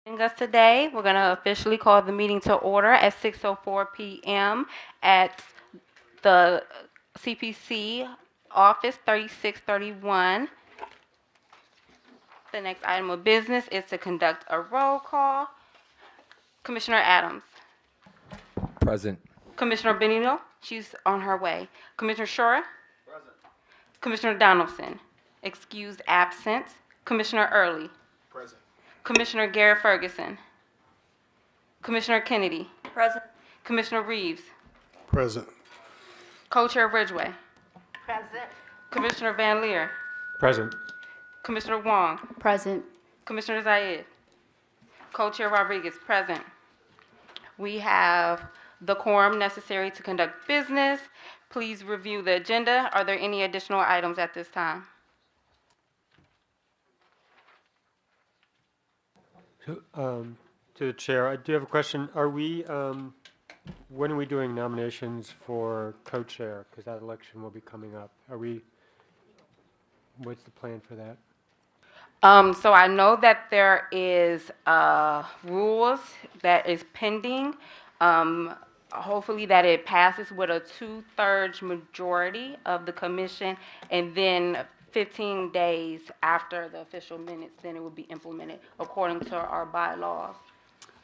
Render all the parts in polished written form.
Us today. We're going to officially call the meeting to order at 6:04 p.m. at the CPC office 3631. The next item of business is to conduct a roll call. Commissioner Adams. Present. Commissioner Benito, she's on her way. Commissioner Shura. Present. Commissioner Donaldson, excused absent. Commissioner Early. Present. Commissioner Garrett Ferguson. Commissioner Kennedy. Present. Commissioner Reeves. Present. Co-Chair Ridgway. Present. Commissioner Van Leer. Present. Commissioner Wong. Present. Commissioner Zayed. Co-Chair Rodriguez, present. We have the quorum necessary to conduct business. Please review the agenda. Are there any additional items at this time? To the chair, I do have a question. Are we, when are we doing nominations for co-chair? Because that election will be coming up. What's the plan for that? So I know that there is rules that is pending. Hopefully that it passes with a 2/3 majority of the commission, and then 15 days after the official minutes, then it will be implemented according to our bylaws.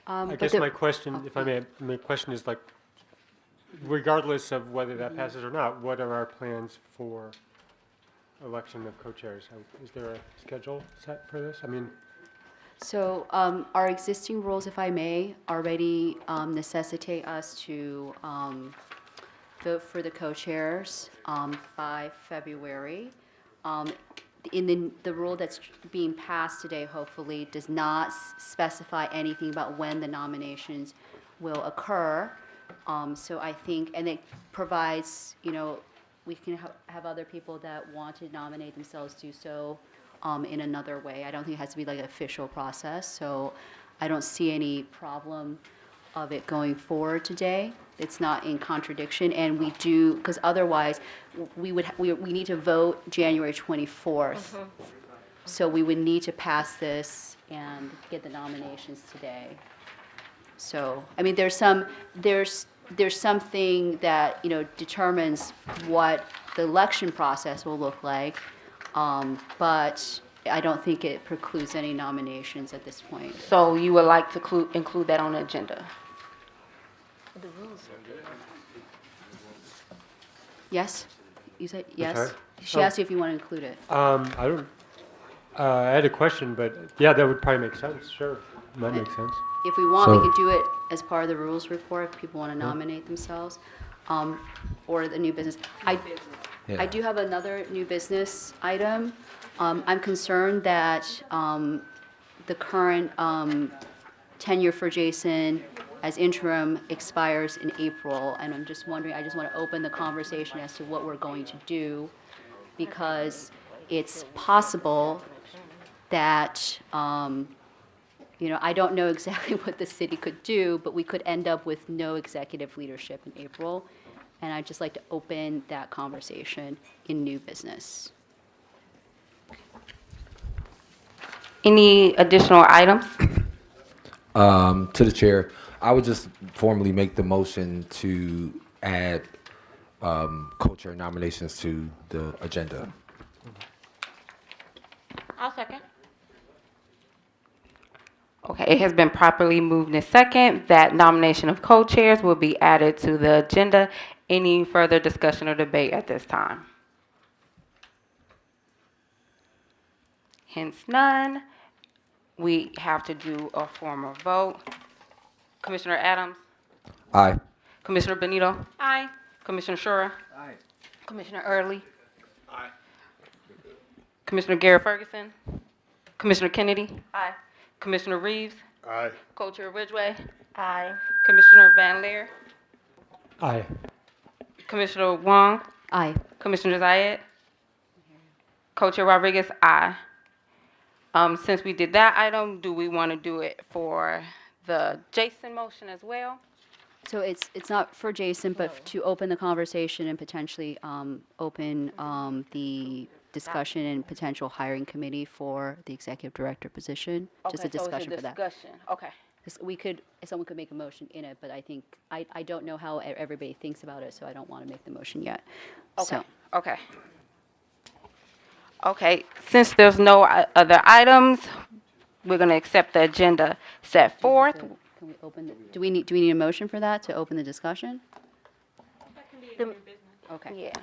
I guess my question, if I may, my question is like, regardless of whether that passes or not, what are our plans for election of co-chairs? Is there a schedule set for this? I mean, So our existing rules, if I may, already necessitate us to vote for the co-chairs by February. In the rule that's being passed today, hopefully, does not specify anything about when the nominations will occur. So I think, and it provides, we can have other people that want to nominate themselves do so in another way. I don't think it has to be like an official process, so I don't see any problem of it going forward today. It's not in contradiction, and we do, because otherwise, we need to vote January 24th. So we would need to pass this and get the nominations today. So, I mean, there's something that, determines what the election process will look like, but I don't think it precludes any nominations at this point. So you would like to include that on the agenda? Yes? You said yes? sorry? She asked you if you want to include it. I don't, I had a question, but yeah, that would probably make sense, sure. Might make sense. If we want, we So- can do it as part of the rules report, if people want to nominate themselves, or the new business. I do have another new business item. I'm concerned that the current tenure for Jason as interim expires in April, and I'm just wondering, I just want to open the conversation as to what we're going to do, because it's possible that, I don't know exactly what the city could do, but we could end up with no executive leadership in April, and I'd just like to open that conversation in new business. Any additional items? To the chair, I would just formally make the motion to add co-chair nominations to the agenda. I'll second. Okay, it has been properly moved in second that nomination of co-chairs will be added to the agenda. Any further discussion or debate at this time? Hence none. We have to do a formal vote. Commissioner Adams? Aye. Commissioner Benito? Aye. Commissioner Shura? Aye. Commissioner Early? Aye. Commissioner Garrett Ferguson? Commissioner Kennedy? Aye. Commissioner Reeves? Aye. Co-Chair Ridgway? Aye. Commissioner Van Leer? Aye. Commissioner Wong? Aye. Commissioner Zayed? Co-Chair Rodriguez? Aye. Since we did that item, do we want to do it for the Jason motion as well? So it's not for Jason, but to open the conversation and potentially open the discussion and potential hiring committee for the executive director position. Just a Okay, so it's discussion for that. discussion. Okay. 'Cause someone could make a motion in it, but I think, I don't know how everybody thinks about it, so I don't want to make the motion yet. Okay. So, Okay. Okay, since there's no other items, we're going to accept the agenda set forth. can we open, do we need a motion for that, to open the discussion? Okay. Yeah.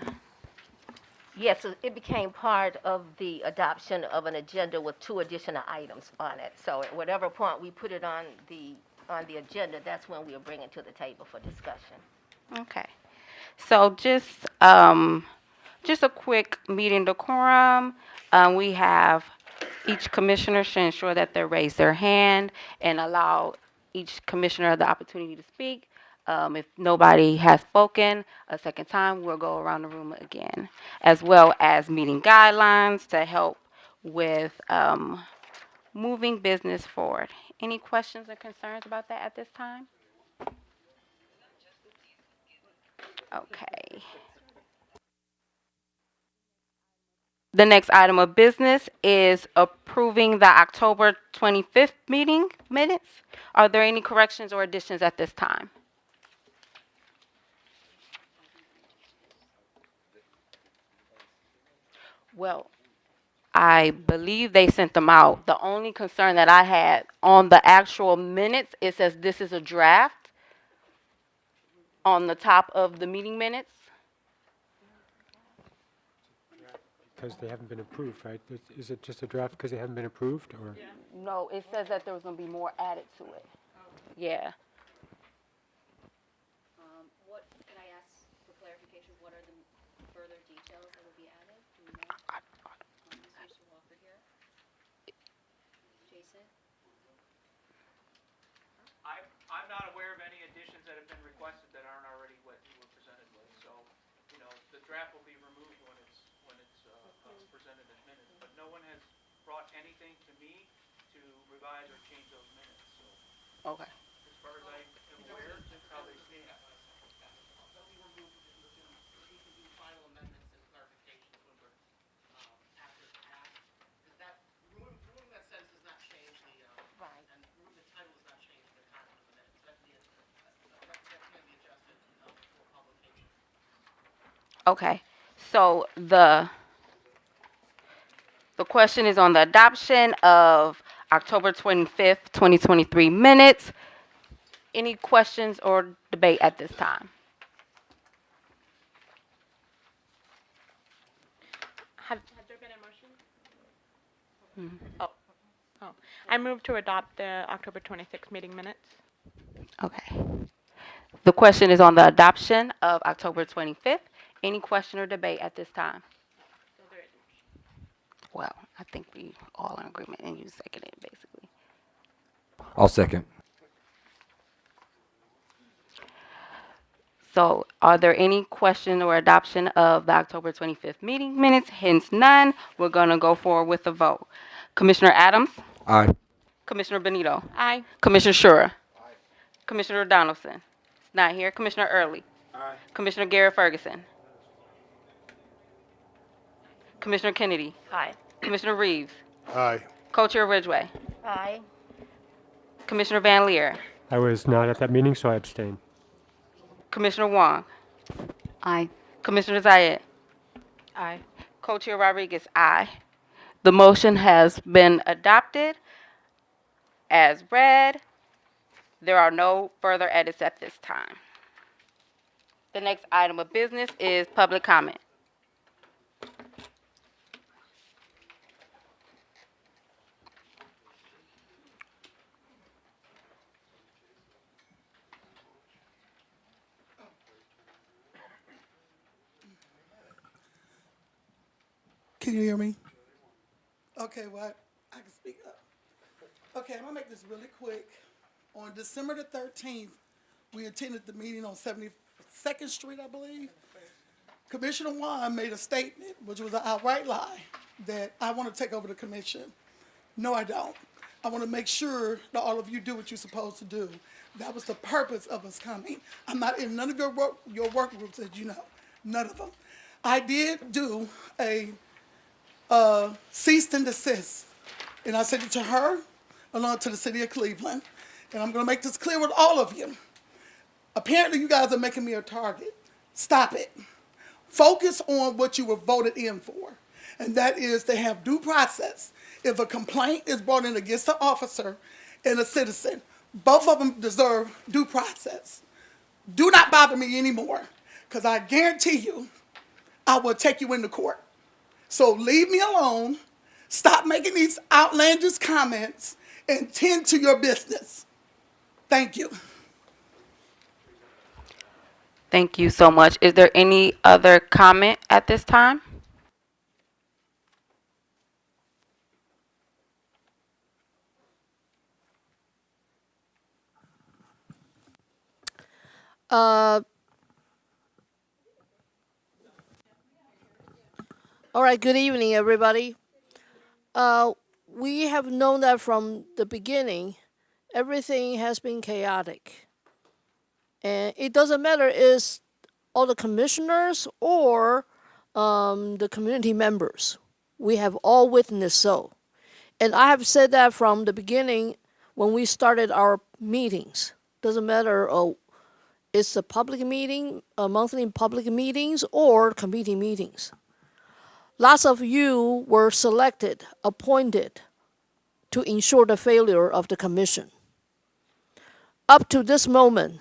Yes, so it became part of the adoption of an agenda with 2 additional items on it. So at whatever point we put it on the agenda, that's when we'll bring it to the table for discussion. Okay. So just a quick meeting decorum. We have each commissioner should ensure that they raise their hand and allow each commissioner the opportunity to speak. If nobody has spoken a second time, we'll go around the room again, as well as meeting guidelines to help with moving business forward. Any questions or concerns about that at this time? Okay. The next item of business is approving the October 25th meeting minutes. Are there any corrections or additions at this time? Well, I believe they sent them out. The only concern that I had on the actual minutes, it says this is a draft on the top of the meeting minutes. Because they haven't been approved, right? Is it just a draft because they haven't been approved, or? No, it says that there was going to be more added to it. Yeah. What, can I ask for clarification, what are the further details that will be added? Do we know? Mr. Walker here? Jason? I'm not aware of any additions that have been requested that aren't already what you were presented with. So, you know, the draft will be removed when it's presented as minutes. But no one has brought anything to me to revise or change those minutes. So, Okay. as far as I am aware, that's how they stand. Final amendments and clarifications when we're, after it's passed, because that, removing that sentence does not change the, Right. and removing the title does not change the content of the minutes. That can be adjusted, for publication. Okay. So the question is on the adoption of October 25th, 2023 minutes. Any questions or debate at this time? Has there been a motion? Oh. I move to adopt the October 26th meeting minutes. Okay. The question is on the adoption of October 25th. Any question or debate at this time? Well, I think we all are in agreement and you seconded it, basically. I'll second. So are there any question or adoption of the October 25th meeting minutes? Hence none. We're going to go forward with the vote. Commissioner Adams? Aye. Commissioner Benito? Aye. Commissioner Shura? Commissioner Donaldson? Is not here. Commissioner Early? Aye. Commissioner Garrett Ferguson? Commissioner Kennedy? Aye. Commissioner Reeves? Aye. Co-Chair Ridgway? Aye. Commissioner Van Leer? I was not at that meeting, so I abstain. Commissioner Wong? Aye. Commissioner Zayed? Aye. Co-Chair Rodriguez, aye. The motion has been adopted as read. There are no further edits at this time. The next item of business is public comment. Can you hear me? Okay, well, I can speak up. Okay, I'm gonna make this really quick. On December the 13th, we attended the meeting on 72nd Street, I believe. Commissioner Wan made a statement, which was an outright lie, that I want to take over the commission. No, I don't. I want to make sure that all of you do what you're supposed to do. That was the purpose of us coming. I'm not in none of your work groups, as you know, none of them. I did do a cease and desist, and I sent it to her, along to the city of Cleveland, and I'm going to make this clear with all of you. Apparently, you guys are making me a target. Stop it. Focus on what you were voted in for, and that is to have due process. If a complaint is brought in against an officer and a citizen, both of them deserve due process. Do not bother me anymore, because I guarantee you I will take you into court. So leave me alone, stop making these outlandish comments, and tend to your business. Thank you. Thank you so much. Is there any other comment at this time? All right, good evening, everybody. We have known that from the beginning, everything has been chaotic. And it doesn't matter is all the commissioners or the community members. We have all witnessed so. And I have said that from the beginning when we started our meetings. Doesn't matter it's a public meeting, monthly public meetings, or committee meetings. Lots of you were selected, appointed to ensure the failure of the commission. Up to this moment,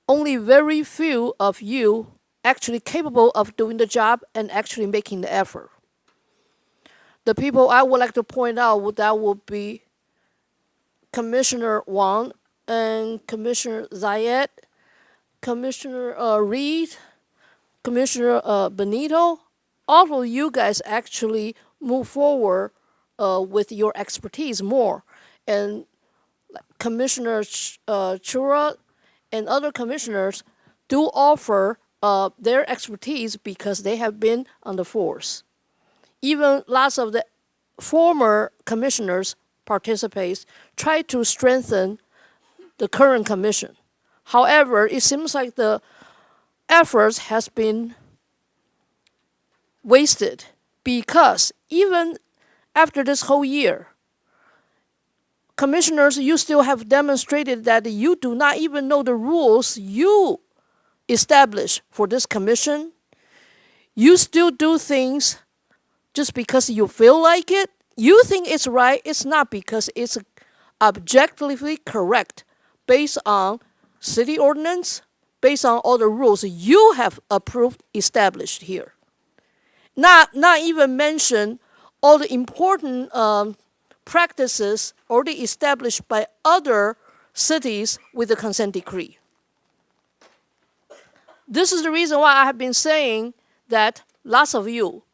only very few of you actually capable of doing the job and actually making the effort. The people I would like to point out that would be Commissioner Wang and Commissioner Zayed, Commissioner Reed, Commissioner Benito. All of you guys actually move forward with your expertise more. And Commissioner Chura and other commissioners do offer their expertise because they have been on the force. Even lots of the former commissioners participate, try to strengthen the current commission. However, it seems like the efforts has been wasted because even after this whole year, commissioners, you still have demonstrated that you do not even know the rules you established for this commission. You still do things just because you feel like it. You think it's right. It's not because it's objectively correct based on city ordinance, based on all the rules you have approved, established here. Not even mention all the important practices already established by other cities with the consent decree. This is the reason why I have been saying that lots of you,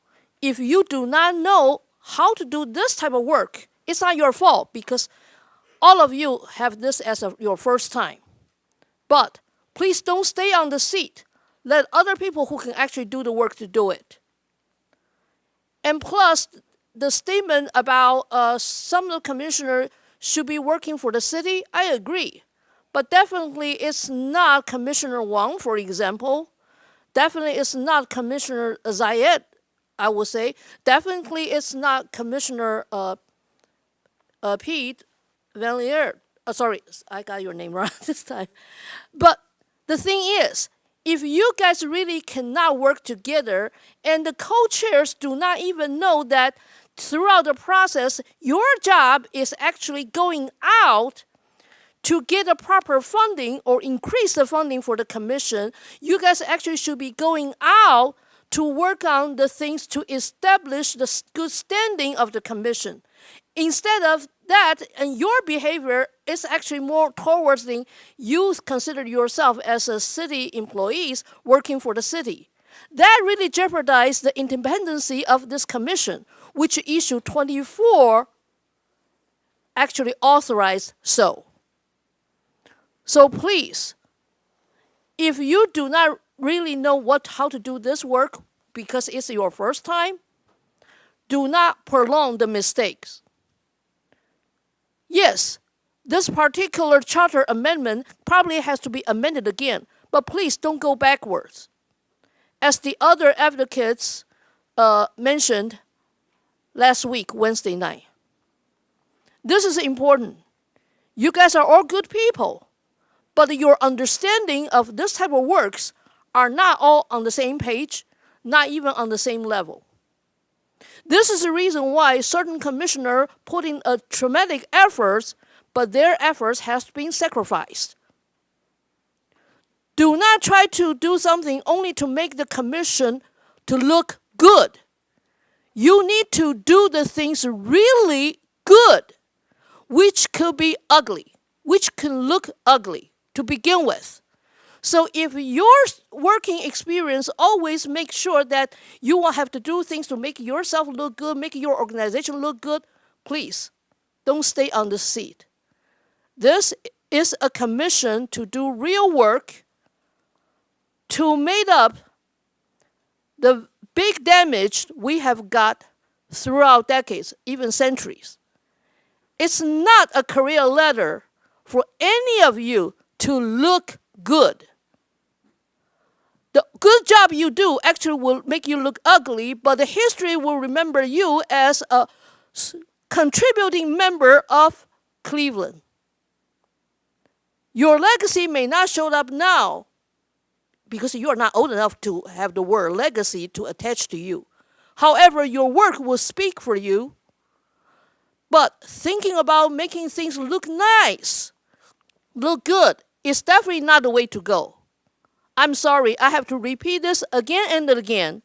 if you do not know how to do this type of work, it's not your fault because all of you have this as your first time. But please don't stay on the seat. Let other people who can actually do the work to do it. And plus, the statement about some of the commissioners should be working for the city, I agree. But definitely it's not Commissioner Wang, for example. Definitely it's not Commissioner Zayed, I would say. Definitely it's not Commissioner Pete Valier. Sorry, I got your name wrong this time. But the thing is, if you guys really cannot work together and the co-chairs do not even know that throughout the process, your job is actually going out to get the proper funding or increase the funding for the commission, you guys actually should be going out to work on the things to establish the good standing of the commission. Instead of that, and your behavior is actually more towards the you consider yourself as a city employees working for the city. That really jeopardizes the independency of this commission, which issue 24 actually authorized so. So please, if you do not really know how to do this work because it's your first time, do not prolong the mistakes. yes, this particular charter amendment probably has to be amended again, but please don't go backwards. As the other advocates mentioned last week, Wednesday night. This is important. You guys are all good people, but your understanding of this type of works are not all on the same page, not even on the same level. This is the reason why certain commissioners put in a traumatic efforts, but their efforts has been sacrificed. Do not try to do something only to make the commission to look good. You need to do the things really good, which could be ugly, which can look ugly to begin with. So if your working experience always makes sure that you will have to do things to make yourself look good, make your organization look good, please don't stay on the seat. This is a commission to do real work, to make up the big damage we have got throughout decades, even centuries. It's not a career ladder for any of you to look good. The good job you do actually will make you look ugly, but the history will remember you as a contributing member of Cleveland. Your legacy may not show up now because you are not old enough to have the word legacy to attach to you. However, your work will speak for you. But thinking about making things look nice, look good, is definitely not the way to go. I'm sorry, I have to repeat this again and again.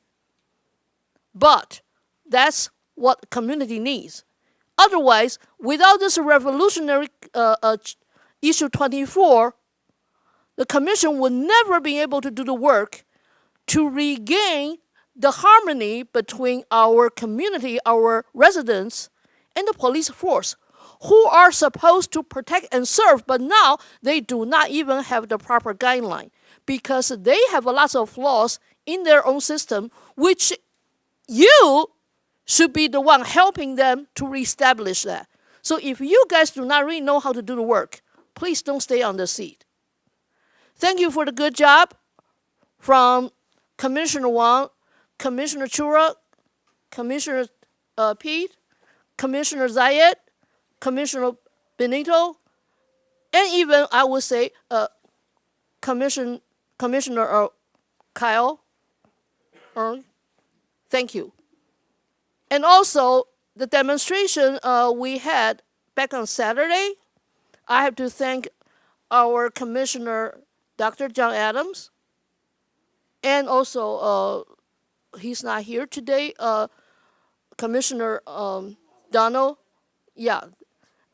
But that's what community needs. Otherwise, without this revolutionary issue 24, the commission will never be able to do the work to regain the harmony between our community, our residents, and the police force, who are supposed to protect and serve, but now they do not even have the proper guideline because they have lots of flaws in their own system, which you should be the one helping them to reestablish that. So if you guys do not really know how to do the work, please don't stay on the seat. Thank you for the good job from Commissioner Wang, Commissioner Chura, Commissioner Pete, Commissioner Zayed, Commissioner Benito, and even, I would say, Commissioner Kyle. Thank you. And also, the demonstration we had back on Saturday, I have to thank our Commissioner, Dr. John Adams, and also, he's not here today, Commissioner Donald, yeah,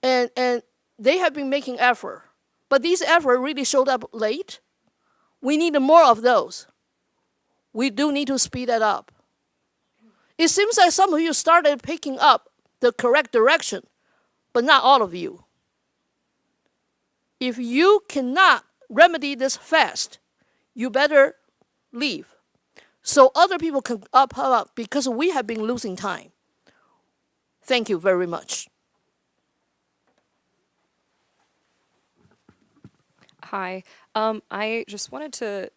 and they have been making effort, but these efforts really showed up late. We need more of those. We do need to speed that up. It seems like some of you started picking up the correct direction, but not all of you. If you cannot remedy this fast, you better leave so other people can up because we have been losing time. Thank you very much. Hi. I just wanted to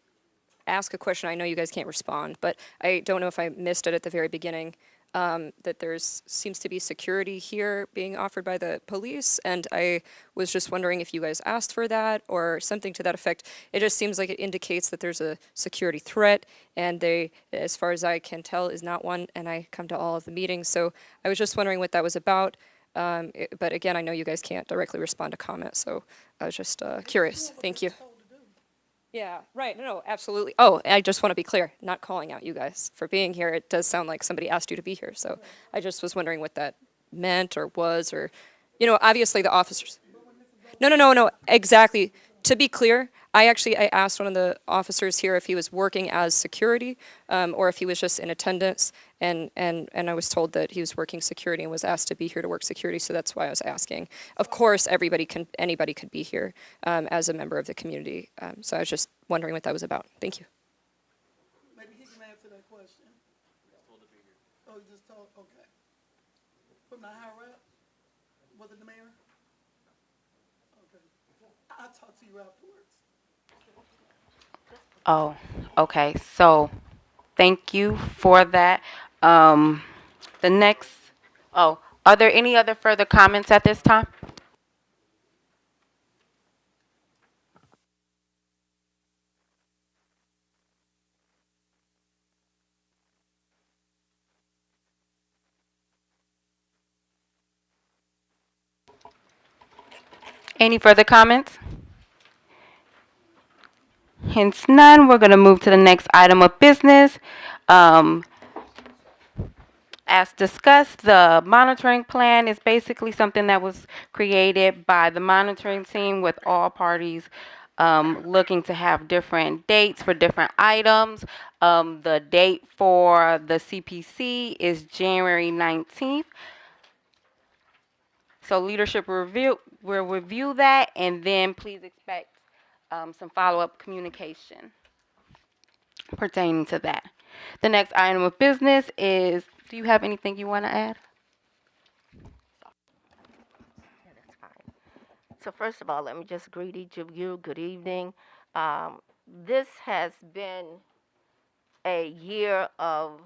ask a question. I know you guys can't respond, but I don't know if I missed it at the very beginning, that there's seems to be security here being offered by the police, and I was just wondering if you guys asked for that or something to that effect. It just seems like it indicates that there's a security threat, and they, as far as I can tell, is not one, and I come to all of the meetings, so I was just wondering what that was about. But again, I know you guys can't directly respond to comments, so I was just curious. Thank you. Yeah, right. No, absolutely. Oh, I just want to be clear, not calling out you guys for being here. It does sound like somebody asked you to be here, so I just was wondering what that meant or was, or, you know, obviously the officers. No, exactly. To be clear, I asked one of the officers here if he was working as security or if he was just in attendance, and I was told that he was working security and was asked to be here to work security, so that's why I was asking. Of course, anybody could be here as a member of the community, so I was just wondering what that was about. Thank you. Maybe he can answer that question. Oh, you just told, okay. From the higher up, was it the mayor? I'll talk to you afterwards. Oh, okay. So thank you for that. The next, oh, are there any other further comments at this time? Any further comments? Hence none, we're going to move to the next item of business. Um, as discussed, the monitoring plan is basically something that was created by the monitoring team with all parties looking to have different dates for different items. The date for the CPC is January 19th. So leadership will review that, and then please expect some follow-up communication pertaining to that. The next item of business is, do you have anything you want to add? Yeah, that's fine. So first of all, let me just greet each of you. Good evening. This has been a year of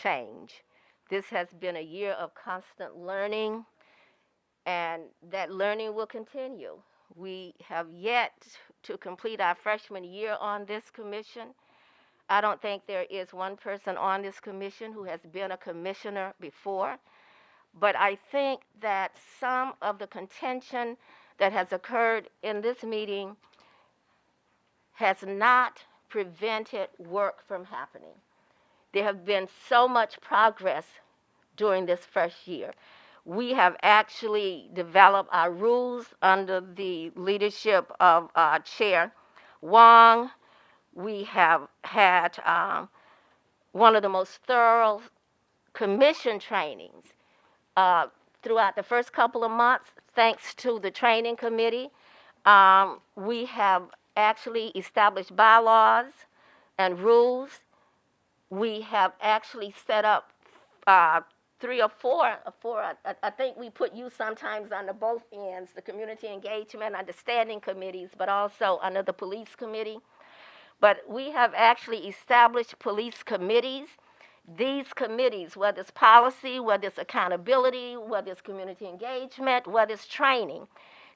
change. This has been a year of constant learning, and that learning will continue. We have yet to complete our freshman year on this commission. I don't think there is one person on this commission who has been a commissioner before, but I think that some of the contention that has occurred in this meeting has not prevented work from happening. There have been so much progress during this first year. We have actually developed our rules under the leadership of Chair Wong. We have had one of the most thorough commission trainings throughout the first couple of months, thanks to the training committee. We have actually established bylaws and rules. We have actually set up three or four, I think we put you sometimes under both ends, the community engagement, understanding committees, but also under the police committee. But we have actually established police committees. These committees, whether it's policy, whether it's accountability, whether it's community engagement, whether it's training,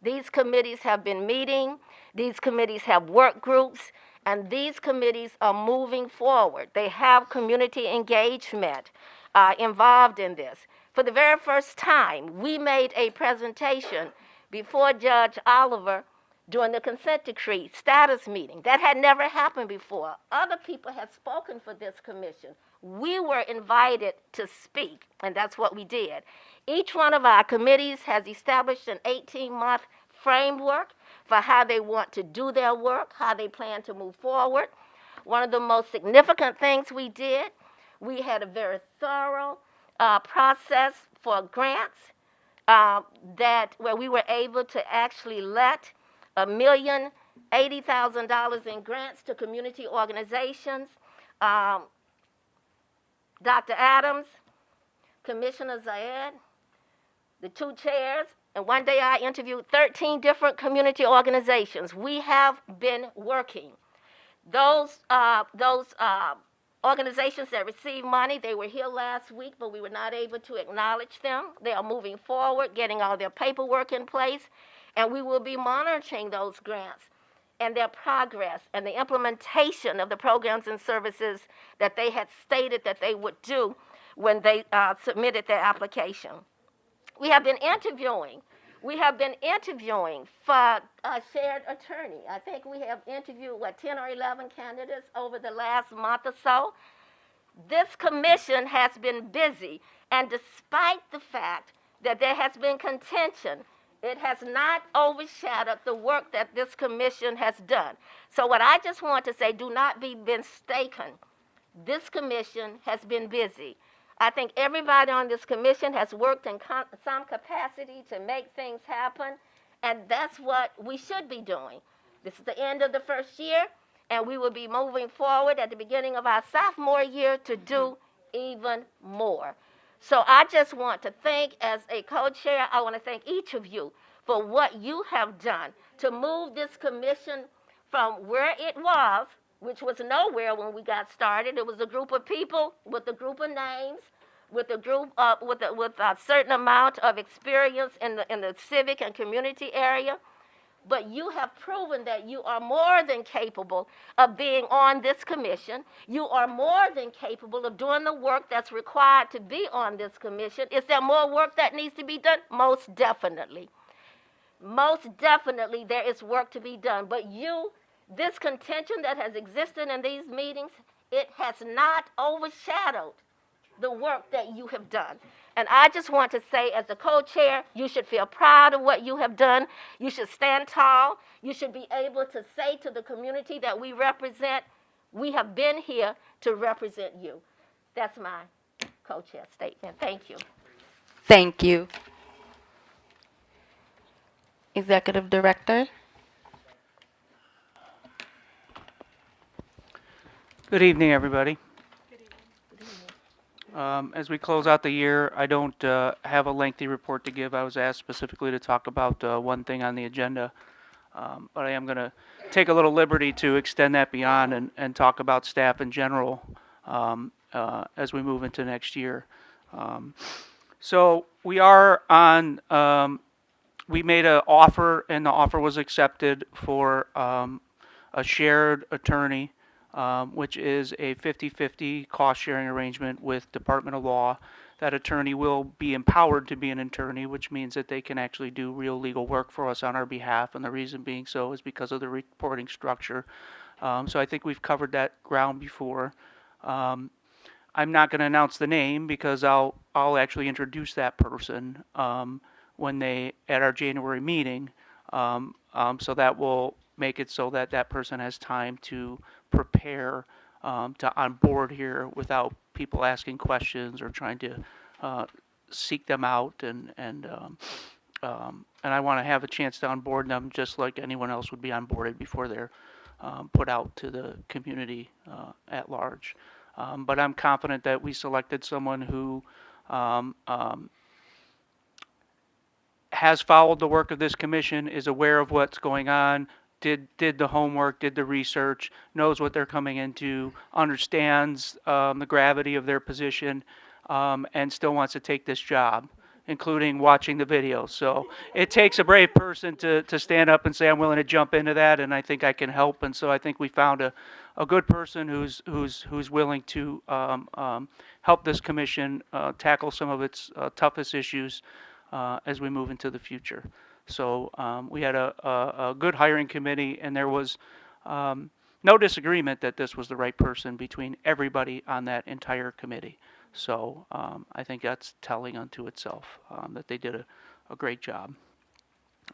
these committees have been meeting, these committees have work groups, and these committees are moving forward. They have community engagement involved in this. For the very first time, we made a presentation before Judge Oliver during the consent decree status meeting. That had never happened before. Other people had spoken for this commission. We were invited to speak, and that's what we did. Each one of our committees has established an 18-month framework for how they want to do their work, how they plan to move forward. One of the most significant things we did, we had a very thorough process for grants where we were able to actually let $1,080,000 in grants to community organizations. Dr. Adams, Commissioner Zayed, the two chairs, and one day I interviewed 13 different community organizations. We have been working. Those organizations that receive money, they were here last week, but we were not able to acknowledge them. They are moving forward, getting all their paperwork in place, and we will be monitoring those grants and their progress and the implementation of the programs and services that they had stated that they would do when they submitted their application. We have been interviewing. We have been interviewing for a shared attorney. I think we have interviewed, 10 or 11 candidates over the last month or so. This commission has been busy, and despite the fact that there has been contention, it has not overshadowed the work that this commission has done. So what I just want to say, do not be mistaken. This commission has been busy. I think everybody on this commission has worked in some capacity to make things happen, and that's what we should be doing. This is the end of the first year, and we will be moving forward at the beginning of our sophomore year to do even more. So I just want to thank, as a co-chair, I want to thank each of you for for what you have done to move this commission from where it was, which was nowhere when we got started. It was a group of people with a group of names, with a group with a certain amount of experience in the civic and community area. But you have proven that you are more than capable of being on this commission. You are more than capable of doing the work that's required to be on this commission. Is there more work that needs to be done? Most definitely. Most definitely there is work to be done. But this contention that has existed in these meetings, it has not overshadowed the work that you have done. And I just want to say, as a co-chair, you should feel proud of what you have done. You should stand tall. You should be able to say to the community that we represent, we have been here to represent you. That's my co-chair statement. Thank you. Thank you. Executive Director. Good evening, everybody. As we close out the year, I don't have a lengthy report to give. I was asked specifically to talk about one thing on the agenda, but I am going to take a little liberty to extend that beyond and talk about staff in general as we move into next year. So we are on, we made an offer, and the offer was accepted for a shared attorney, which is a 50-50 cost-sharing arrangement with Department of Law. That attorney will be empowered to be an attorney, which means that they can actually do real legal work for us on our behalf, and the reason being so is because of the reporting structure. So I think we've covered that ground before. I'm not going to announce the name because I'll actually introduce that person at our January meeting. So that will make it so that that person has time to prepare to onboard here without people asking questions or trying to seek them out, and I want to have a chance to onboard them just like anyone else would be onboarded before they're put out to the community at large. But I'm confident that we selected someone who has followed the work of this commission, is aware of what's going on, did the homework, did the research, knows what they're coming into, understands the gravity of their position, and still wants to take this job, including watching the videos. So it takes a brave person to stand up and say, I'm willing to jump into that, and I think I can help. And so I think we found a good person who's willing to help this commission tackle some of its toughest issues as we move into the future. So we had a good hiring committee, and there was no disagreement that this was the right person between everybody on that entire committee. So I think that's telling unto itself that they did a great job.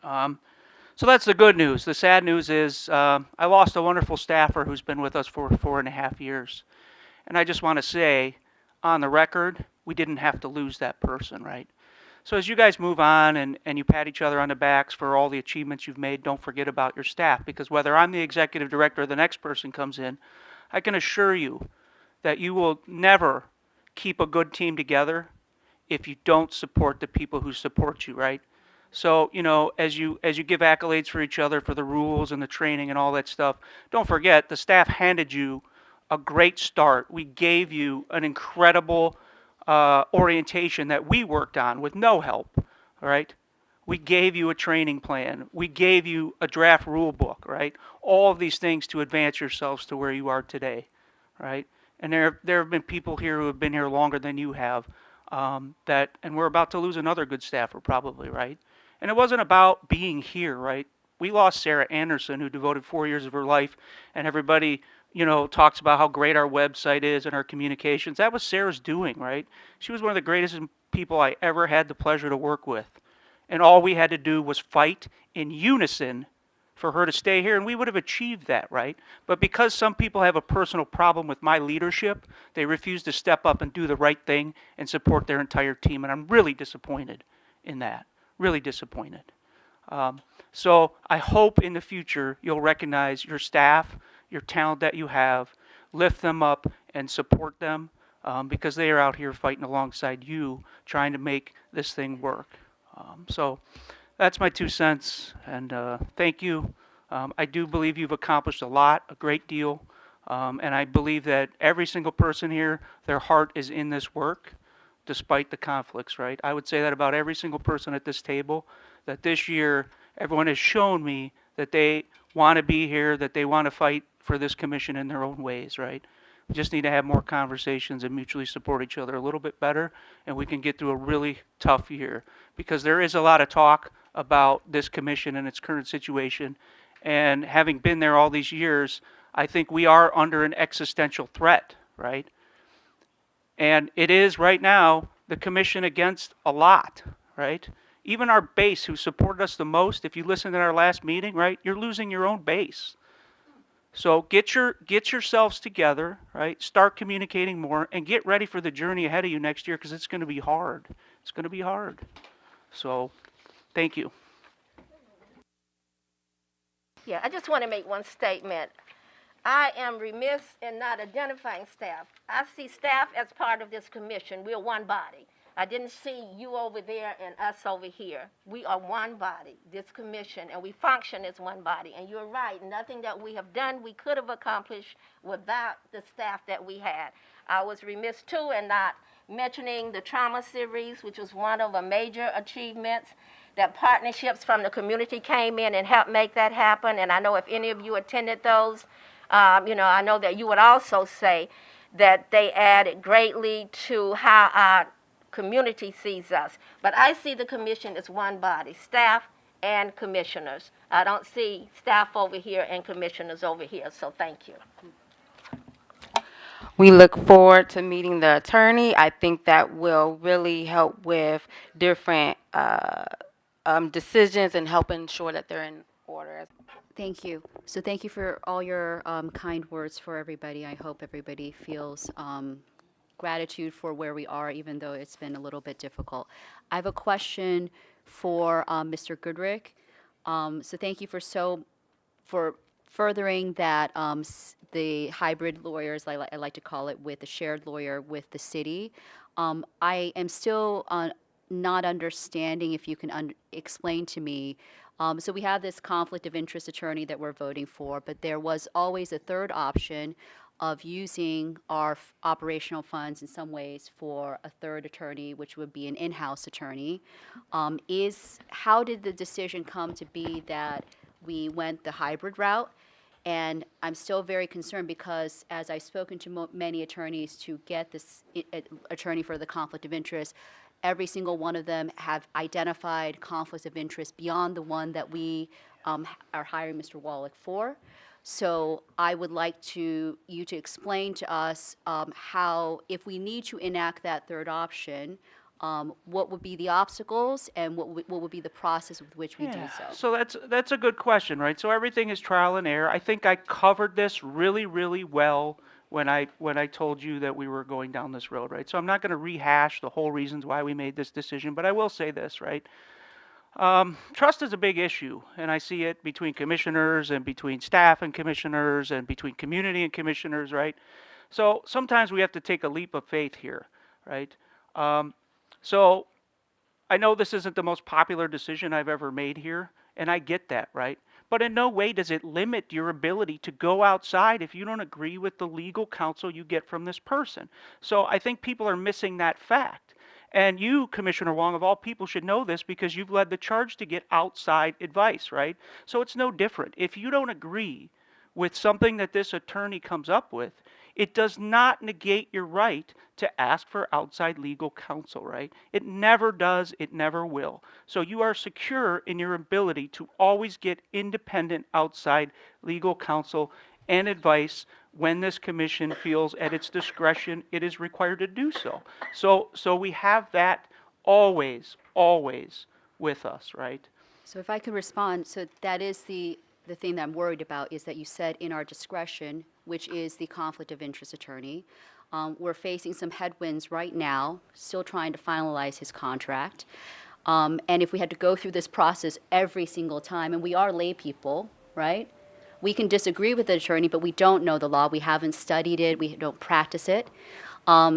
So that's the good news. The sad news is I lost a wonderful staffer who's been with us for 4.5 years. And I just want to say, on the record, we didn't have to lose that person, right? So as you guys move on and you pat each other on the backs for all the achievements you've made, don't forget about your staff, because whether I'm the executive director or the next person comes in, I can assure you that you will never keep a good team together if you don't support the people who support you, right? So, you know, as you give accolades for each other for the rules and the training and all that stuff, don't forget the staff handed you a great start. We gave you an incredible orientation that we worked on with no help, all right? We gave you a training plan. We gave you a draft rule book, right? All of these things to advance yourselves to where you are today, right? And there have been people here who have been here longer than you have, and we're about to lose another good staffer probably, right? And it wasn't about being here, right? We lost Sarah Anderson, who devoted 4 years of her life, and everybody, you know, talks about how great our website is and our communications. That was Sarah's doing, right? She was one of the greatest people I ever had the pleasure to work with. And all we had to do was fight in unison for her to stay here, and we would have achieved that, right? But because some people have a personal problem with my leadership, they refuse to step up and do the right thing and support their entire team, and I'm really disappointed in that, really disappointed. So I hope in the future you'll recognize your staff, your talent that you have, lift them up and support them because they are out here fighting alongside you, trying to make this thing work. So that's my 2 cents, and thank you. I do believe you've accomplished a lot, a great deal, and I believe that every single person here, their heart is in this work, despite the conflicts, right? I would say that about every single person at this table, that this year, everyone has shown me that they want to be here, that they want to fight for this commission in their own ways, right? We just need to have more conversations and mutually support each other a little bit better, and we can get through a really tough year. Because there is a lot of talk about this commission and its current situation, and having been there all these years, I think we are under an existential threat, right? And it is right now the commission against a lot, right? Even our base who supported us the most, if you listened to our last meeting, right, you're losing your own base. So get yourselves together, right? Start communicating more and get ready for the journey ahead of you next year because it's going to be hard. It's going to be hard. So thank you. Yeah, I just want to make one statement. I am remiss in not identifying staff. I see staff as part of this commission. We're one body. I didn't see you over there and us over here. We are one body, this commission, and we function as one body. And you're right, nothing that we have done we could have accomplished without the staff that we had. I was remiss too in not mentioning the trauma series, which was one of the major achievements, that partnerships from the community came in and helped make that happen. And I know if any of you attended those, I know that you would also say that they added greatly to how our community sees us. But I see the commission as one body, staff and commissioners. I don't see staff over here and commissioners over here, so thank you. We look forward to meeting the attorney. I think that will really help with different decisions and help ensure that they're in order. Thank you. So thank you for all your kind words for everybody. I hope everybody feels gratitude for where we are, even though it's been a little bit difficult. I have a question for Mr. Goodrick. So thank you for furthering that the hybrid lawyers, I like to call it, with the shared lawyer with the city. I am still not understanding, if you can explain to me. So we have this conflict of interest attorney that we're voting for, but there was always a third option of using our operational funds in some ways for a third attorney, which would be an in-house attorney. How did the decision come to be that we went the hybrid route? And I'm still very concerned because as I've spoken to many attorneys to get this attorney for the conflict of interest, every single one of them have identified conflicts of interest beyond the one that we are hiring Mr. Wallach for. So I would like you to explain to us how, if we need to enact that third option, what would be the obstacles and what would be the process with which we do so? So that's a good question, right? So everything is trial and error. I think I covered this really, really well when I told you that we were going down this road, right? So I'm not going to rehash the whole reasons why we made this decision, but I will say this, right? Trust is a big issue, and I see it between commissioners and between staff and commissioners and between community and commissioners, right? So sometimes we have to take a leap of faith here, right? So I know this isn't the most popular decision I've ever made here, and I get that, right? But in no way does it limit your ability to go outside if you don't agree with the legal counsel you get from this person. So I think people are missing that fact. And you, Commissioner Wong, of all people, should know this because you've led the charge to get outside advice, right? So it's no different. If you don't agree with something that this attorney comes up with, it does not negate your right to ask for outside legal counsel, right? It never does, it never will. So you are secure in your ability to always get independent outside legal counsel and advice when this commission feels at its discretion it is required to do so. So we have that always with us, right? So if I could respond, so that is the thing that I'm worried about, is that you said in our discretion, which is the conflict of interest attorney. We're facing some headwinds right now, still trying to finalize his contract. And if we had to go through this process every single time, and we are lay people, right? We can disagree with the attorney, but we don't know the law. We haven't studied it. We don't practice it.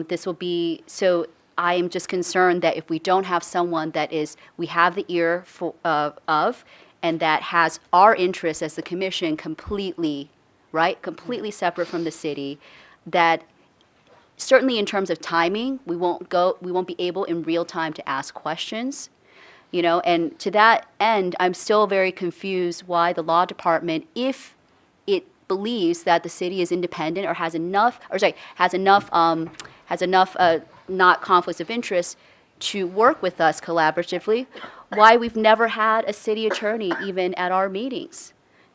This will be, so I am just concerned that if we don't have someone that we have the ear of, and that has our interests as the commission completely, right, completely separate from the city, that certainly in terms of timing, we won't be able in real time to ask questions, and to that end, I'm still very confused why the law department, if it believes that the city is independent or has enough not conflicts of interest to work with us collaboratively, why we've never had a city attorney even at our meetings.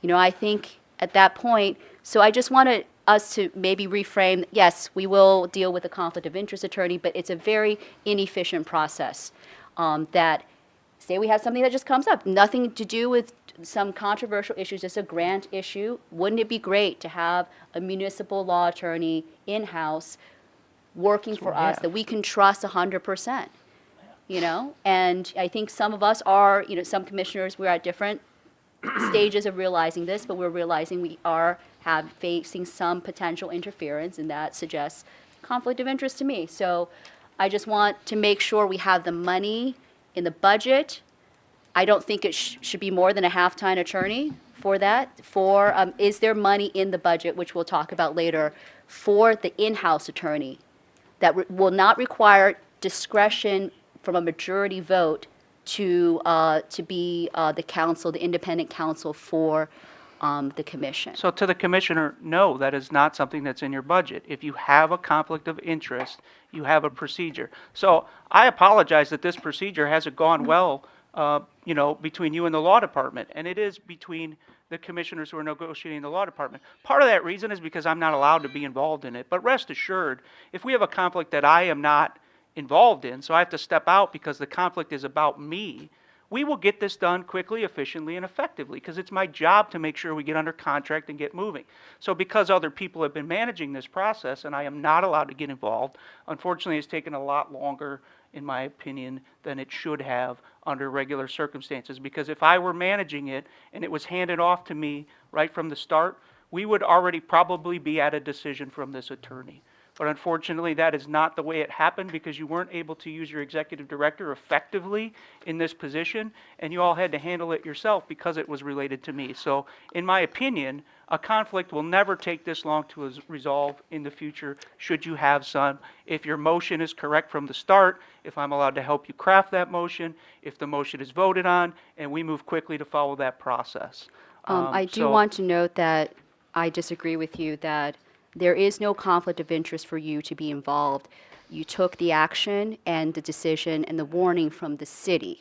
I think at that point, so I just wanted us to maybe reframe, yes, we will deal with a conflict of interest attorney, but it's a very inefficient process that, say we have something that just comes up, nothing to do with some controversial issues, just a grant issue. Wouldn't it be great to have a municipal law attorney in-house working for us that we can trust 100%? And I think some of us are, some commissioners, we're at different stages of realizing this, but we're realizing we are facing some potential interference, and that suggests conflict of interest to me. So I just want to make sure we have the money in the budget. I don't think it should be more than a half-time attorney for that. Is there money in the budget, which we'll talk about later, for the in-house attorney that will not require discretion from a majority vote to be the counsel, the independent counsel for the commission? So to the commissioner, no, that is not something that's in your budget. If you have a conflict of interest, you have a procedure. So I apologize that this procedure hasn't gone well, between you and the law department, and it is between the commissioners who are negotiating the law department. Part of that reason is because I'm not allowed to be involved in it, but rest assured, if we have a conflict that I am not involved in, so I have to step out because the conflict is about me, we will get this done quickly, efficiently, and effectively, because it's my job to make sure we get under contract and get moving. So because other people have been managing this process and I am not allowed to get involved, unfortunately it's taken a lot longer, in my opinion, than it should have under regular circumstances. Because if I were managing it and it was handed off to me right from the start, we would already probably be at a decision from this attorney. But unfortunately, that is not the way it happened, because you weren't able to use your executive director effectively in this position, and you all had to handle it yourself because it was related to me. So in my opinion, a conflict will never take this long to resolve in the future, should you have some. If your motion is correct from the start, if I'm allowed to help you craft that motion, if the motion is voted on, and we move quickly to follow that process. I do want to note that I disagree with you that there is no conflict of interest for you to be involved. You took the action and the decision and the warning from the city.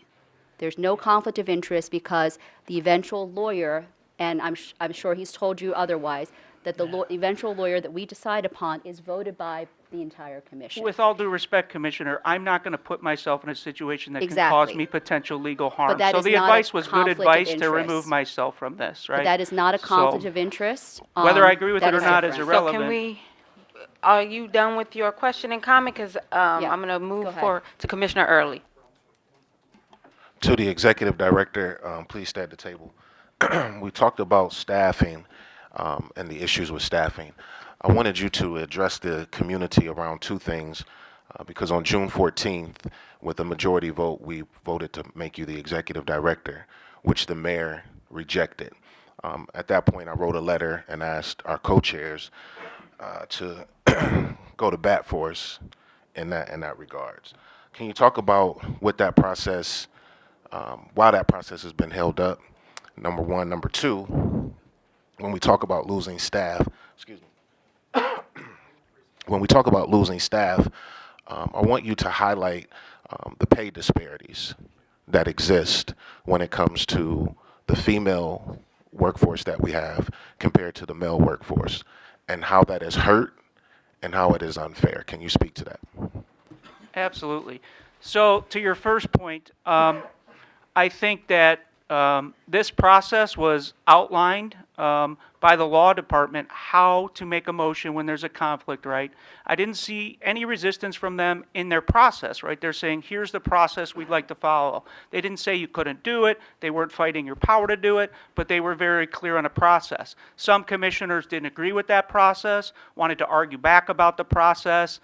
There's no conflict of interest because the eventual lawyer, and I'm sure he's told you otherwise, that the eventual lawyer that we decide upon is voted by the entire commission. With all due respect, Commissioner, I'm not going to put myself in a situation that can Exactly. cause me potential legal harm. that So is the not a advice was good conflict of advice to interest. remove myself from this, right? But that is not a conflict So of interest. whether I agree with That it or not is different. irrelevant. So can are you done with your question and comment? Because I'm going to Go move ahead. forward to Commissioner Early. To the executive director, please stay at the table. We talked about staffing and the issues with staffing. I wanted you to address the community around two things, because on June 14th, with a majority vote, we voted to make you the executive director, which the mayor rejected. At that point, I wrote a letter and asked our co-chairs to go to bat for us in that regards. Can you talk about what that process, why that process has been held up? Number one. Number two, when we talk about losing staff, when we talk about losing staff, I want you to highlight the pay disparities that exist when it comes to the female workforce that we have compared to the male workforce, and how that is hurt and how it is unfair. Can you speak to that? Absolutely. So to your first point, I think that this process was outlined by the law department, how to make a motion when there's a conflict, right? I didn't see any resistance from them in their process, right? They're saying, here's the process we'd like to follow. They didn't say you couldn't do it. They weren't fighting your power to do it, but they were very clear on a process. Some commissioners didn't agree with that process, wanted to argue back about the process,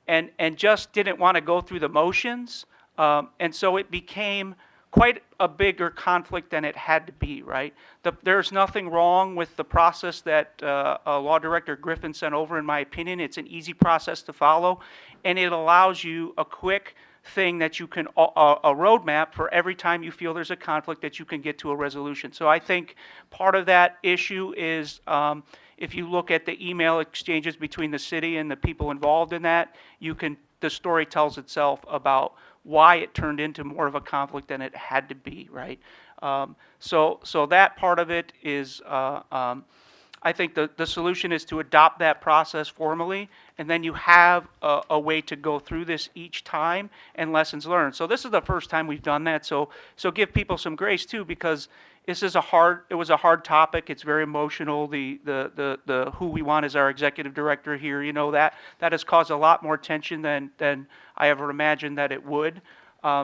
and just didn't want to go through the motions. And so it became quite a bigger conflict than it had to be, right? There's nothing wrong with the process that Law Director Griffin sent over, in my opinion. It's an easy process to follow, and it allows you a quick thing that you can, a roadmap for every time you feel there's a conflict that you can get to a resolution. So I think part of that issue is, if you look at the email exchanges between the city and the people involved in that, the story tells itself about why it turned into more of a conflict than it had to be, right? So that part of it is, I think the solution is to adopt that process formally, and then you have a way to go through this each time and lessons learned. So this is the first time we've done that, so give people some grace too, because it was a hard topic. It's very emotional. The who we want as our executive director here, that has caused a lot more tension than I ever imagined that it would.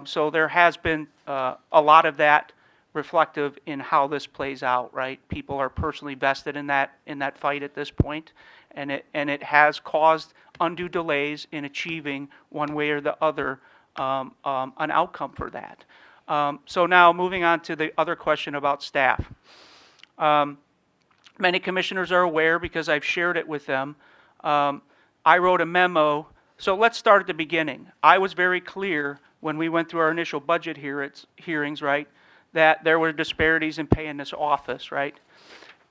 So there has been a lot of that reflective in how this plays out, right? People are personally vested in that fight at this point, and it has caused undue delays in achieving one way or the other an outcome for that. So now moving on to the other question about staff. Many commissioners are aware because I've shared it with them. I wrote a memo. So let's start at the beginning. I was very clear when we went through our initial budget hearings, right, that there were disparities in pay in this office, right?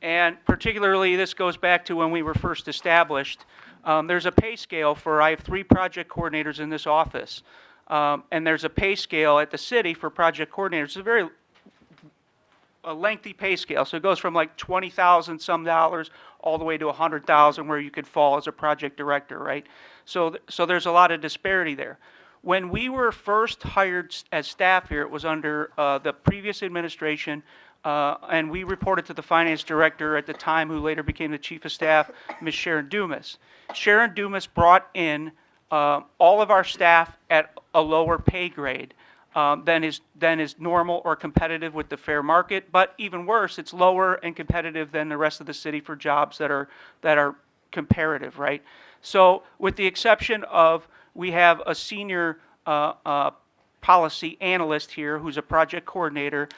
And particularly this goes back to when we were first established. There's a pay scale I have 3 project coordinators in this office. And there's a pay scale at the city for project coordinators. It's a lengthy pay scale. So it goes from like $20,000 some dollars all the way to $100,000 where you could fall as a project director, right? So there's a lot of disparity there. When we were first hired as staff here, it was under the previous administration, and we reported to the finance director at the time, who later became the chief of staff, Ms. Sharon Dumas. Sharon Dumas brought in all of our staff at a lower pay grade than is normal or competitive with the fair market. But even worse, it's lower and competitive than the rest of the city for jobs that are comparative, right? So with the exception of, we have a senior policy analyst here who's a project coordinator,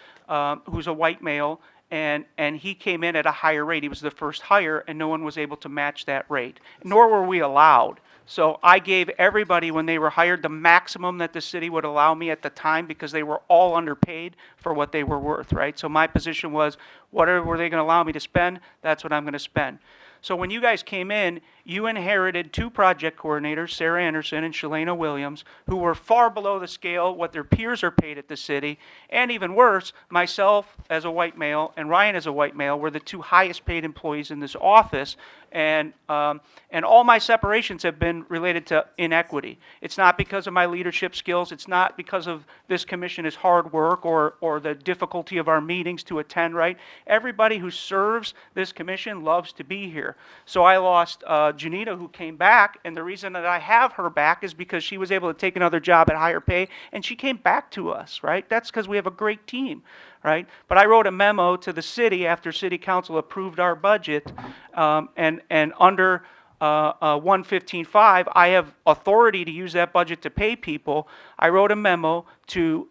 who's a white male, and he came in at a higher rate. He was the first hire, and no one was able to match that rate, nor were we allowed. So I gave everybody, when they were hired, the maximum that the city would allow me at the time, because they were all underpaid for what they were worth, right? So my position was, whatever were they going to allow me to spend, that's what I'm going to spend. So when you guys came in, you inherited 2 project coordinators, Sarah Anderson and Shalana Williams, who were far below the scale what their peers are paid at the city. And even worse, myself as a white male and Ryan as a white male were the 2 highest paid employees in this office. And all my separations have been related to inequity. It's not because of my leadership skills. It's not because of this commission's hard work or the difficulty of our meetings to attend, right? Everybody who serves this commission loves to be here. So I lost Janita, who came back, and the reason that I have her back is because she was able to take another job at higher pay, and she came back to us, right? That's because we have a great team, right? But I wrote a memo to the city after City Council approved our budget, and under 115.5, I have authority to use that budget to pay people. I wrote a memo to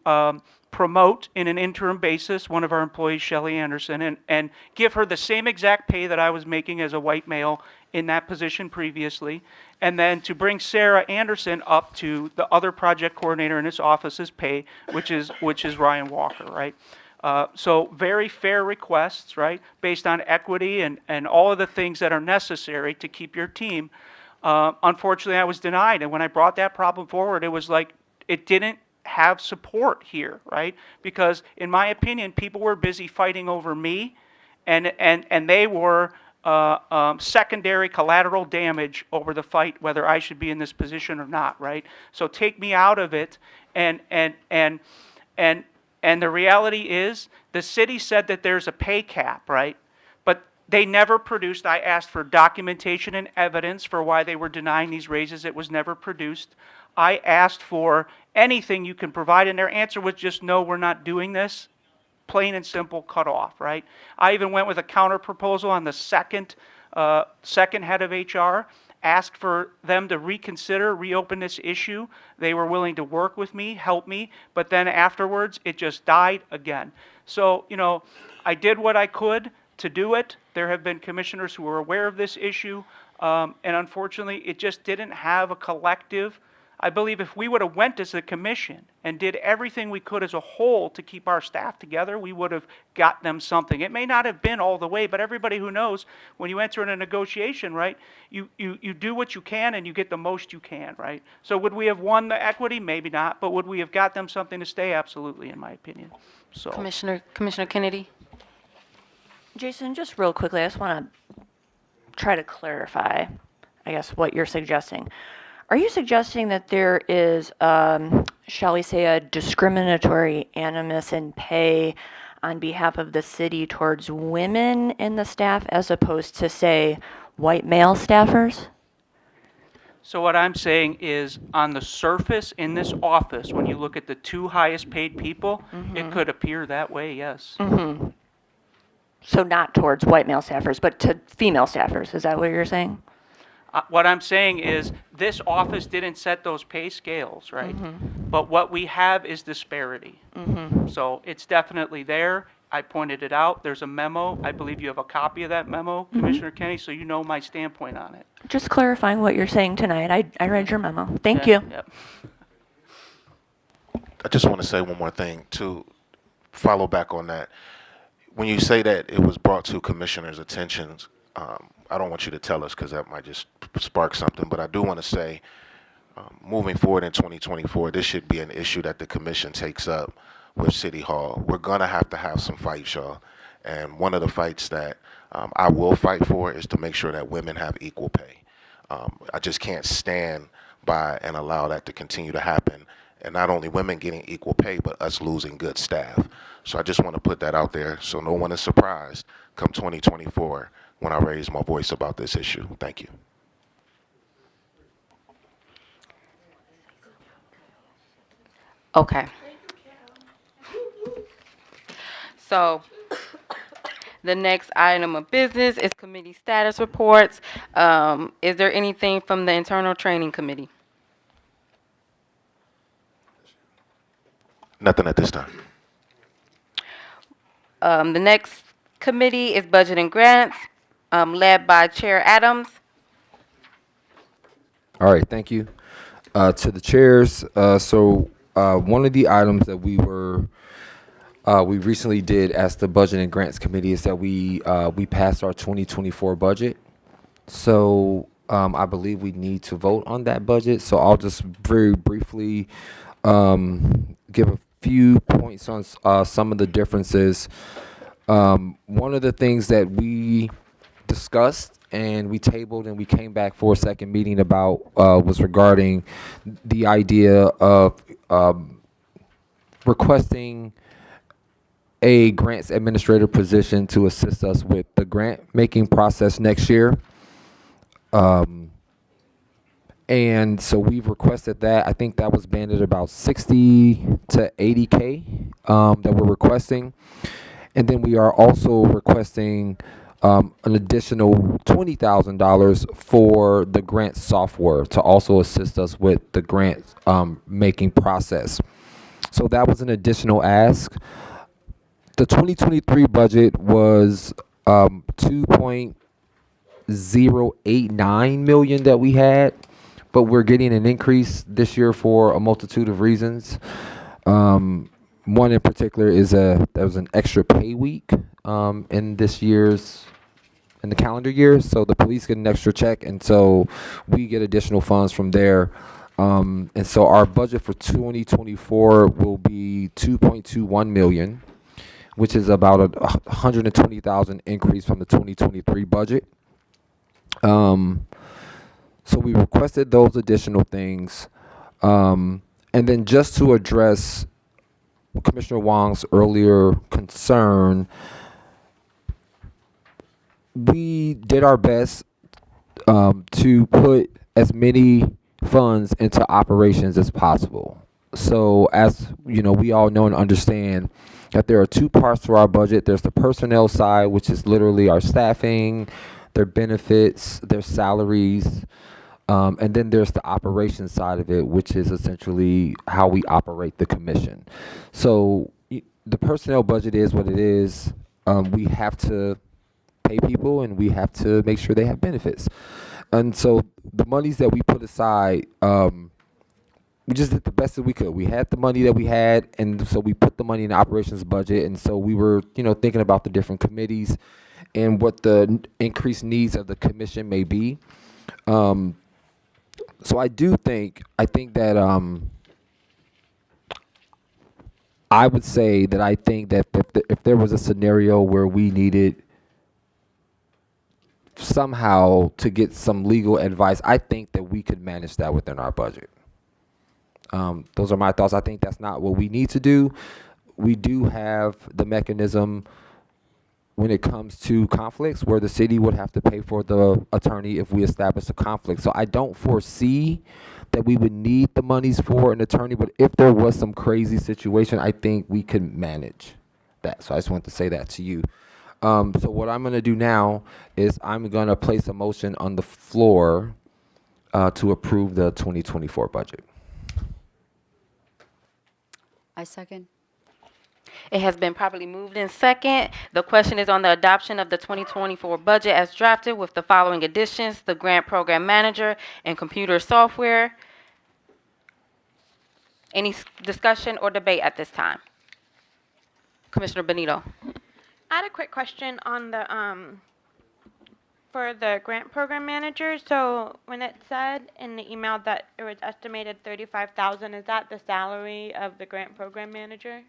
promote in an interim basis one of our employees, Shelley Anderson, and give her the same exact pay that I was making as a white male in that position previously, and then to bring Sarah Anderson up to the other project coordinator in this office's pay, which is Ryan Walker, right? So very fair requests, right, based on equity and all of the things that are necessary to keep your team. Unfortunately, I was denied, and when I brought that problem forward, it was like it didn't have support here, right? Because in my opinion, people were busy fighting over me, and they were secondary collateral damage over the fight whether I should be in this position or not, right? So take me out of it, and the reality is the city said that there's a pay cap, right? But they never produced. I asked for documentation and evidence for why they were denying these raises. It was never produced. I asked for anything you can provide, and their answer was just, no, we're not doing this. Plain and simple, cut off, right? I even went with a counter proposal on the second head of HR, asked for them to reopen this issue. They were willing to work with me, help me, but then afterwards, it just died again. So, I did what I could to do it. There have been commissioners who were aware of this issue, and unfortunately, it just didn't have a collective. I believe if we would have went as a commission and did everything we could as a whole to keep our staff together, we would have got them something. It may not have been all the way, but everybody who knows, when you enter in a negotiation, right, you do what you can and you get the most you can, right? So would we have won the equity? Maybe not, but would we have got them something to stay? Absolutely, in my opinion. So. Commissioner Kennedy? Jason, just real quickly, I just want to try to clarify, I guess, what you're suggesting. Are you suggesting that there is, shall we say, a discriminatory animus in pay on behalf of the city towards women in the staff as opposed to, say, white male staffers? So what I'm saying is, on the surface in this office, when you look at the two highest paid people, it could appear that way, yes. So not towards white male staffers, but to female staffers. Is that what you're saying? What I'm saying is, this office didn't set those pay scales, right? But what we have is disparity. So it's definitely there. I pointed it out. There's a memo. I believe you have a copy of that memo, Commissioner Kenny, so you know my standpoint on it. Just clarifying what you're saying tonight. I read your memo. Thank you. Yep. I just want to say one more thing to follow back on that. When you say that it was brought to commissioners' attentions, I don't want you to tell us because that might just spark something, but I do want to say, moving forward in 2024, this should be an issue that the commission takes up with City Hall. We're going to have some fights, y'all. And one of the fights that I will fight for is to make sure that women have equal pay. I just can't stand by and allow that to continue to happen. And not only women getting equal pay, but us losing good staff. So I just want to put that out there so no one is surprised come 2024 when I raise my voice about this issue. Thank you. Okay. So the next item of business is committee status reports. Is there anything from the internal training committee? Nothing at this time. The next committee is budget and grants, led by Chair Adams. All right, thank you. To the chairs, one of the items that we recently did as the Budget and Grants Committee is that we passed our 2024 budget. So I believe we need to vote on that budget. So I'll just very briefly give a few points on some of the differences. One of the things that we discussed and we tabled and we came back for a second meeting about was regarding the idea of requesting a grants administrator position to assist us with the grant making process next year. And so we've requested that. I think that was banded about 60 to 80K that we're requesting. And then we are also requesting an additional $20,000 for the grant software to also assist us with the grant making process. So that was an additional ask. The 2023 budget was 2.089 million that we had, but we're getting an increase this year for a multitude of reasons. One in particular is there was an extra pay week in the calendar year, so the police get an extra check, and so we get additional funds from there. And so our budget for 2024 will be 2.21 million, which is about a 120,000 increase from the 2023 budget. So we requested those additional things. And then just to address Commissioner Wong's earlier concern, we did our best to put as many funds into operations as possible. So as you know, we all know and understand that there are two parts to our budget. There's the personnel side, which is literally our staffing, their benefits, their salaries, and then there's the operations side of it, which is essentially how we operate the commission. So the personnel budget is what it is. We have to pay people and we have to make sure they have benefits. And so the monies that we put aside, we just did the best that we could. We had the money that we had, and so we put the money in the operations budget. And so we were, thinking about the different committees and what the increased needs of the commission may be. So I think that I would say that I think that if there was a scenario where we needed somehow to get some legal advice, I think that we could manage that within our budget. Those are my thoughts. I think that's not what we need to do. We do have the mechanism when it comes to conflicts where the city would have to pay for the attorney if we establish a conflict. So I don't foresee that we would need the monies for an attorney, but if there was some crazy situation, I think we could manage that. So I just want to say that to you. So what I'm going to do now is I'm going to place a motion on the floor to approve the 2024 budget. I second. It has been properly moved in second. The question is on the adoption of the 2024 budget as drafted with the following additions: the grant program manager and computer software. Any discussion or debate at this time? Commissioner Benito. I had a quick question on the for the grant program manager. So when it said in the email that it was estimated 35,000, is that the salary of the grant program manager?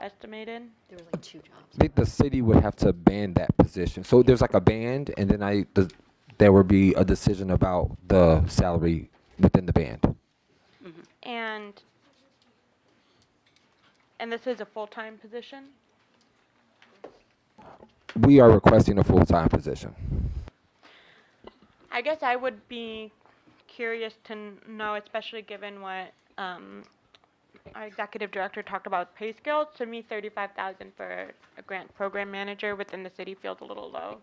Estimated? There were like 2 jobs. I think the city would have to ban that position. So there's like a band, and then there would be a decision about the salary within the band. And this is a full-time position? We are requesting a full-time position. I guess I would be curious to know, especially given what our executive director talked about pay scale. To me, 35,000 for a grant program manager within the city feels a little low.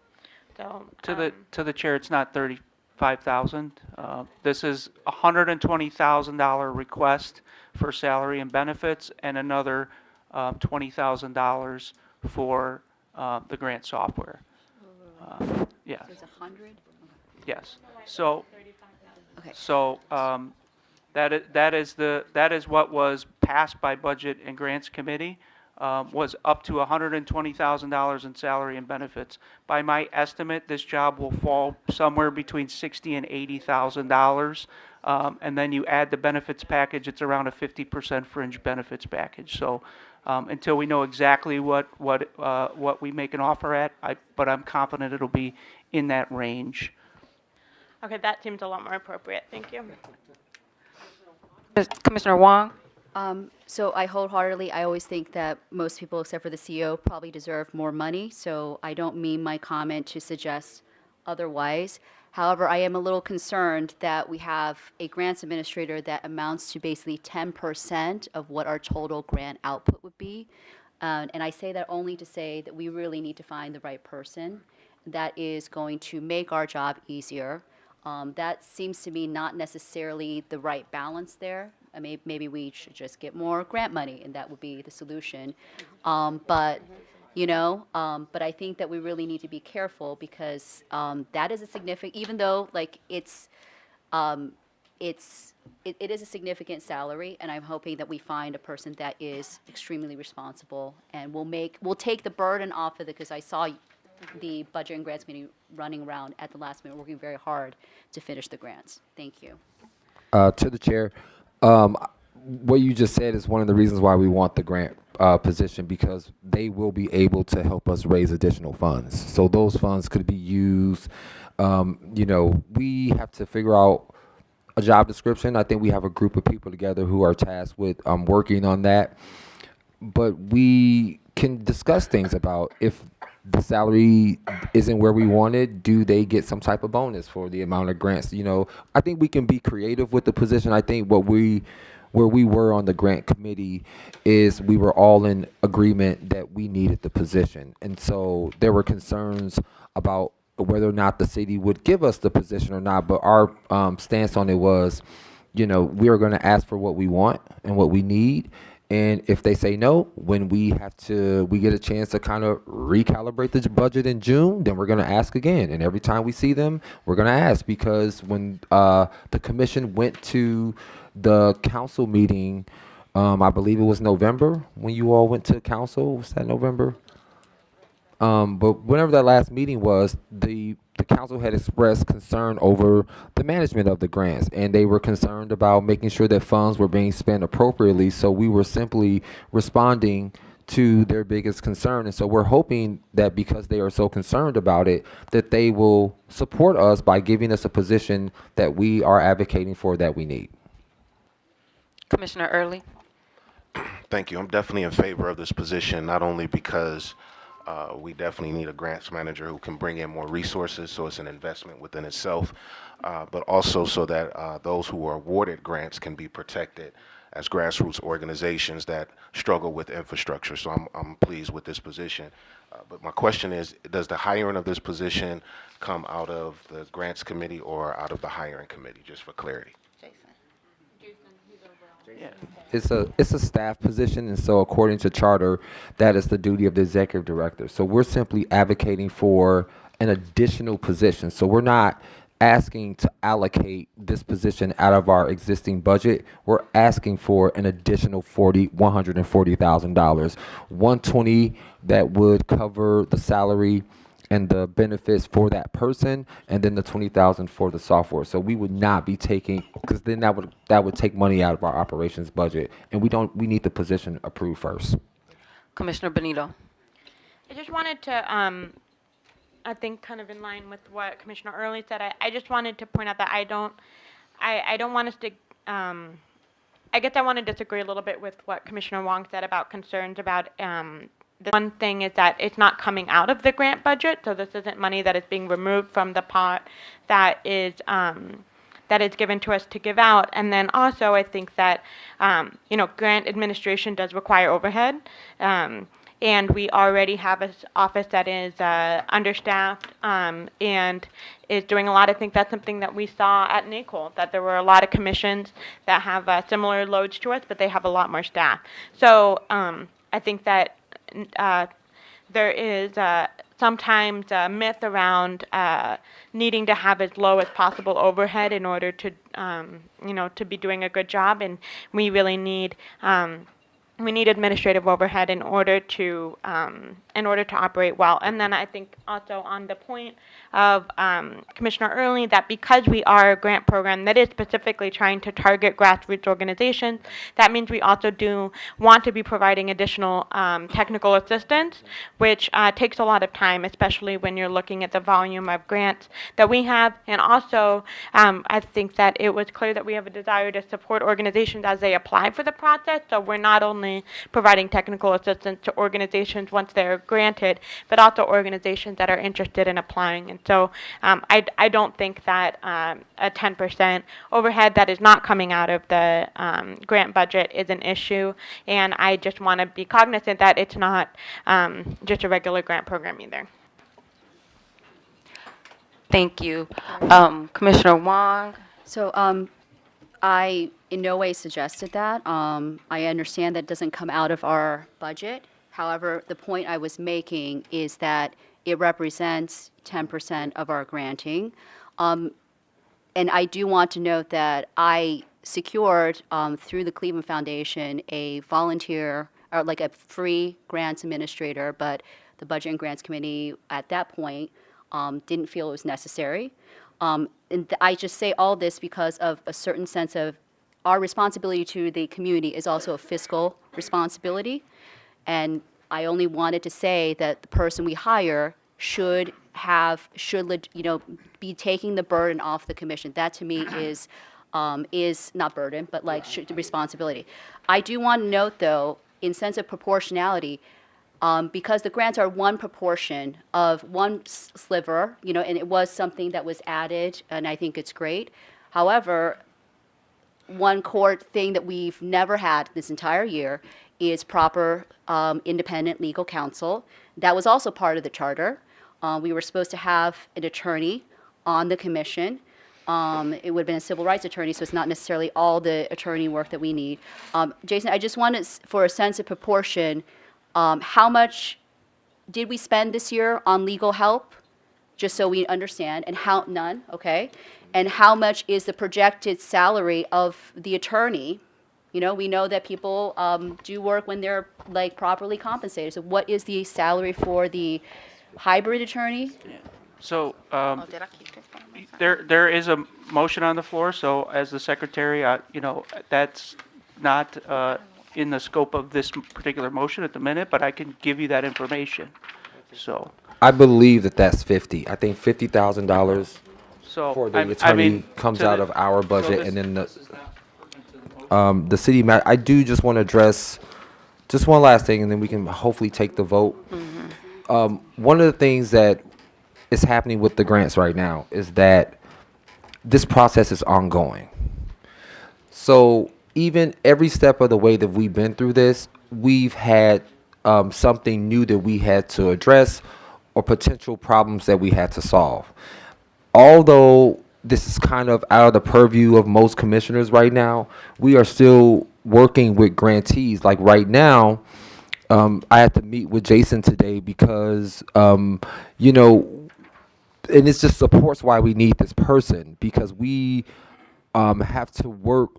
So To the chair, it's not 35,000. This is a $120,000 request for salary and benefits, and another $20,000 for the grant software. Yeah. So it's 100? Yes. So. Okay. So that is what was passed by Budget and Grants Committee, was up to $120,000 in salary and benefits. By my estimate, this job will fall somewhere between $60,000 and $80,000, and then you add the benefits package, it's around a 50% fringe benefits package. So until we know exactly what we make an offer at, but I'm confident it'll be in that range. okay, that seems a lot more appropriate. Thank you. Commissioner Wong. So I always think that most people except for the CEO probably deserve more money, so I don't mean my comment to suggest otherwise. However, I am a little concerned that we have a grants administrator that amounts to basically 10% of what our total grant output would be. And I say that only to say that we really need to find the right person that is going to make our job easier. That seems to me not necessarily the right balance there. Maybe we should just get more grant money, and that would be the solution. But I think that we really need to be careful because that is a significant, even though like it is a significant salary, and I'm hoping that we find a person that is extremely responsible and will take the burden off of it, because I saw the Budget and Grants Committee running around at the last minute, working very hard to finish the grants. Thank you. To the chair, what you just said is one of the reasons why we want the grant position, because they will be able to help us raise additional funds. So those funds could be used. We have to figure out a job description. I think we have a group of people together who are tasked with working on that. But we can discuss things about if the salary isn't where we wanted, do they get some type of bonus for the amount of grants? I think we can be creative with the position. I think where we were on the grant committee is we were all in agreement that we needed the position. And so there were concerns about whether or not the city would give us the position or not. But our stance on it was, we are going to ask for what we want and what we need. And if they say no, when we get a chance to kind of recalibrate the budget in June, then we're going to ask again. And every time we see them, we're going to ask, because when the commission went to the council meeting, I believe it was November when you all went to council. Was that November? But whenever that last meeting was, the council had expressed concern over the management of the grants, and they were concerned about making sure that funds were being spent appropriately. So we were simply responding to their biggest concern. And so we're hoping that because they are so concerned about it, that they will support us by giving us a position that we are advocating for, that we need. Commissioner Early. Thank you. I'm definitely in favor of this position, not only because we definitely need a grants manager who can bring in more resources, so it's an investment within itself, but also so that those who are awarded grants can be protected as grassroots organizations that struggle with infrastructure. So I'm pleased with this position. But my question is, does the hiring of this position come out of the grants committee or out of the hiring committee, just for clarity? It's a staff position, and so according to charter, that is the duty of the executive director. So we're simply advocating for an additional position. So we're not asking to allocate this position out of our existing budget. We're asking for an additional $140,000, 120 that would cover the salary and the benefits for that person, and then the 20,000 for the software. So we would not be taking, because then that would take money out of our operations budget, and we need the position approved first. Commissioner Benito. I just wanted to, I think kind of in line with what Commissioner Early said, I just wanted to point out that I don't want us to, I guess I want to disagree a little bit with what Commissioner Wong said about concerns about, the one thing is that it's not coming out of the grant budget, so this isn't money that is being removed from the pot that is given to us to give out. And then also, I think that grant administration does require overhead, and we already have an office that is understaffed and is doing a lot. I think that's something that we saw at NACOL, that there were a lot of commissions that have similar loads to us, but they have a lot more staff. So I think that there is sometimes a myth around needing to have as low as possible overhead in order to, to be doing a good job, and we really need administrative overhead in order to operate well. And then I think also on the point of Commissioner Early, that because we are a grant program that is specifically trying to target grassroots organizations, that means we also do want to be providing additional technical assistance, which takes a lot of time, especially when you're looking at the volume of grants that we have. And also, I think that it was clear that we have a desire to support organizations as they apply for the process. So we're not only providing technical assistance to organizations once they're granted, but also organizations that are interested in applying. And so I don't think that a 10% overhead that is not coming out of the grant budget is an issue. And I just want to be cognizant that it's not just a regular grant program either. Thank you. Commissioner Wong. So I in no way suggested that. I understand that doesn't come out of our budget. However, the point I was making is that it represents 10% of our granting. And I do want to note that I secured through the Cleveland Foundation a volunteer, or like a free grants administrator, but the Budget and Grants Committee at that point didn't feel it was necessary. And I just say all this because of a certain sense of our responsibility to the community is also a fiscal responsibility. And I only wanted to say that the person we hire should be taking the burden off the commission. That to me is not burden, but like the responsibility. I do want to note though, in sense of proportionality, because the grants are one proportion of one sliver, and it was something that was added, and I think it's great. However, one core thing that we've never had this entire year is proper independent legal counsel. That was also part of the charter. We were supposed to have an attorney on the commission. It would have been a civil rights attorney, so it's not necessarily all the attorney work that we need. Jason, I just wanted, for a sense of proportion, how much did we spend this year on legal help? Just so we understand, and how, none, okay? And how much is the projected salary of the attorney? You know, we know that people do work when they're like properly compensated. So what is the salary for the hybrid attorney? So, there is a motion on the floor, so as the secretary, you know, that's not in the scope of this particular motion at the minute, but I can give you that information, so. I believe that that's 50. I think $50,000 So, for the I attorney mean, comes to out the- of our budget, this- and then the city I do just want to address just one last thing, and then we can hopefully take the vote. One of the things that is happening with the grants right now is that this process is ongoing. So even every step of the way that we've been through this, we've had something new that we had to address or potential problems that we had to solve. Although this is kind of out of the purview of most commissioners right now, we are still working with grantees. Like right now, I had to meet with Jason today because, you know, and it just supports why we need this person, because we have to work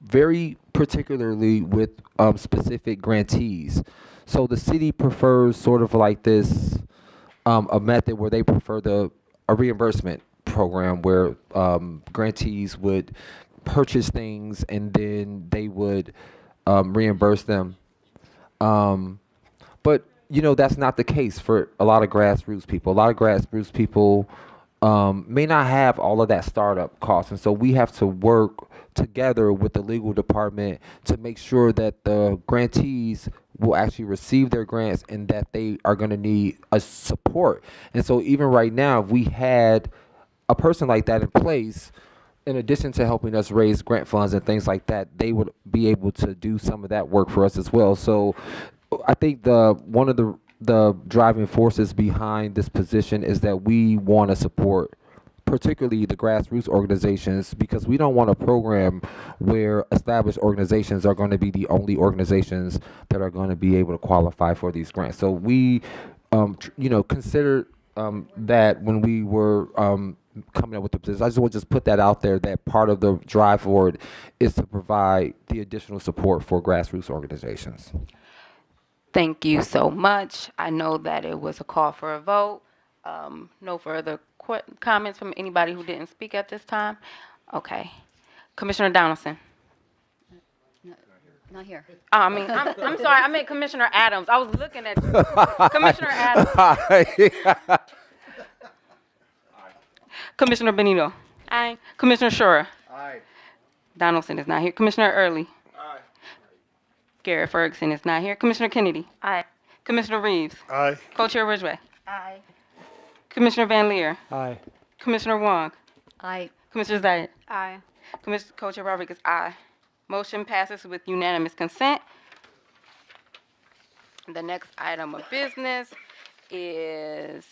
very particularly with specific grantees. So the city prefers sort of like this a method where they prefer a reimbursement program where grantees would purchase things and then they would reimburse them. But you know, that's not the case for a lot of grassroots people. A lot of grassroots people may not have all of that startup costs, and so we have to work together with the legal department to make sure that the grantees will actually receive their grants and that they are going to need a support. And so even right now, if we had a person like that in place, in addition to helping us raise grant funds and things like that, they would be able to do some of that work for us as well. So I think one of the driving forces behind this position is that we want to support particularly the grassroots organizations, because we don't want a program where established organizations are going to be the only organizations that are going to be able to qualify for these grants. So we, you know, considered that when we were coming up with the position. I just want to just put that out there, that part of the drive forward is to provide the additional support for grassroots organizations. Thank you so much. I know that it was a call for a vote. No further comments from anybody who didn't speak at this time? Okay. Commissioner Donaldson. Not here. I'm sorry, I meant Commissioner Adams. I was looking at you. Commissioner Adams. Commissioner Benito. Aye. Commissioner Shura. Aye. Donaldson is not here. Commissioner Early. Aye. Garrett Ferguson is not here. Commissioner Kennedy. Aye. Commissioner Reeves. Aye. Co-Chair Ridgway. Aye. Commissioner Van Leer. Aye. Commissioner Wong. I Commissioner Zayed. Aye. Co-Chair Rodriguez, aye. Motion passes with unanimous consent. The next item of business is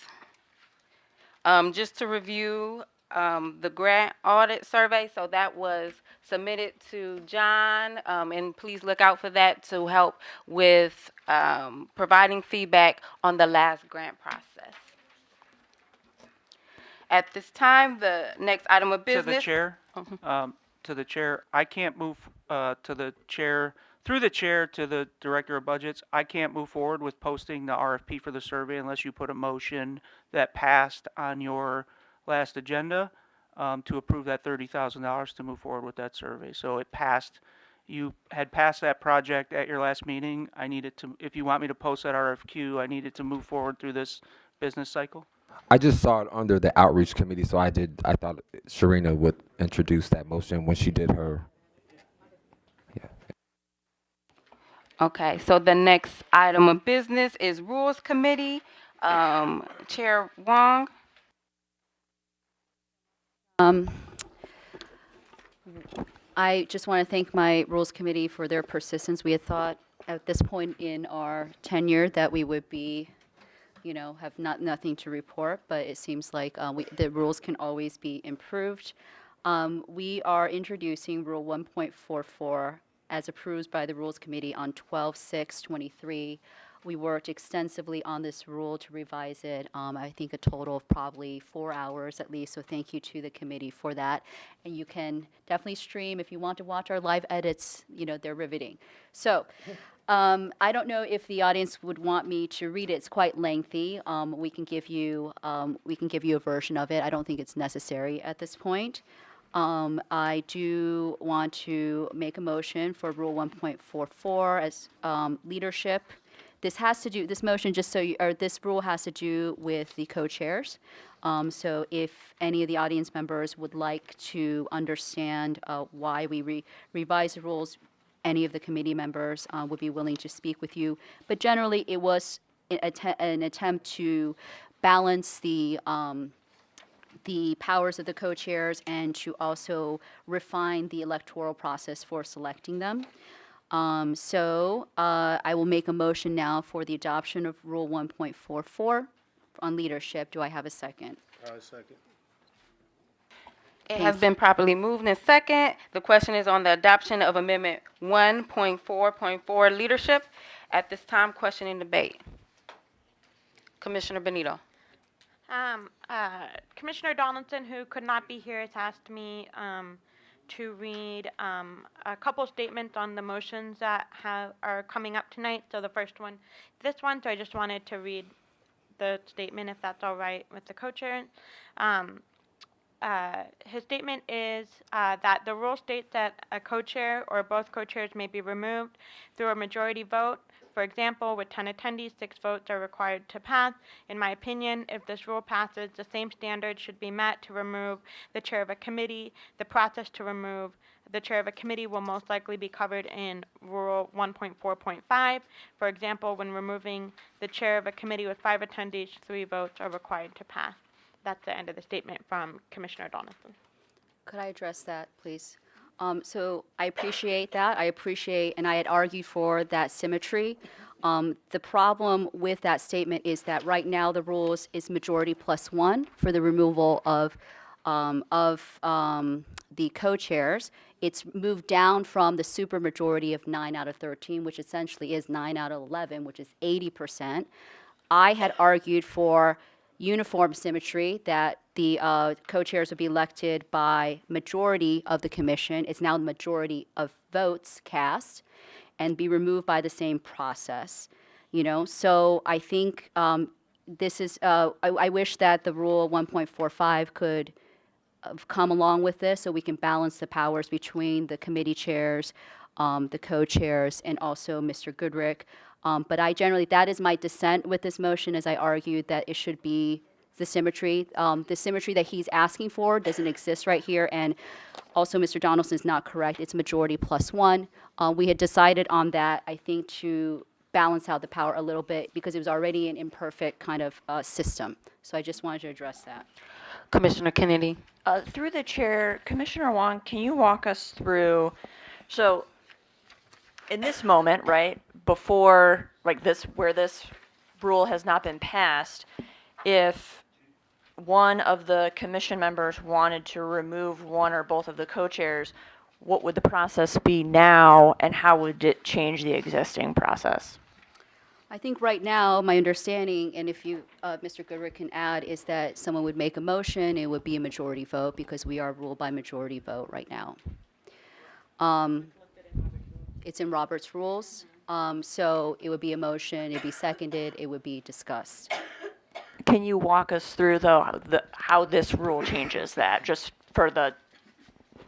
just to review the grant audit survey. So that was submitted to John, and please look out for that to help with providing feedback on the last grant process. At this time, the next item of business. To the chair, to the chair, I can't move to the chair, through the chair to the director of budgets. I can't move forward with posting the RFP for the survey unless you put a motion that passed on your last agenda to approve that $30,000 to move forward with that survey. So it passed. You had passed that project at your last meeting. I needed to, if you want me to post that RFQ, I needed to move forward through this business cycle. I just saw it under the outreach committee, so I thought Sharina would introduce that motion when she did her. Yeah. Okay, so the next item of business is Rules Committee. Chair Wong. I just want to thank my Rules Committee for their persistence. We had thought at this point in our tenure that we would be have nothing to report, but it seems like the rules can always be improved. We are introducing Rule 1.44 as approved by the Rules Committee on 12/6/23. We worked extensively on this rule to revise it, I think a total of probably 4 hours at least, so thank you to the committee for that. And you can definitely stream if you want to watch our live edits, they're riveting. So, I don't know if the audience would want me to read it. It's quite lengthy. We can give you a version of it. I don't think it's necessary at this point. I do want to make a motion for Rule 1.44 as leadership. This motion, this rule has to do with the co-chairs. So if any of the audience members would like to understand why we revise the rules, any of the committee members would be willing to speak with you. But generally, it was an attempt to balance the powers of the co-chairs and to also refine the electoral process for selecting them. I will make a motion now for the adoption of Rule 1.44 on leadership. Do I have a second? Second. It has been properly moved and second. The question is on the adoption of Amendment 1.4.4 leadership. At this time, question and debate. Commissioner Benito. Commissioner Donaldson, who could not be here, has asked me to read a couple statements on the motions that are coming up tonight. So the first one, this one, so I just wanted to read the statement if that's all right with the co-chair. His statement is that the rule states that a co-chair or both co-chairs may be removed through a majority vote. For example, with 10 attendees, 6 votes are required to pass. In my opinion, if this rule passes, the same standard should be met to remove the chair of a committee. The process to remove the chair of a committee will most likely be covered in Rule 1.4.5. For example, when removing the chair of a committee with 5 attendees, 3 votes are required to pass. That's the end of the statement from Commissioner Donaldson. Could I address that, please? So I appreciate that. And I had argued for that symmetry. The problem with that statement is that right now the rules is majority plus 1 for the removal of the co-chairs. It's moved down from the supermajority of 9 out of 13, which essentially is 9 out of 11, which is 80%. I had argued for uniform symmetry, that the co-chairs would be elected by majority of the commission. It's now the majority of votes cast, and be removed by the same process. So I think this is. I wish that the Rule 1.45 could come along with this, so we can balance the powers between the committee chairs, the co-chairs, and also Mr. Goodrick. But that is my dissent with this motion, as I argued that it should be the symmetry. The symmetry that he's asking for doesn't exist right here, and also Mr. Donaldson is not correct. It's majority plus 1. We had decided on that, I think, to balance out the power a little bit because it was already an imperfect kind of system. So I just wanted to address that. Commissioner Kennedy. Through the chair, Commissioner Wong, can you walk us through, so in this moment, right, before, like this, where this rule has not been passed, if one of the commission members wanted to remove one or both of the co-chairs, what would the process be now, and how would it change the existing process? I think right now, my understanding, and if you, Mr. Goodrick, can add, is that someone would make a motion, it would be a majority vote because we are ruled by majority vote right now. It's in Robert's rules, so it would be a motion, it'd be seconded, it would be discussed. Can you walk us through, though, how this rule changes that, just for the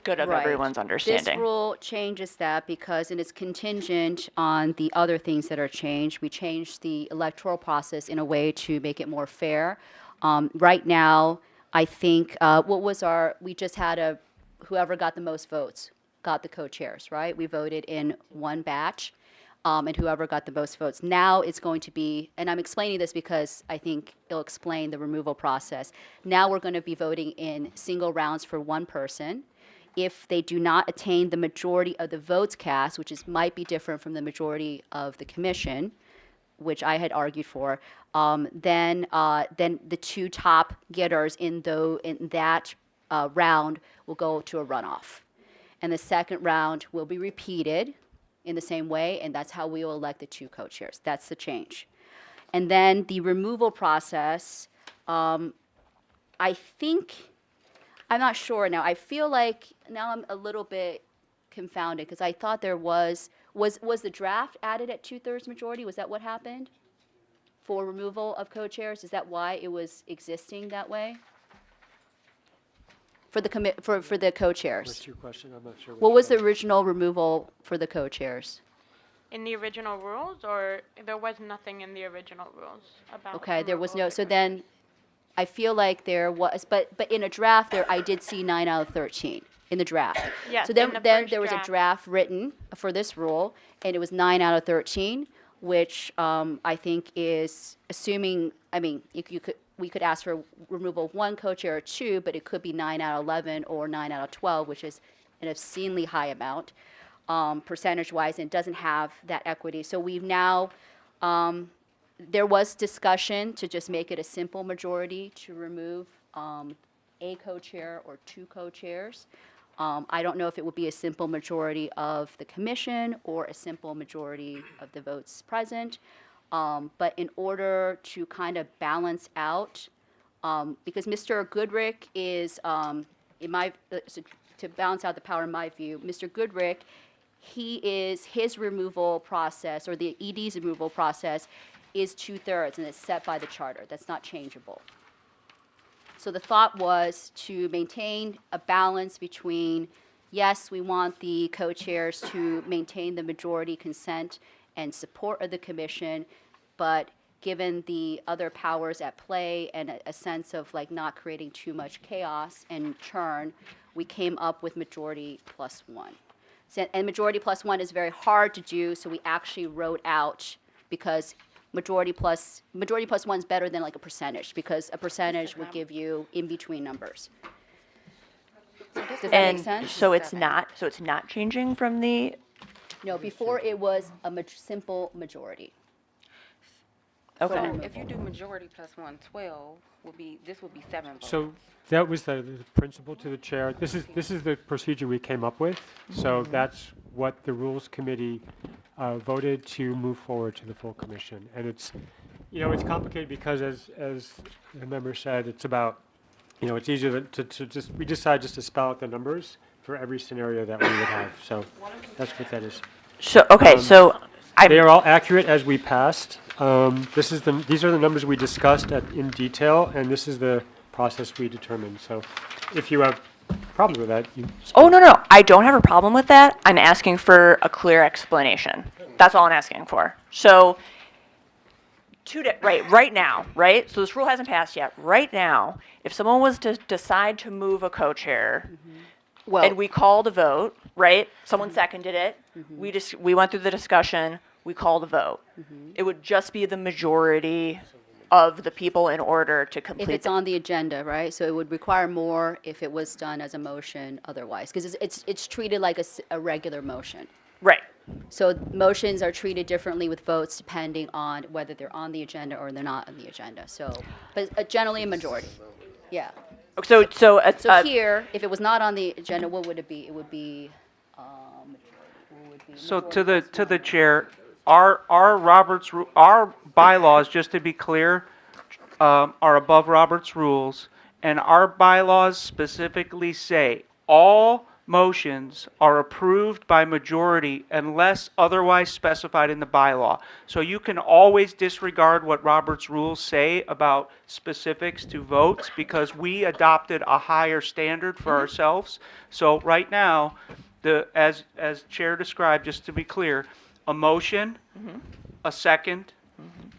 good of everyone's understanding? This rule changes that because it is contingent on the other things that are changed. We changed the electoral process in a way to make it more fair. Right now, I think, we just had whoever got the most votes got the co-chairs, right? We voted in one batch, and whoever got the most votes. Now it's going to be, and I'm explaining this because I think it'll explain the removal process. Now we're going to be voting in single rounds for one person. If they do not attain the majority of the votes cast, which might be different from the majority of the commission, which I had argued for, then the two top getters in that round will go to a runoff. And the second round will be repeated in the same way, and that's how we will elect the two co-chairs. That's the change. And then the removal process, I think, I'm not sure now. I feel like now I'm a little bit confounded because I thought there was the draft added at 2/3 majority? Was that what happened for removal of co-chairs? Is that why it was existing that way? For the for the co-chairs? What's your question? I'm not sure. What was the original removal for the co-chairs? In the original rules, or there was nothing in the original rules about? Okay, there was removal no, of so the then, I feel like there was, but in a draft there, I did see 9 out of 13 in the draft. Yes, So in the then first there was a draft. draft written for this rule, and it was 9 out of 13, which I think is assuming, I mean, we could ask for removal of one co-chair or two, but it could be 9 out of 11 or 9 out of 12, which is an obscenely high amount, percentage-wise, and doesn't have that equity. So we've now, there was discussion to just make it a simple majority to remove a co-chair or two co-chairs. I don't know if it would be a simple majority of the commission or a simple majority of the votes present. But in order to kind of balance out, because Mr. Goodrick is, to balance out the power in my view, Mr. Goodrick, his removal process, or the ED's removal process, is 2/3, and it's set by the charter. That's not changeable. So the thought was to maintain a balance between, yes, we want the co-chairs to maintain the majority consent and support of the commission, but given the other powers at play and a sense of like not creating too much chaos and churn, we came up with majority plus one. And majority plus one is very hard to do, so we actually wrote out, because majority plus one is better than like a percentage, because a percentage would give you in-between numbers. Does that make sense? So it's not changing from the, No, before it was a simple majority. okay. So if you do majority plus 1, 12 this would be 7 votes. So that was the principle to the chair. This is the procedure we came up with. So that's what the Rules Committee voted to move forward to the full commission. And it's, it's complicated because as the member said, it's about, it's easier to just, we decide just to spell out the numbers for every scenario that we would have. So that's what that is. So, okay, so They are all accurate as we passed. These are the numbers we discussed in detail, and this is the process we determined. So if you have problems with that, you Oh, no, I don't have a problem with that. I'm asking for a clear explanation. That's all I'm asking for. So, right now, right? So this rule hasn't passed yet. Right now, if someone was to decide to move a co-chair, and we called a vote, right? Someone seconded it. We went through the discussion. We called a vote. It would just be the majority of the people in order to complete. If it's on the agenda, right? So it would require more if it was done as a motion otherwise, because it's treated like a regular motion. Right. So motions are treated differently with votes depending on whether they're on the agenda or they're not on the agenda. So, but generally a majority. Yeah. So So here, if it was not on the agenda, what would it be? It would be So to the chair, our bylaws, just to be clear, are above Robert's rules, and our bylaws specifically say all motions are approved by majority unless otherwise specified in the bylaw. So you can always disregard what Robert's rules say about specifics to votes, because we adopted a higher standard for ourselves. So right now, as Chair described, just to be clear, a motion, a second,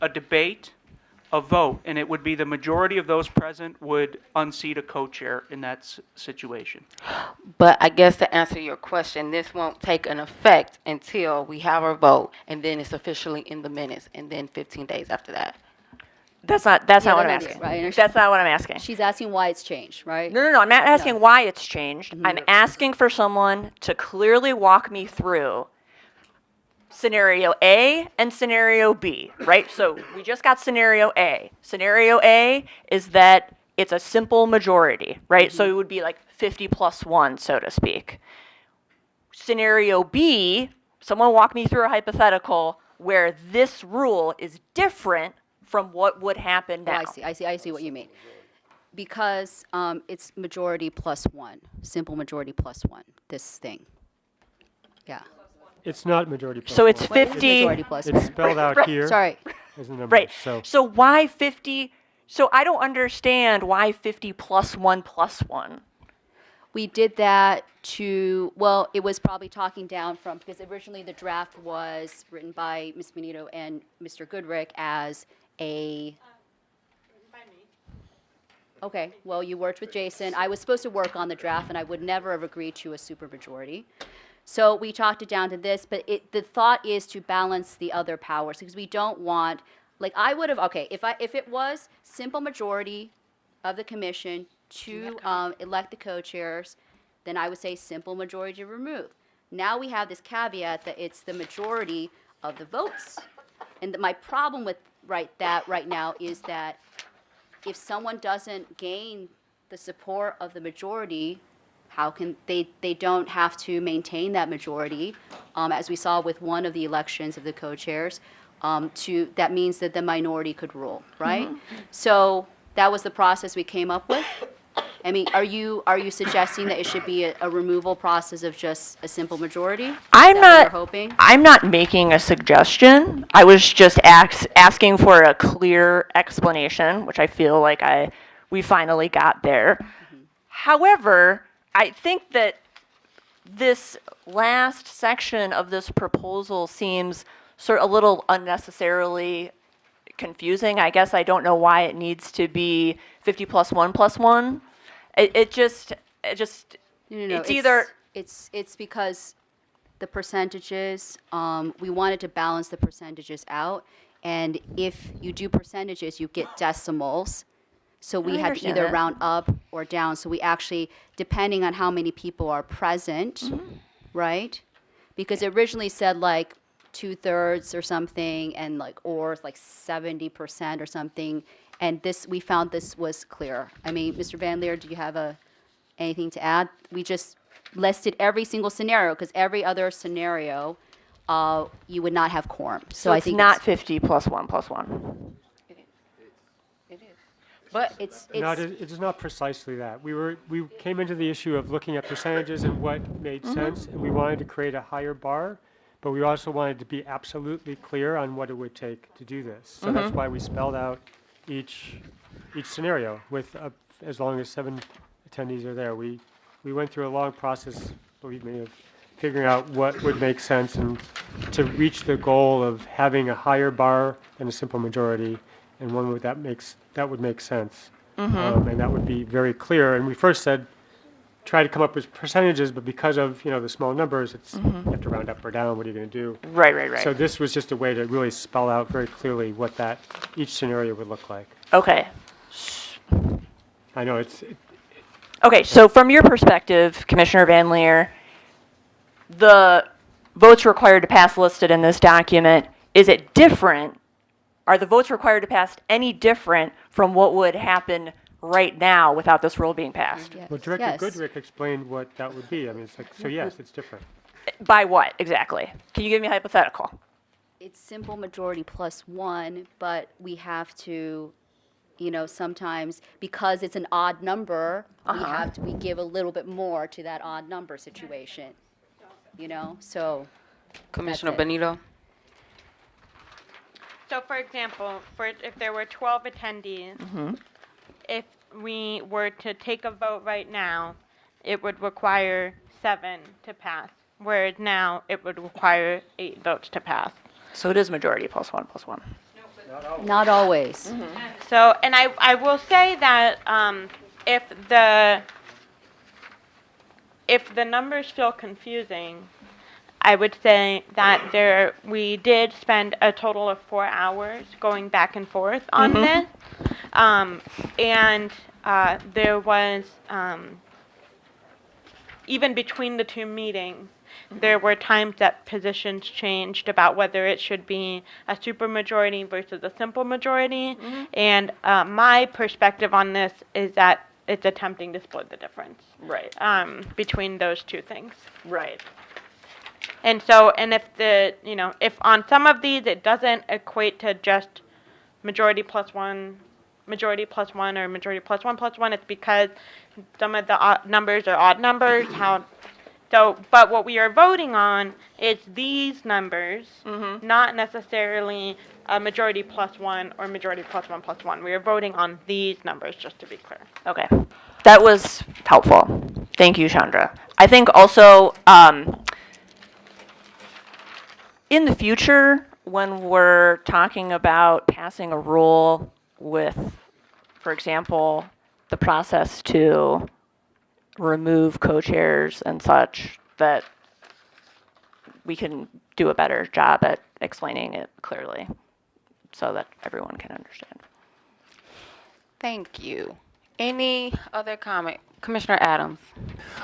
a debate, a vote, and it would be the majority of those present would unseat a co-chair in that situation. But I guess to answer your question, this won't take an effect until we have our vote, and then it's officially in the minutes, and then 15 days after that. that's not what I'm asking. right. That's not what I'm asking. She's asking why it's changed, right? No, I'm not asking why it's changed. I'm asking for someone to clearly walk me through. scenario A and scenario B, right? So we just got scenario A. Scenario A is that it's a simple majority, right? So it would be like 50 plus 1, so to speak. Scenario B, someone walk me through a hypothetical where this rule is different from what would happen now. Oh, I see what you mean. Because it's majority plus 1, simple majority plus 1, this thing. Yeah. It's not majority plus So it's one. What is 50. majority plus It's 1? spelled out Right, here Sorry. as the numbers. Right. So So why 50? So I don't understand why 50 plus 1 plus 1. We did that to, well, it was probably talking down from, because originally the draft was written by Ms. Benito and Mr. Goodrick as a, okay, well, you worked with Jason. I was supposed to work on the draft, and I would never have agreed to a supermajority. So we talked it down to this, but the thought is to balance the other powers, because we don't want, like, I would have, okay, if it was simple majority of the commission to elect the co-chairs, then I would say simple majority to remove. Now we have this caveat that it's the majority of the votes. And my problem with that right now is that if someone doesn't gain the support of the majority, how can they don't have to maintain that majority, as we saw with one of the elections of the co-chairs, that means that the minority could rule, right? So that was the process we came up with. I mean, are you suggesting that it should be a removal process of just a simple majority? I'm Is that what not. you're hoping? I'm not making a suggestion. I was just asking for a clear explanation, which I feel like we finally got there. However, I think that this last section of this proposal seems a little unnecessarily confusing. I guess I don't know why it needs to be 50 plus 1 plus 1. It just No, it's either it's because the percentages, we wanted to balance the percentages out, and if you do percentages, you get decimals. So we I had to understand either that. round up or down. So we actually, depending on how many people are present, right? Because it originally said like 2/3 or something, and or 70% or something. And we found this was clear. I mean, Mr. Van Leer, do you have anything to add? We just listed every single scenario, because every other scenario, you would not have quorum. so I it's think not 50 plus 1 plus 1. but it's it is not precisely that. We came into the issue of looking at percentages and what made sense, and we wanted to create a higher bar, but we also wanted to be absolutely clear on what it would take to do this. So that's why we spelled out each scenario with as long as 7 attendees are there. We went through a long process, believe me, of figuring out what would make sense and to reach the goal of having a higher bar than a simple majority, and one that would make sense, and that would be very clear. And we first said try to come up with percentages, but because of the small numbers, you have to round up or down. What are you going to do? Right. So this was just a way to really spell out very clearly what each scenario would look like. Okay. I know Okay, so from your perspective, Commissioner Van Leer, the votes required to pass listed in this document, is it different? Are the votes required to pass any different from what would happen right now without this rule being passed? yes. Well, Director yes. Goodrick explained what that would be. I mean, so yes, it's different. By what exactly? Can you give me a hypothetical? It's simple majority plus 1, but we have to, sometimes because it's an odd number, we give a little bit more to that odd number situation. So Commissioner That's it. Benito? So for example, if there were 12 attendees, if we were to take a vote right now, it would require 7 to pass, whereas now it would require 8 votes to pass. So it is majority plus 1 plus 1. not always. So, and I will say that if the numbers feel confusing, I would say that we did spend a total of 4 hours going back and forth on this, and there was even between the two meetings, there were times that positions changed about whether it should be a supermajority versus a simple majority. And my perspective on this is that it's attempting to split the difference Right. between those two things. Right. And so, and if the, if on some of these it doesn't equate to just majority plus one, or majority plus one, it's because some of the numbers are odd numbers, but what we are voting on is these numbers, not necessarily a majority plus one or majority plus one. We are voting on these numbers, just to be clear. Okay. That was helpful. Thank you, Chandra. I think also, in the future, when we're talking about passing a rule with, for example, the process to remove co-chairs and such, that we can do a better job at explaining it clearly so that everyone can understand. Thank you. Any other comment? Commissioner Adams.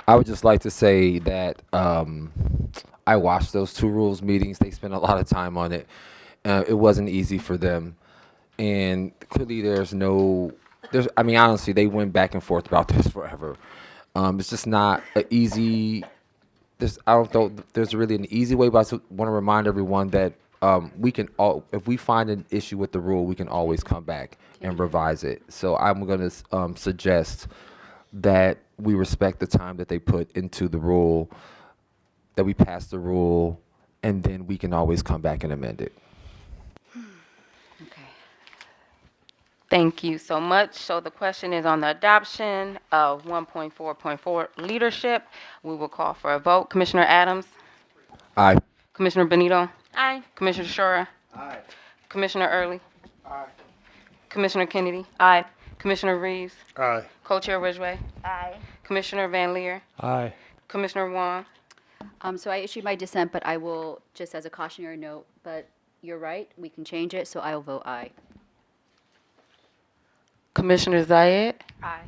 I would just like to say that I watched those two rules meetings. They spent a lot of time on it. It wasn't easy for them. And clearly I mean, honestly, they went back and forth about this forever. It's just not an easy, I don't know if there's really an easy way, but I want to remind everyone that we can if we find an issue with the rule, we can always come back and revise it. So I'm going to suggest that we respect the time that they put into the rule, that we pass the rule, and then we can always come back and amend it. Okay. Thank you so much. So the question is on the adoption of 1.4.4 leadership. We will call for a vote. Commissioner Adams? Aye. Commissioner Benito? Aye. Commissioner Shura? Aye. Commissioner Early? Aye. Commissioner Kennedy? Aye. Commissioner Reeves? Aye. Co-Chair Ridgway? Aye. Commissioner Van Leer? Aye. Commissioner Wong? So I issued my dissent, but I will, just as a cautionary note, but you're right, we can change it, so I will vote aye. Commissioner Zayed? Aye.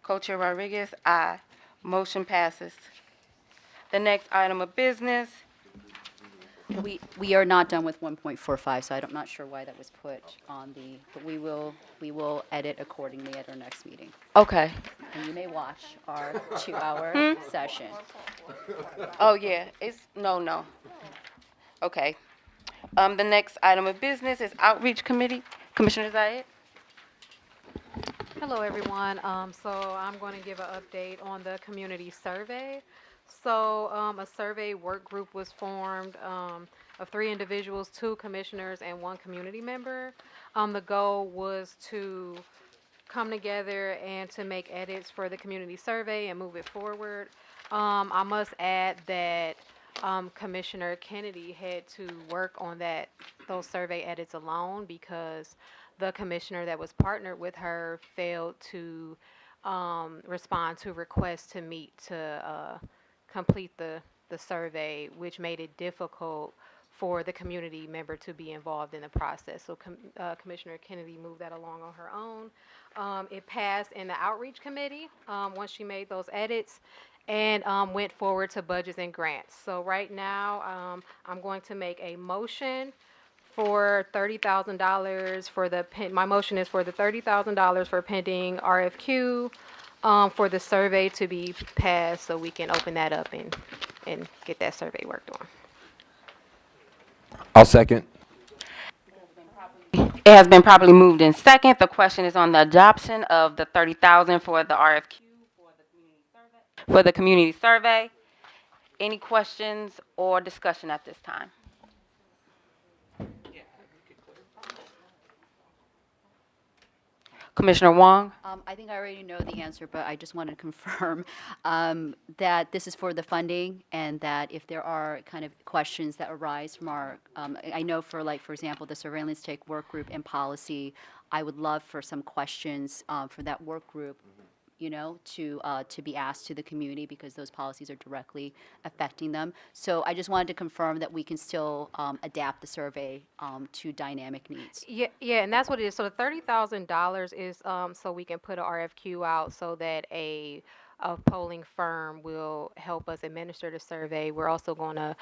Co-Chair Rodriguez? Aye. Motion passes. The next item of business. We are not done with 1.45, so I'm not sure why that was put on but we will edit accordingly at our next meeting. Okay. And you may watch our 2-hour session. Oh, yeah, no. Okay. The next item of business is Outreach Committee. Commissioner Zayed? Hello, everyone. So I'm going to give an update on the community survey. So a survey work group was formed of 3 individuals, 2 commissioners, and 1 community member. The goal was to come together and to make edits for the community survey and move it forward. I must add that Commissioner Kennedy had to work on those survey edits alone because the commissioner that was partnered with her failed to respond to requests to meet to complete the survey, which made it difficult for the community member to be involved in the process. So Commissioner Kennedy moved that along on her own. It passed in the outreach committee once she made those edits and went forward to budgets and grants. So right now, I'm going to make a motion for $30,000 for my motion is for the $30,000 for pending RFQ for the survey to be passed so we can open that up and get that survey worked on. I'll second. It has been properly moved in second. The question is on the adoption of the $30,000 for the RFQ for the community survey. Any questions or discussion at this time? Commissioner Wong? I think I already know the answer, but I just want to confirm that this is for the funding and that if there are kind of questions that arise from our, I know for example, the surveillance take work group and policy, I would love for some questions for that work group, to be asked to the community because those policies are directly affecting them. So I just wanted to confirm that we can still adapt the survey to dynamic needs. Yeah, and that's what it is. So the $30,000 is so we can put an RFQ out so that a a polling firm will help us administer the survey. We're also going to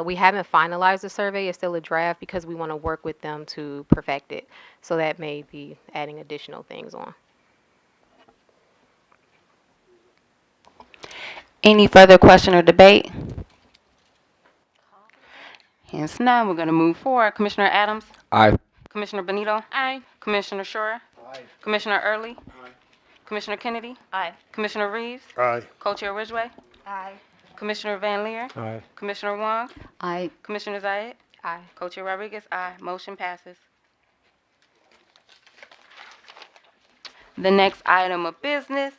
we haven't finalized the survey. It's still a draft because we want to work with them to perfect it. So that may be adding additional things on. Any further question or debate? Hence none, we're going to move forward. Commissioner Adams? Aye. Commissioner Benito? Aye. Commissioner Shore? Aye. Commissioner Early? Aye. Commissioner Kennedy? Aye. Commissioner Reeves? Aye. Co-Chair Ridgway? Aye. Commissioner Van Leer? Aye. Commissioner Wong? I, Commissioner Zayed? Aye. Co-Chair Rodriguez? Aye. Motion passes. The next item of business.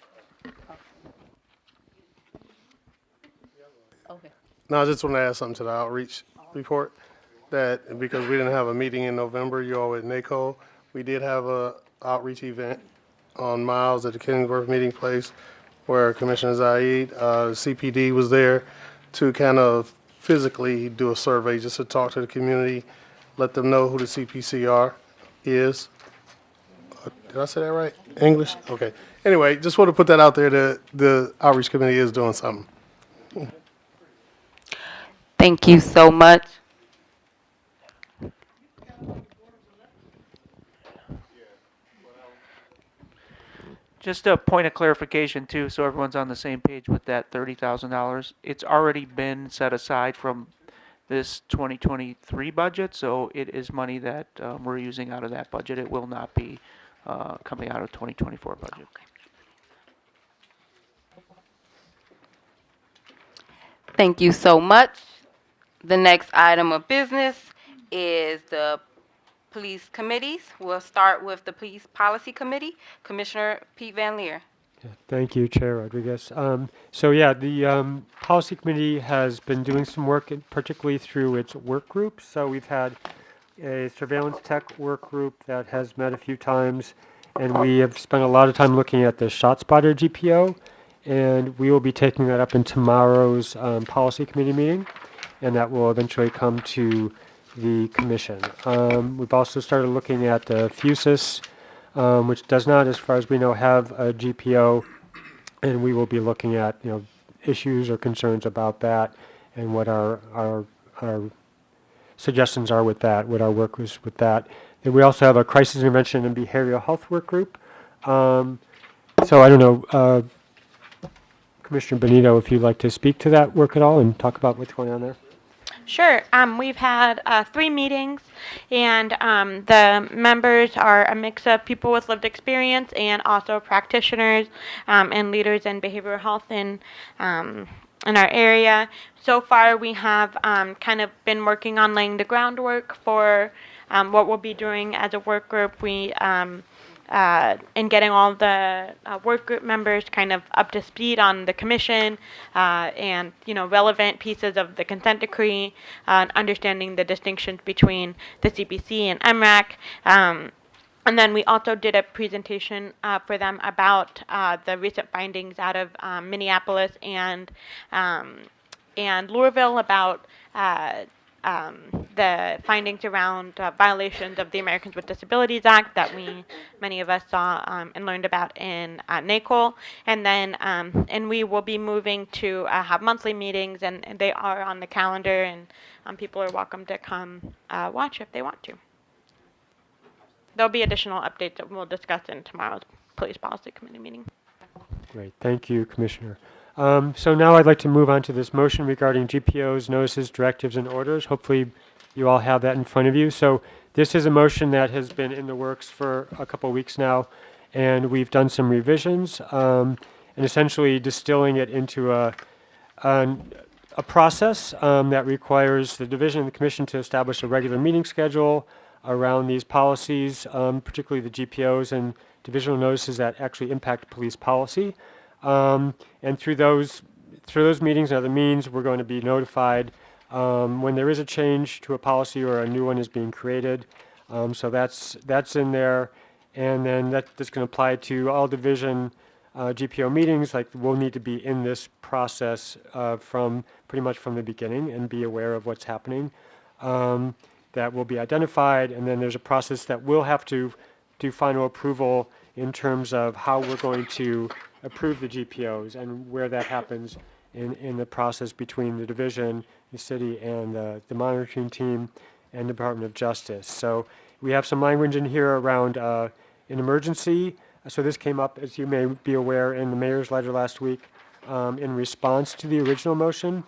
okay. No, I just want to add something to the outreach report, that because we didn't have a meeting in November, you all with NACO, we did have a outreach event on Miles at the Kenningsworth Meeting Place where Commissioner Zaid, CPD was there to kind of physically do a survey, just to talk to the community, let them know who the CPCR is. Did I say that right? English? Okay. Anyway, just want to put that out there that the outreach committee is doing something. Thank you so much. Just a point of clarification too, so everyone's on the same page with that $30,000. It's already been set aside from this 2023 budget, so it is money that we're using out of that budget. It will not be coming out of 2024 budget. Thank you so much. The next item of business is the police committees. We'll start with the Police Policy Committee. Commissioner Pete Van Leer. Thank you, Chair Rodriguez. So yeah, the policy committee has been doing some work, particularly through its work groups. So we've had a surveillance tech work group that has met a few times, and we have spent a lot of time looking at the ShotSpotter GPO, and we will be taking that up in tomorrow's policy committee meeting, and that will eventually come to the commission. We've also started looking at the FUSIS, which does not, as far as we know, have a GPO, and we will be looking at issues or concerns about that, and what our suggestions are with that, what our work is with that. And we also have a crisis intervention and behavioral health work group. So I don't know, Commissioner Benito, if you'd like to speak to that work at all and talk about what's going on there. Sure. We've had 3 meetings, and the members are a mix of people with lived experience and also practitioners and leaders in behavioral health in our area. So far, we have kind of been working on laying the groundwork for what we'll be doing as a work group. We and getting all the work group members kind of up to speed on the commission and relevant pieces of the consent decree, understanding the distinctions between the CPC and MRAC. And then we also did a presentation for them about the recent findings out of Minneapolis and Louisville about the findings around violations of the Americans with Disabilities Act that many of us saw and learned about in NACOL. And then and we will be moving to have monthly meetings, and they are on the calendar, and people are welcome to come watch if they want to. There'll be additional updates that we'll discuss in tomorrow's Police Policy Committee meeting. Great. Thank you, Commissioner. So now I'd like to move on to this motion regarding GPOs, notices, directives, and orders. Hopefully you all have that in front of you. So this is a motion that has been in the works for a couple of weeks now, and we've done some revisions and essentially distilling it into a process that requires the division and the commission to establish a regular meeting schedule around these policies, particularly the GPOs and divisional notices that actually impact police policy. And through those meetings and other means, we're going to be notified when there is a change to a policy or a new one is being created. So that's in there, and then that's going to apply to all division GPO meetings. Like, we'll need to be in this process from pretty much from the beginning and be aware of what's happening. That will be identified, and then there's a process that we'll have to do final approval in terms of how we're going to approve the GPOs and where that happens in the process between the division, the city, and the monitoring team and Department of Justice. So we have some language in here around an emergency. So this came up, as you may be aware, in the mayor's letter last week in response to the original motion.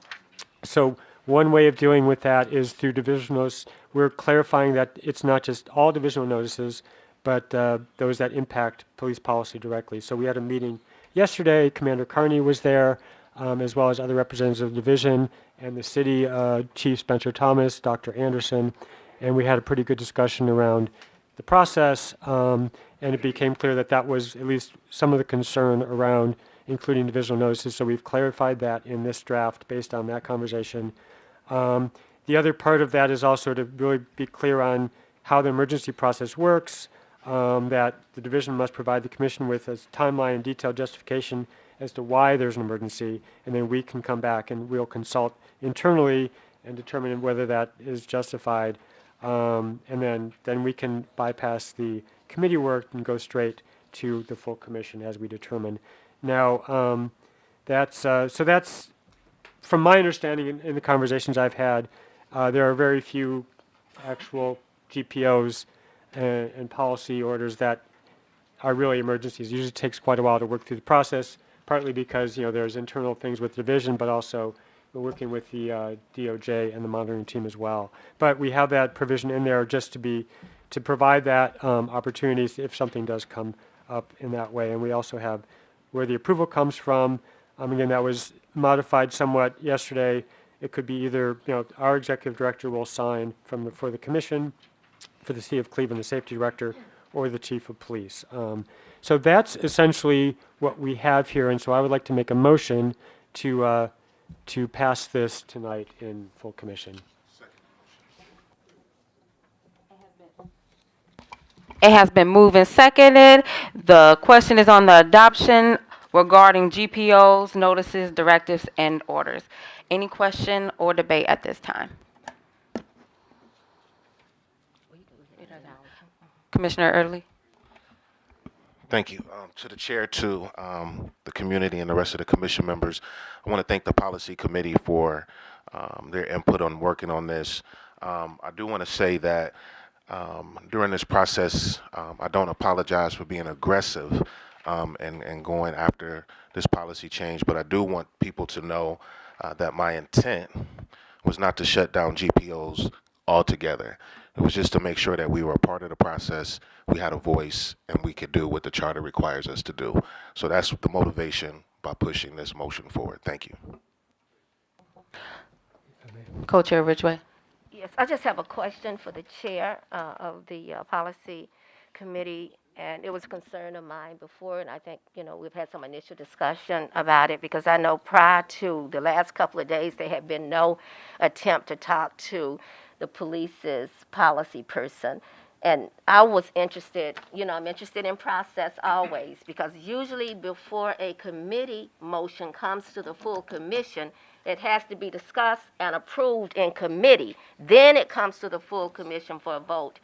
So one way of dealing with that is through divisional notice. We're clarifying that it's not just all divisional notices, but those that impact police policy directly. So we had a meeting yesterday. Commander Carney was there, as well as other representatives of the division and the city chief Spencer Thomas, Dr. Anderson, and we had a pretty good discussion around the process, and it became clear that that was at least some of the concern around including divisional notices. So we've clarified that in this draft based on that conversation. The other part of that is also to really be clear on how the emergency process works, that the division must provide the commission with a timeline and detailed justification as to why there's an emergency, and then we can come back and we'll consult internally and determine whether that is justified. And then we can bypass the committee work and go straight to the full commission as we determine. Now, that's from my understanding in the conversations I've had, there are very few actual GPOs and policy orders that are really emergencies. It usually takes quite a while to work through the process, partly because there's internal things with the division, but also we're working with the DOJ and the monitoring team as well. But we have that provision in there just to provide that opportunities if something does come up in that way. And we also have where the approval comes from. Again, that was modified somewhat yesterday. It could be either, our executive director will sign for the commission, for the city of Cleveland, the safety director, or the chief of police. So that's essentially what we have here. And so I would like to make a motion to pass this tonight in full commission. It has been moved and seconded. The question is on the adoption regarding GPOs, notices, directives, and orders. Any question or debate at this time? Commissioner Early. Thank you. To the chair, to the community and the rest of the commission members, I want to thank the policy committee for their input on working on this. I do want to say that during this process, I don't apologize for being aggressive and going after this policy change, but I do want people to know that my intent was not to shut down GPOs altogether. It was just to make sure that we were a part of the process, we had a voice, and we could do what the charter requires us to do. So that's the motivation by pushing this motion forward. Thank you. Co-Chair Ridgway. Yes, I just have a question for the chair of the policy committee, and it was a concern of mine before, and I think, we've had some initial discussion about it, because I know prior to the last couple of days, there had been no attempt to talk to the police's policy person. And I was interested, I'm interested in process always, because usually before a committee motion comes to the full commission, it has to be discussed and approved in committee. Then it comes to the full commission for a vote.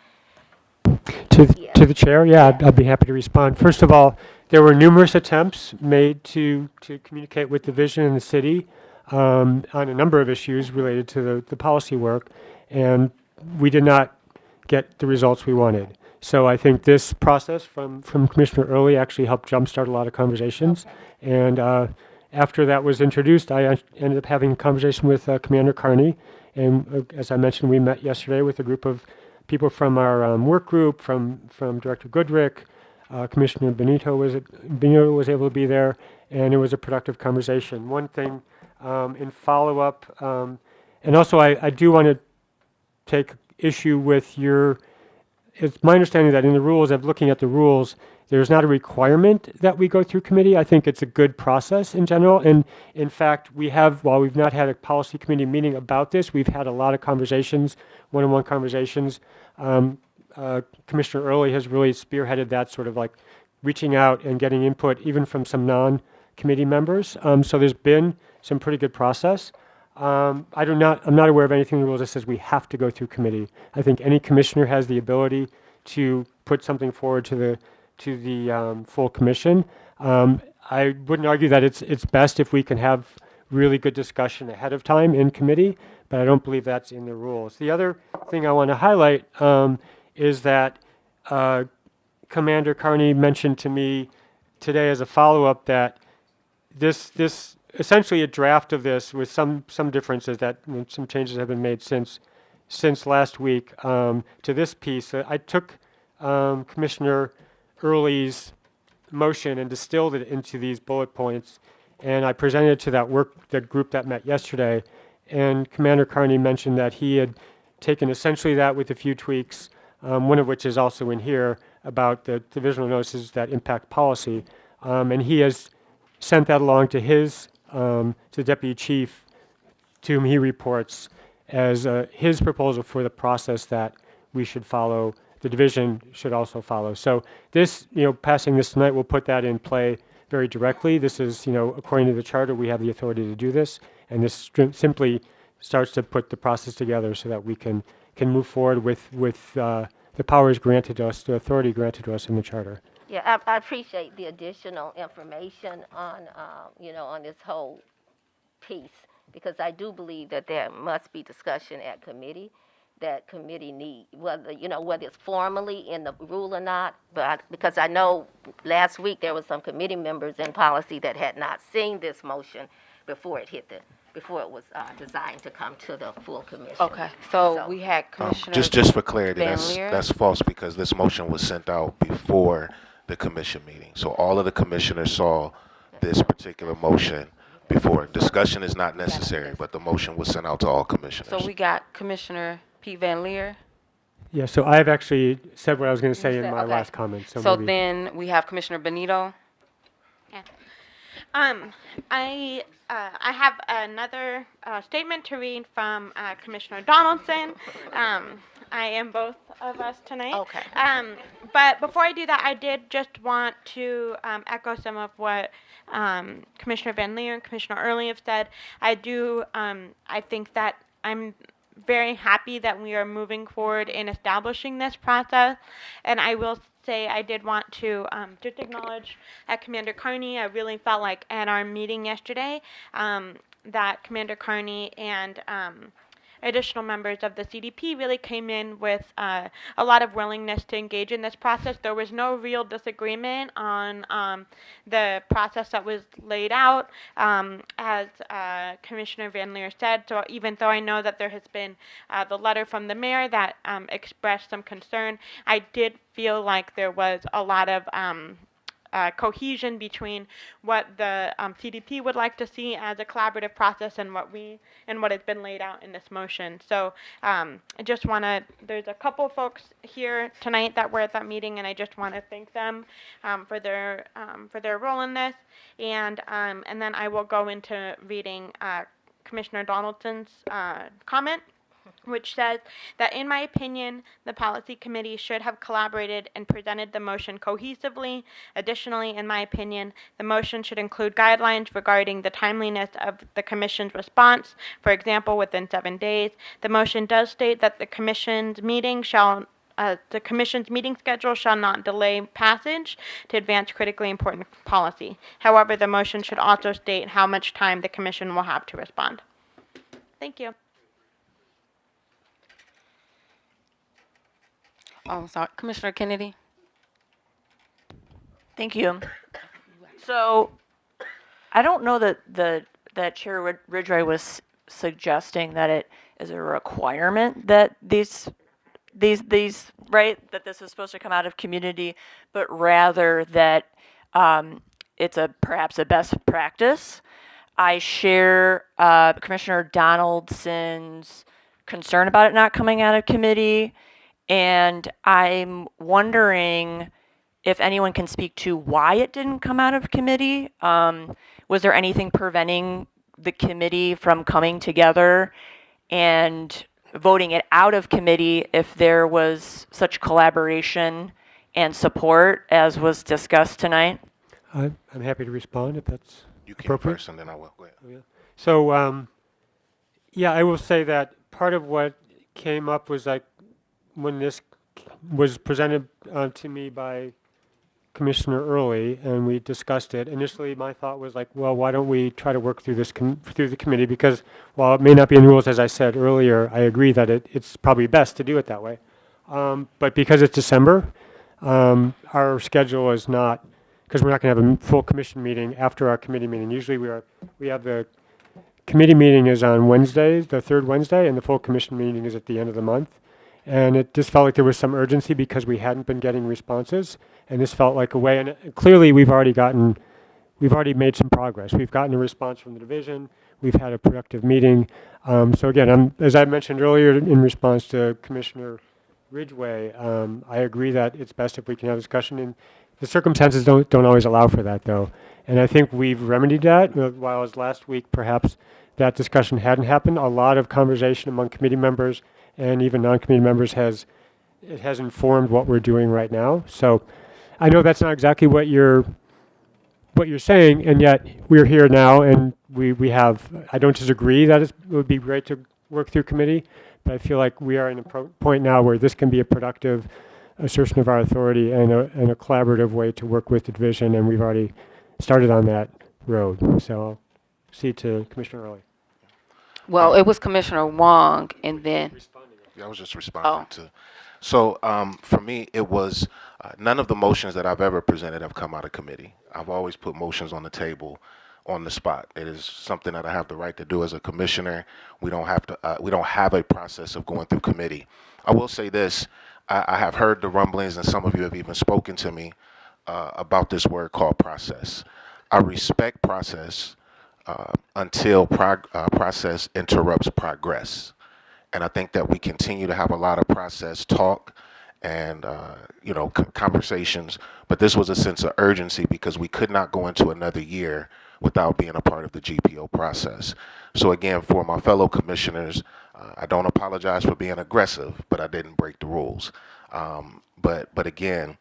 To the chair, I'd be happy to respond. First of all, there were numerous attempts made to communicate with the division in the city on a number of issues related to the policy work, and we did not get the results we wanted. So I think this process from Commissioner Early actually helped jumpstart a lot of conversations. Okay. And after that was introduced, I ended up having a conversation with Commander Carney. And as I mentioned, we met yesterday with a group of people from our work group, from Director Goodrick. Commissioner Benito was able to be there, and it was a productive conversation. One thing in follow-up, and also I do want to take issue with it's my understanding that in the rules, of looking at the rules, there's not a requirement that we go through committee. I think it's a good process in general. And in fact, while we've not had a policy committee meeting about this, we've had a lot of conversations, one-on-one conversations. Commissioner Early has really spearheaded that, sort of like reaching out and getting input even from some non-committee members. So there's been some pretty good process. I'm not aware of anything in the rules that says we have to go through committee. I think any commissioner has the ability to put something forward to the full commission. I wouldn't argue that it's best if we can have really good discussion ahead of time in committee, but I don't believe that's in the rules. The other thing I want to highlight is that Commander Carney mentioned to me today as a follow-up that this essentially a draft of this with some differences that some changes have been made since last week to this piece. I took Commissioner Early's motion and distilled it into these bullet points, and I presented it to that group that met yesterday. And Commander Carney mentioned that he had taken essentially that with a few tweaks, one of which is also in here about the divisional notices that impact policy, and he has sent that along to the deputy chief, to whom he reports as his proposal for the process that we should follow. The division should also follow. So this, passing this tonight will put that in play very directly. This is, according to the charter, we have the authority to do this, and this simply starts to put the process together so that we can move forward with the powers granted to us, the authority granted to us in the charter. Yeah, I appreciate the additional information on, on this whole piece, because I do believe that there must be discussion at committee, that committee need, whether it's formally in the rule or not, but because I know last week there was some committee members in policy that had not seen this motion before it was designed to come to the full commission. Okay, so we had Commissioner Just for clarity, Van Leer. that's false because this motion was sent out before the commission meeting. So all of the commissioners saw this particular motion before. Discussion is not necessary, but the motion was sent out to all commissioners. So we got Commissioner Pete Van Leer. Yeah, so I've actually said what I was going to say in my Okay. last comment. So maybe. then we have Commissioner Benito. I have another statement to read from Commissioner Donaldson. I am both of us tonight. Okay. But before I do that, I did just want to echo some of what Commissioner Van Leer and Commissioner Early have said. I think that I'm very happy that we are moving forward in establishing this process, and I will say I did want to just acknowledge Commander Carney. I really felt like at our meeting yesterday that Commander Carney and additional members of the CDP really came in with a lot of willingness to engage in this process. There was no real disagreement on the process that was laid out, as Commissioner Van Leer said. So even though I know that there has been the letter from the mayor that expressed some concern, I did feel like there was a lot of cohesion between what the CDP would like to see as a collaborative process and what has been laid out in this motion. So I just want to, there's a couple folks here tonight that were at that meeting, and I just want to thank them for their role in this. And then I will go into reading Commissioner Donaldson's comment, which says that, in my opinion, the policy committee should have collaborated and presented the motion cohesively. Additionally, in my opinion, the motion should include guidelines regarding the timeliness of the commission's response. For example, within 7 days. The motion does state that the commission's meeting schedule shall not delay passage to advance critically important policy. However, the motion should also state how much time the commission will have to respond. Thank you. Oh, sorry, Commissioner Kennedy. Thank you. So I don't know that that Chair Ridgway was suggesting that it is a requirement that these right, that this is supposed to come out of community, but rather that it's perhaps a best practice. I share Commissioner Donaldson's concern about it not coming out of committee. And I'm wondering if anyone can speak to why it didn't come out of committee. Was there anything preventing the committee from coming together and voting it out of committee if there was such collaboration and support as was discussed tonight? I'm happy to respond if that's You can appropriate. first, and then I will. Go ahead. Oh, yeah. So, yeah, I will say that part of what came up was like when this was presented to me by Commissioner Early, and we discussed it. Initially, my thought was like, well, why don't we try to work through this through the committee? Because while it may not be in the rules, as I said earlier, I agree that it's probably best to do it that way. But because it's December, our schedule is not, because we're not going to have a full commission meeting after our committee meeting. Usually we have the committee meeting is on Wednesday, the third Wednesday, and the full commission meeting is at the end of the month. And it just felt like there was some urgency because we hadn't been getting responses. And this felt like a way, and clearly we've already made some progress. We've gotten a response from the division. We've had a productive meeting. So again, as I mentioned earlier in response to Commissioner Ridgway, I agree that it's best if we can have a discussion. And the circumstances don't always allow for that, though. And I think we've remedied that. While as last week, perhaps that discussion hadn't happened, a lot of conversation among committee members and even non-committee members has informed what we're doing right now. So I know that's not exactly what you're saying, and yet we're here now, and we have, I don't disagree that it would be great to work through committee, but I feel like we are in a point now where this can be a productive assertion of our authority and a collaborative way to work with the division, and we've already started on that road. So I'll cede to Commissioner Early. Well, it was Commissioner Wong, and then. Yeah, I was just responding to. So for me, it was none of the motions that I've ever presented have come out of committee. I've always put motions on the table on the spot. It is something that I have the right to do as a commissioner. We don't have to. We don't have a process of going through committee. I will say this: I have heard the rumblings, and some of you have even spoken to me about this word called process. I respect process until process interrupts progress. And I think that we continue to have a lot of process talk and, conversations. But this was a sense of urgency because we could not go into another year without being a part of the GPO process. So again, for my fellow commissioners, I don't apologize for being aggressive, but I didn't break the rules. But again,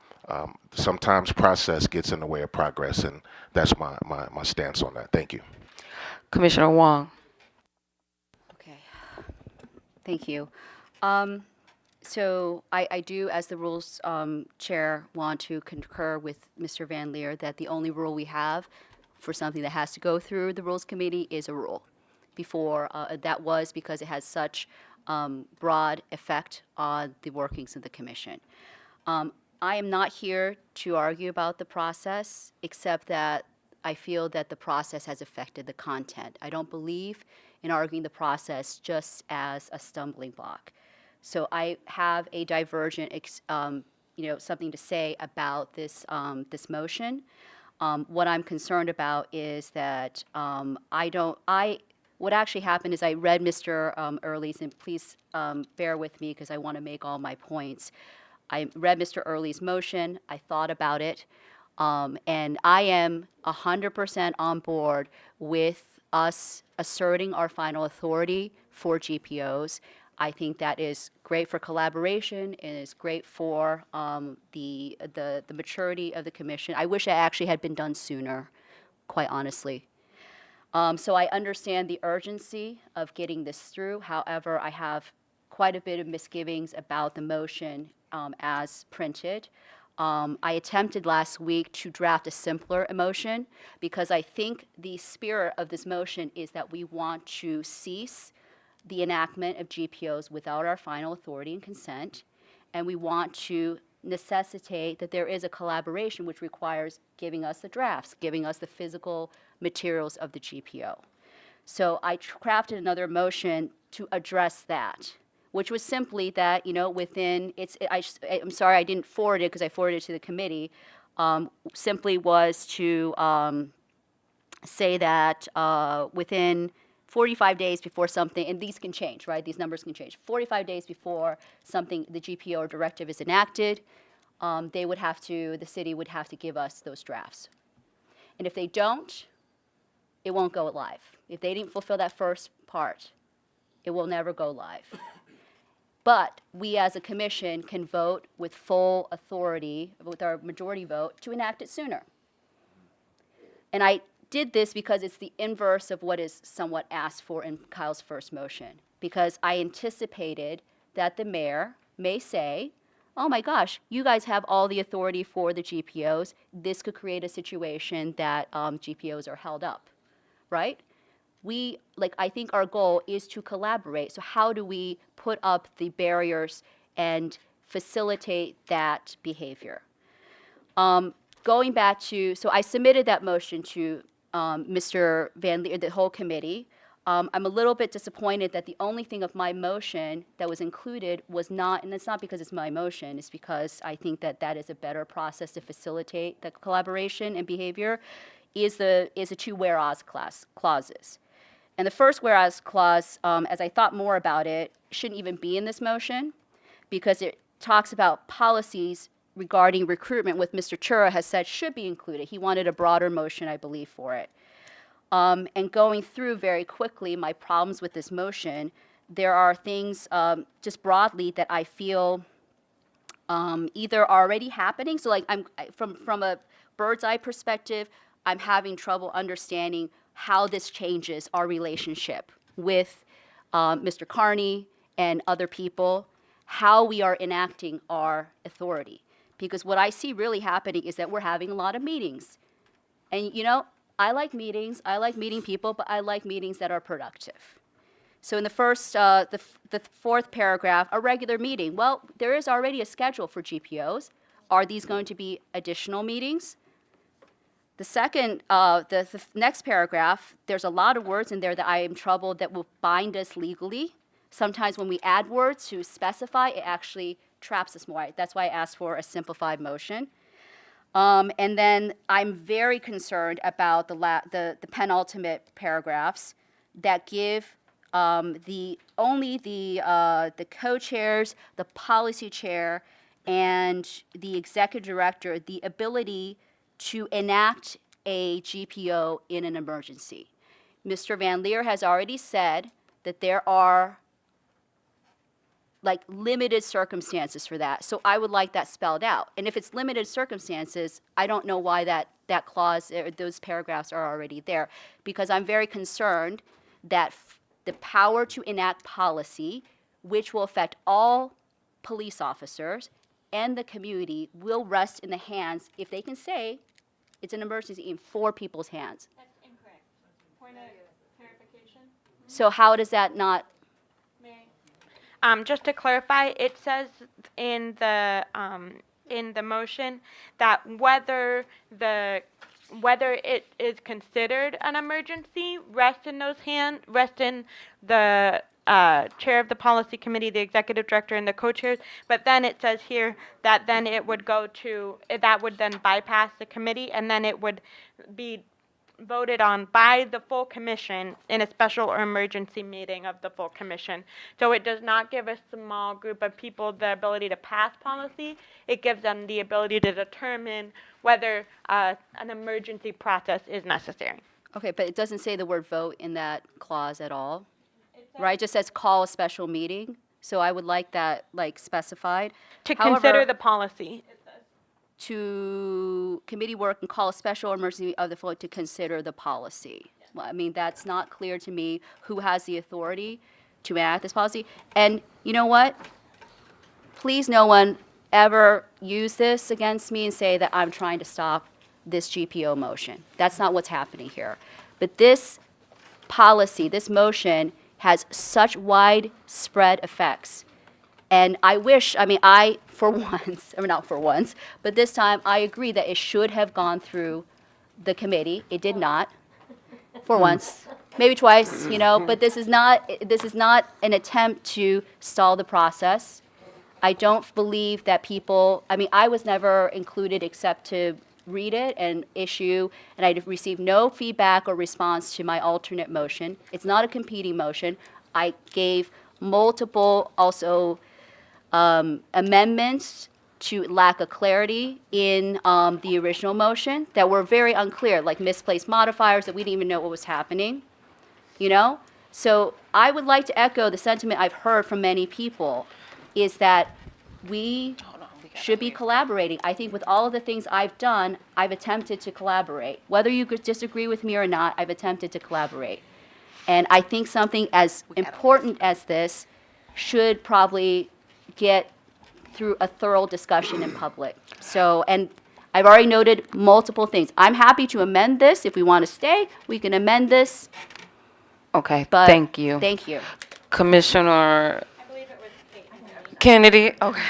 sometimes process gets in the way of progress, and that's my stance on that. Thank you. Commissioner Wong. Okay. Thank you. So I do, as the rules chair, want to concur with Mr. Van Leer that the only rule we have for something that has to go through the Rules Committee is a rule. Before, that was because it has such broad effect on the workings of the commission. I am not here to argue about the process, except that I feel that the process has affected the content. I don't believe in arguing the process just as a stumbling block. So I have a divergent, something to say about this this motion. What I'm concerned about is that what actually happened is I read Mr. Early's, and please bear with me because I want to make all my points. I read Mr. Early's motion, I thought about it, and I am 100% on board with us asserting our final authority for GPOs. I think that is great for collaboration and is great for the maturity of the commission. I wish it actually had been done sooner, quite honestly. So I understand the urgency of getting this through. However, I have quite a bit of misgivings about the motion as printed. I attempted last week to draft a simpler motion because I think the spirit of this motion is that we want to cease the enactment of GPOs without our final authority and consent, and we want to necessitate that there is a collaboration which requires giving us the drafts, giving us the physical materials of the GPO. So I crafted another motion to address that, which was simply that, I'm sorry I didn't forward it because I forwarded it to the committee, simply was to say that within 45 days before something, and these can change, right? These numbers can change. 45 days before something, the GPO or directive is enacted, the city would have to give us those drafts. And if they don't, it won't go live. If they didn't fulfill that first part, it will never go live. But we as a commission can vote with full authority, with our majority vote, to enact it sooner. And I did this because it's the inverse of what is somewhat asked for in Kyle's first motion, because I anticipated that the mayor may say, oh my gosh, you guys have all the authority for the GPOs. This could create a situation that GPOs are held up, right? I think our goal is to collaborate. So how do we put up the barriers and facilitate that behavior? Going back to, so I submitted that motion to Mr. Van Leer, the whole committee. I'm a little bit disappointed that the only thing of my motion that was included was not, and it's not because it's my motion, it's because I think that that is a better process to facilitate the collaboration and behavior, is the two whereas clauses. And the first whereas clause, as I thought more about it, shouldn't even be in this motion because it talks about policies regarding recruitment, what Mr. Chura has said should be included. He wanted a broader motion, I believe, for it. And going through very quickly my problems with this motion, there are things just broadly that I feel either already happening. So like from a bird's eye perspective, I'm having trouble understanding how this changes our relationship with Mr. Carney and other people, how we are enacting our authority. Because what I see really happening is that we're having a lot of meetings. And you know, I like meetings, I like meeting people, but I like meetings that are productive. So in the first, the fourth paragraph, a regular meeting. Well, there is already a schedule for GPOs. Are these going to be additional meetings? The second, the next paragraph, there's a lot of words in there that I am troubled that will bind us legally. Sometimes when we add words to specify, it actually traps us more. That's why I asked for a simplified motion. And then I'm very concerned about the penultimate paragraphs that give the co-chairs, the policy chair, and the executive director the ability to enact a GPO in an emergency. Mr. Van Leer has already said that there are like limited circumstances for that. So I would like that spelled out. And if it's limited circumstances, I don't know why that clause or those paragraphs are already there, because I'm very concerned that the power to enact policy, which will affect all police officers and the community, will rest in the hands, if they can say it's an emergency, in 4 people's hands. That's incorrect. Point of clarification. So how does that not? Just to clarify, it says in the motion that whether it is considered an emergency rests in the chair of the policy committee, the executive director, and the co-chairs. But then it says here that then it would that would then bypass the committee, and then it would be voted on by the full commission in a special or emergency meeting of the full commission. So it does not give a small group of people the ability to pass policy. It gives them the ability to determine whether an emergency process is necessary. Okay, but it doesn't say the word vote in that clause at all, right? It just says call a special meeting. So I would like that specified. To consider the policy. To committee work and call a special emergency of the floor to consider the policy. Well, I mean, that's not clear to me who has the authority to enact this policy. And you know what? Please no one ever use this against me and say that I'm trying to stop this GPO motion. That's not what's happening here. But this policy, this motion, has such widespread effects. And I wish, for once, or not for once, but this time I agree that it should have gone through the committee. It did not, for once, maybe twice, but this is not an attempt to stall the process. I don't believe that people, I was never included except to read it and issue, and I received no feedback or response to my alternate motion. It's not a competing motion. I gave multiple also amendments to lack of clarity in the original motion that were very unclear, like misplaced modifiers that we didn't even know what was happening, So I would like to echo the sentiment I've heard from many people, is that we should be collaborating. I think with all of the things I've done, I've attempted to collaborate. Whether you could disagree with me or not, I've attempted to collaborate. And I think something as important as this should probably get through a thorough discussion in public. So, and I've already noted multiple things. I'm happy to amend this. If we want to stay, we can amend this. Okay, But thank you. Thank you. Commissioner Kennedy, okay.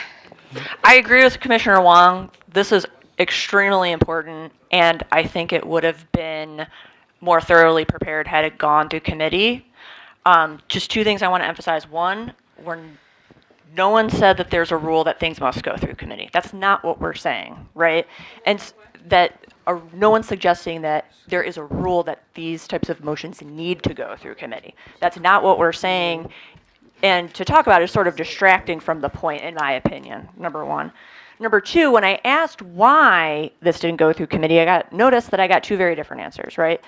I agree with Commissioner Wong. This is extremely important, and I think it would have been more thoroughly prepared had it gone through committee. Just two things I want to emphasize. One, no one said that there's a rule that things must go through committee. That's not what we're saying, right? And no one's suggesting that there is a rule that these types of motions need to go through committee. That's not what we're saying. And to talk about it is sort of distracting from the point, in my opinion, number one. Number two, when I asked why this didn't go through committee, noticed that I got two very different answers, right?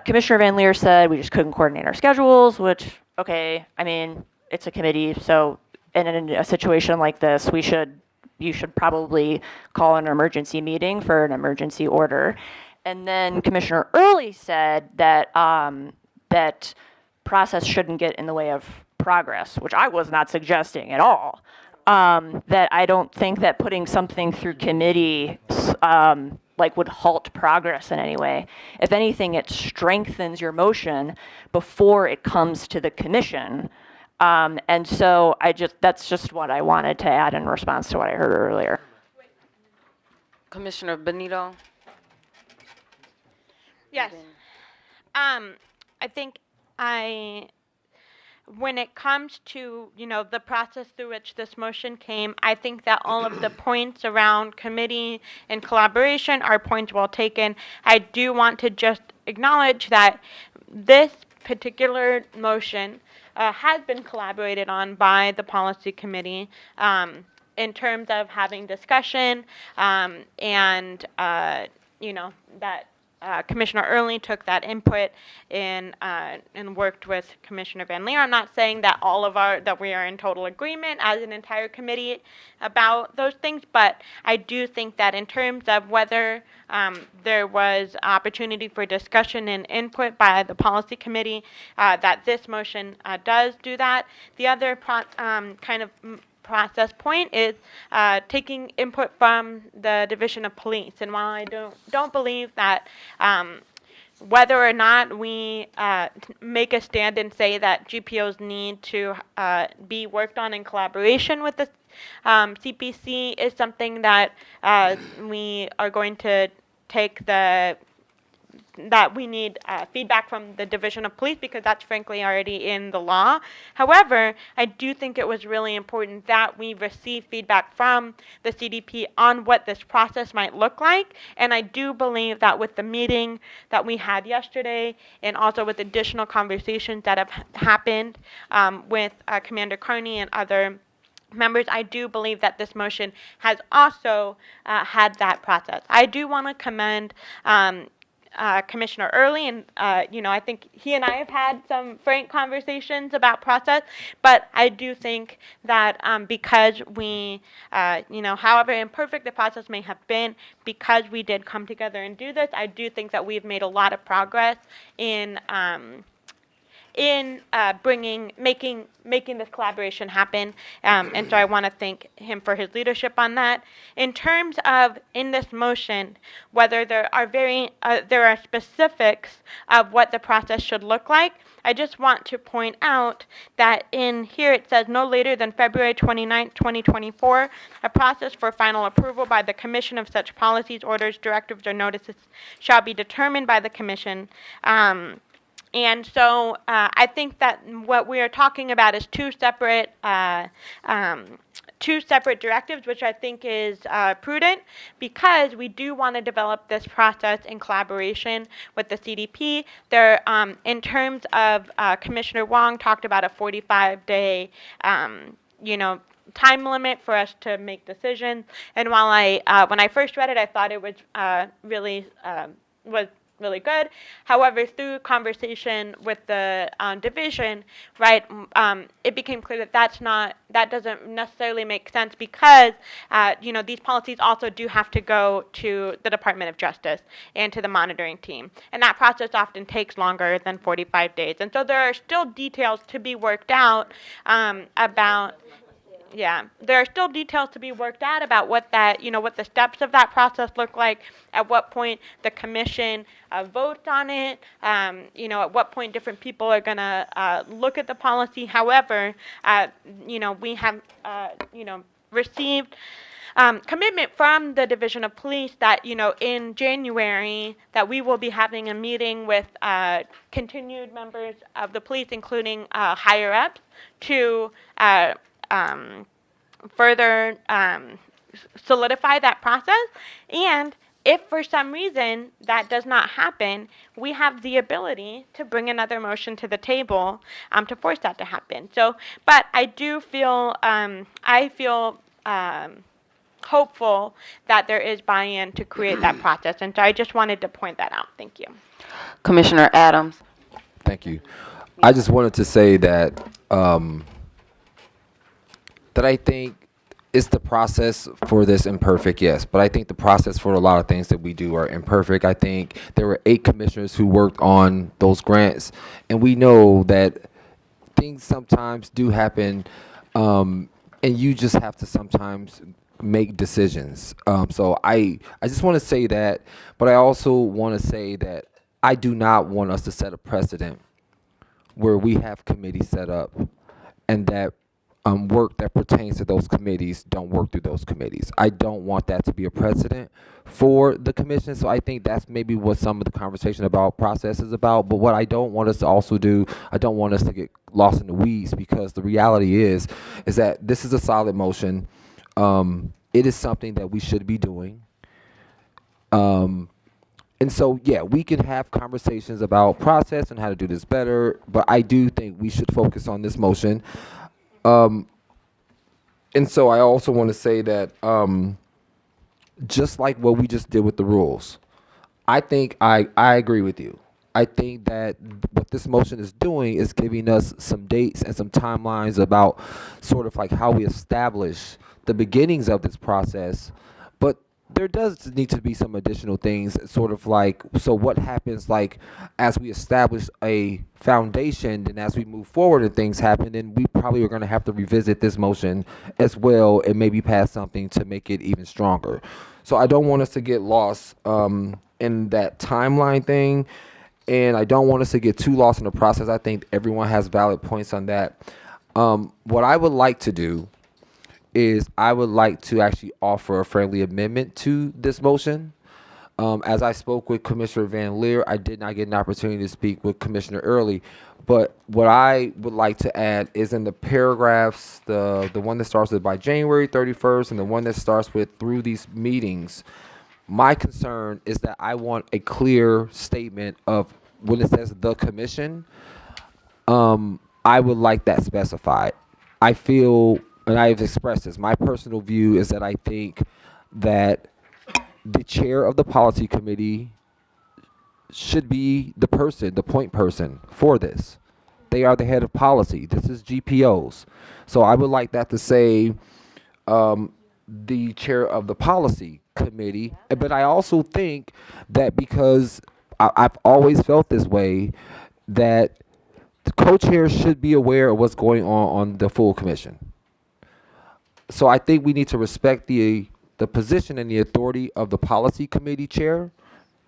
Commissioner Van Leer said we just couldn't coordinate our schedules, which, okay, I mean, it's a committee, so in a situation like this, you should probably call an emergency meeting for an emergency order. And then Commissioner Early said that that process shouldn't get in the way of progress, which I was not suggesting at all. That I don't think that putting something through committee would halt progress in any way. If anything, it strengthens your motion before it comes to the commission. And so that's just what I wanted to add in response to what I heard earlier. Commissioner Benito. Yes. I think when it comes to, the process through which this motion came, I think that all of the points around committee and collaboration are points well taken. I do want to just acknowledge that this particular motion has been collaborated on by the policy committee in terms of having discussion and, that Commissioner Early took that input and worked with Commissioner Van Leer. I'm not saying that that we are in total agreement as an entire committee about those things, but I do think that in terms of whether there was opportunity for discussion and input by the policy committee, that this motion does do that. The other process point is taking input from the Division of Police. And while I don't believe that whether or not we make a stand and say that GPOs need to be worked on in collaboration with the CPC is something that we are going to take that we need feedback from the Division of Police because that's frankly already in the law. However, I do think it was really important that we receive feedback from the CDP on what this process might look like. And I do believe that with the meeting that we had yesterday and also with additional conversations that have happened with Commander Carney and other members, I do believe that this motion has also had that process. I do want to commend Commissioner Early, and I think he and I have had some frank conversations about process, but I do think that because we, however imperfect the process may have been, because we did come together and do this, I do think that we've made a lot of progress in making this collaboration happen, and so I want to thank him for his leadership on that. In terms of in this motion, whether there are specifics of what the process should look like, I just want to point out that in here it says no later than February 29, 2024, a process for final approval by the Commission of such policies, orders, directives, or notices shall be determined by the Commission. And so I think that what we are talking about is two separate directives, which I think is prudent because we do want to develop this process in collaboration with the CDP. There, in terms of Commissioner Wong talked about a 45-day, time limit for us to make decisions. And while when I first read it, I thought it was really good. However, through conversation with the division, right, it became clear that that doesn't necessarily make sense because, these policies also do have to go to the Department of Justice and to the monitoring team. And that process often takes longer than 45 days. And so there are still details to be worked out about Yeah, there are still details to be worked out about what that, what the steps of that process look like, at what point the commission votes on it, at what point different people are going to look at the policy. However, we have, received commitment from the Division of Police that, in January, that we will be having a meeting with continued members of the police, including higher ups, to further solidify that process. And if for some reason that does not happen, we have the ability to bring another motion to the table to force that to happen. So, but I do feel, I feel hopeful that there is buy-in to create that process. And so I just wanted to point that out. Thank you. Commissioner Adams. Thank you. I just wanted to say that that I think is the process for this imperfect, yes, but I think the process for a lot of things that we do are imperfect. I think there were 8 commissioners who worked on those grants, and we know that things sometimes do happen, and you just have to sometimes make decisions. So I just want to say that, but I also want to say that I do not want us to set a precedent where we have committees set up and that work that pertains to those committees don't work through those committees. I don't want that to be a precedent for the commission. So I think that's maybe what some of the conversation about process is about. But what I don't want us to also do, I don't want us to get lost in the weeds, because the reality is that this is a solid motion. It is something that we should be doing. And so, yeah, we can have conversations about process and how to do this better, but I do think we should focus on this motion. And so I also want to say that just like what we just did with the rules, I think I agree with you. I think that what this motion is doing is giving us some dates and some timelines about sort of like how we establish the beginnings of this process. But there does need to be some additional things, sort of like, so what happens like as we establish a foundation and as we move forward and things happen, then we probably are going to have to revisit this motion as well and maybe pass something to make it even stronger. So I don't want us to get lost in that timeline thing, and I don't want us to get too lost in the process. I think everyone has valid points on that. What I would like to do is I would like to actually offer a friendly amendment to this motion. As I spoke with Commissioner Van Leer, I did not get an opportunity to speak with Commissioner Early. But what I would like to add is in the paragraphs, the one that starts with by January 31st and the one that starts with through these meetings, my concern is that I want a clear statement of when it says the commission, I would like that specified. I feel, and I've expressed this, my personal view is that I think that the chair of the policy committee should be the person, the point person for this. They are the head of policy. This is GPOs. So I would like that to say the chair of the policy committee. But I also think that because I've always felt this way, that the co-chairs should be aware of what's going on the full commission. So I think we need to respect the position and the authority of the policy committee chair,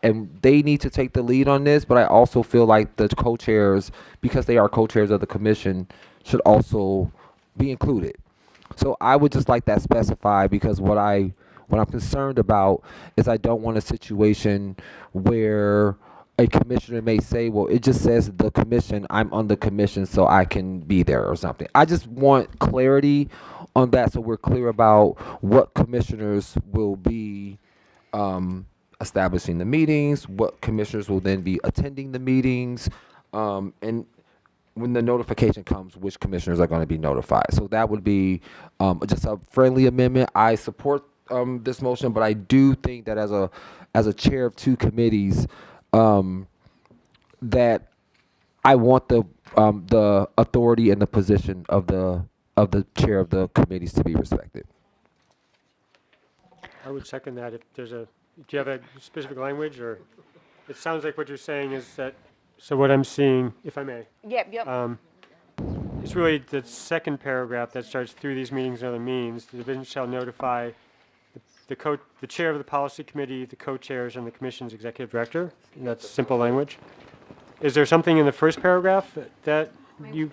and they need to take the lead on this. But I also feel like the co-chairs, because they are co-chairs of the commission, should also be included. So I would just like that specified, because what I'm concerned about is I don't want a situation where a commissioner may say, well, it just says the commission, I'm on the commission, so I can be there or something. I just want clarity on that, so we're clear about what commissioners will be establishing the meetings, what commissioners will then be attending the meetings, and when the notification comes, which commissioners are going to be notified. So that would be just a friendly amendment. I support this motion, but I do think that as a chair of 2 committees, that I want the authority and the position of the chair of the committees to be respected. I would second that. If there's do you have a specific language, or it sounds like what you're saying is that, so what I'm seeing, if I may. Yep. it's really the second paragraph that starts through these meetings and other means. The division shall notify the chair of the policy committee, the co-chairs, and the commission's executive director. And that's simple language. Is there something in the first paragraph that you?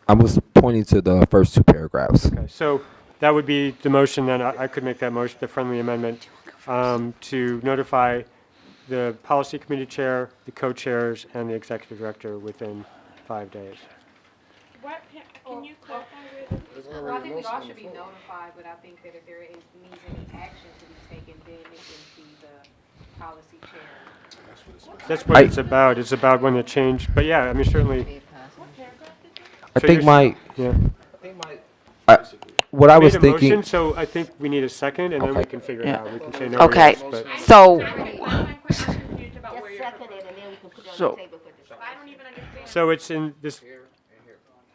I was pointing to the first two paragraphs. Okay, so that would be the motion. Then I could make that motion, the friendly amendment, to notify the policy committee chair, the co-chairs, and the executive director within 5 days. What, can you clarify where Well, I think we all should be notified, but I think that if there needs any action to be taken, then it can be the policy chair. That's what it's about. It's about when the change, but yeah, I mean, certainly. I So think you're yeah. What I Made was a thinking. motion, so I think we need a second, and then we Okay. can figure it out. We can say no. Okay, or yes, but- so, Just second it, and then we can put it on So- the table for discussion. I don't even understand. So it's in this,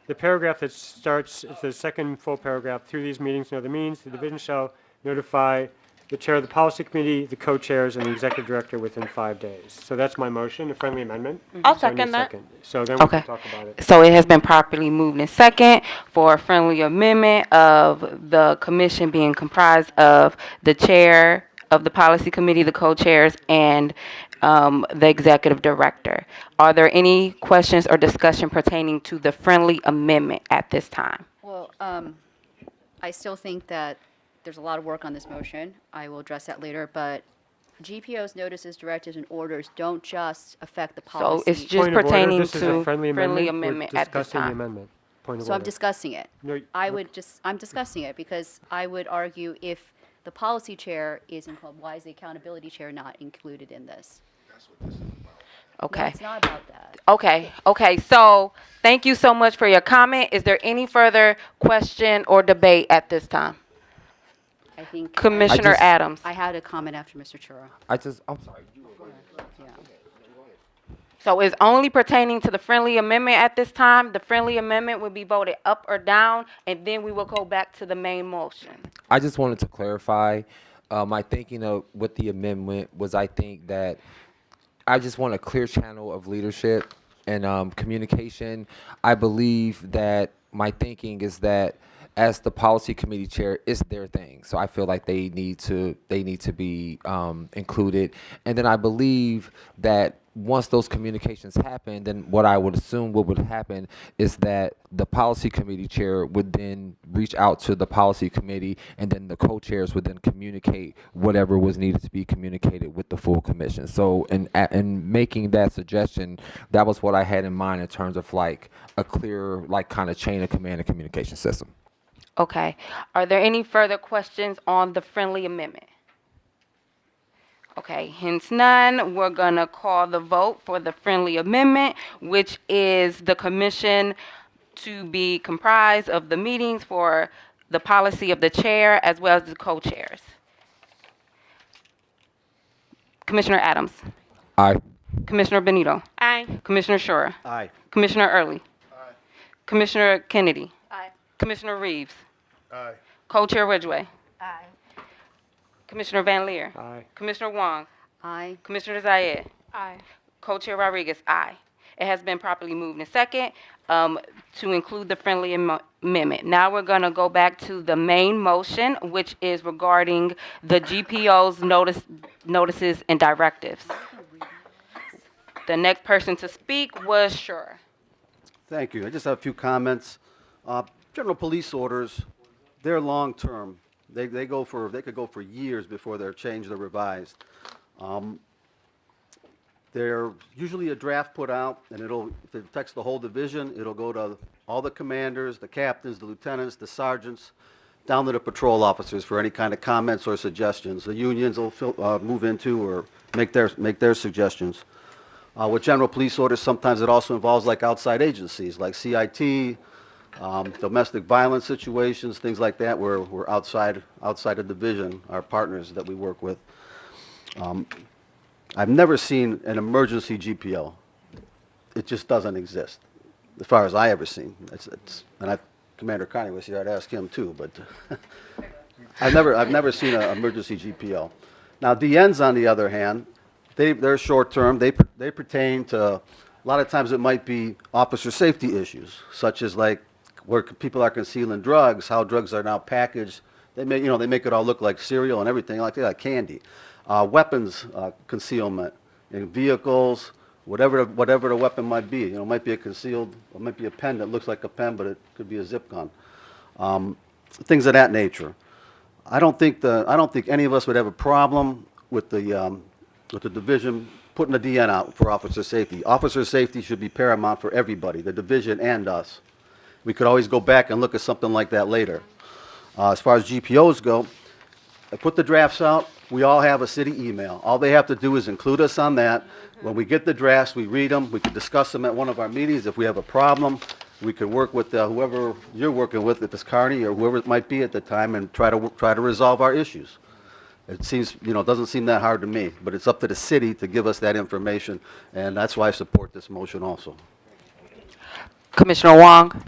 the paragraph that starts, it's the second full paragraph, through these meetings and other means, the division shall notify the chair of the policy committee, the co-chairs, and the executive director within 5 days. So that's my motion, a friendly amendment. I'll So I need a second that. So then we Okay. can talk about it. so it has been properly moved in second for a friendly amendment of the commission being comprised of the chair of the policy committee, the co-chairs, and the executive director. Are there any questions or discussion pertaining to the friendly amendment at this time? Well, I still think that there's a lot of work on this motion. I will address that later, but GPO's notices, directives, and orders don't just affect the policy. So it's just Point of order, pertaining this is a to friendly friendly amendment. amendment We're at this discussing the time. amendment. Point of So I'm order. discussing it. No, I'm discussing it because I would argue if the policy chair is included, why is the accountability chair not included in this? No, Okay. it's not about that. Okay, so thank you so much for your comment. Is there any further question or debate at this time? I think. Commissioner just- Adams. I had a comment after Mr. Chura. I'm sorry. Yeah. So it's only pertaining to the friendly amendment at this time. The friendly amendment will be voted up or down, and then we will go back to the main motion. I just wanted to clarify my thinking of what the amendment was. I think that I just want a clear channel of leadership and communication. I believe that my thinking is that as the policy committee chair, it's their thing. So I feel like they need to be included. And then I believe that once those communications happen, then what I would assume what would happen is that the policy committee chair would then reach out to the policy committee, and then the co-chairs would then communicate whatever was needed to be communicated with the full commission. So in making that suggestion, that was what I had in mind in terms of like a clear, like kind of chain of command and communication system. Okay. Are there any further questions on the friendly amendment? Okay, hence none. We're gonna call the vote for the friendly amendment, which is the commission to be comprised of the meetings for the policy of the chair as well as the co-chairs. Commissioner Adams. Aye. Commissioner Benito. Aye. Commissioner Shura. Aye. Commissioner Early. Aye. Commissioner Kennedy. Aye. Commissioner Reeves. Aye. Co-chair Ridgway. Aye. Commissioner Van Leer. Aye. Commissioner Wong. Aye. Commissioner Zayed. Aye. Co-chair Rodriguez, aye. It has been properly moved in second to include the friendly amendment. Now we're going to go back to the main motion, which is regarding the GPO's notices and directives. The next person to speak was Shura. Thank you. I just have a few comments. General police orders, they're long-term. They could go for years before they're changed or revised. They're usually a draft put out, and if it affects the whole division, it'll go to all the commanders, the captains, the lieutenants, the sergeants, down to the patrol officers for any kind of comments or suggestions. The unions will move into or make their suggestions. With general police orders, sometimes it also involves like outside agencies, like CIT, domestic violence situations, things like that, where we're outside the division, our partners that we work with. I've never seen an emergency GPO. It just doesn't exist, as far as I ever seen. Commander Connie was here, I'd ask him too, but I've never seen an emergency GPO. Now, DNs, on the other hand, they're short-term. They pertain to A lot of times it might be officer safety issues, such as like where people are concealing drugs, how drugs are now packaged. They make, they make it all look like cereal and everything, like candy. Weapons concealment in vehicles, whatever the weapon might be. It might be a concealed, it might be a pen that looks like a pen, but it could be a zip gun. Things of that nature. I don't think any of us would have a problem with the division putting a DN out for officer safety. Officer safety should be paramount for everybody, the division and us. We could always go back and look at something like that later. As far as GPOs go, I put the drafts out. We all have a city email. All they have to do is include us on that. When we get the drafts, we read them. We could discuss them at one of our meetings. If we have a problem, we could work with whoever you're working with, if it's Carney or whoever it might be at the time, and try to resolve our issues. It seems, it doesn't seem that hard to me, but it's up to the city to give us that information, and that's why I support this motion also. Commissioner Wong.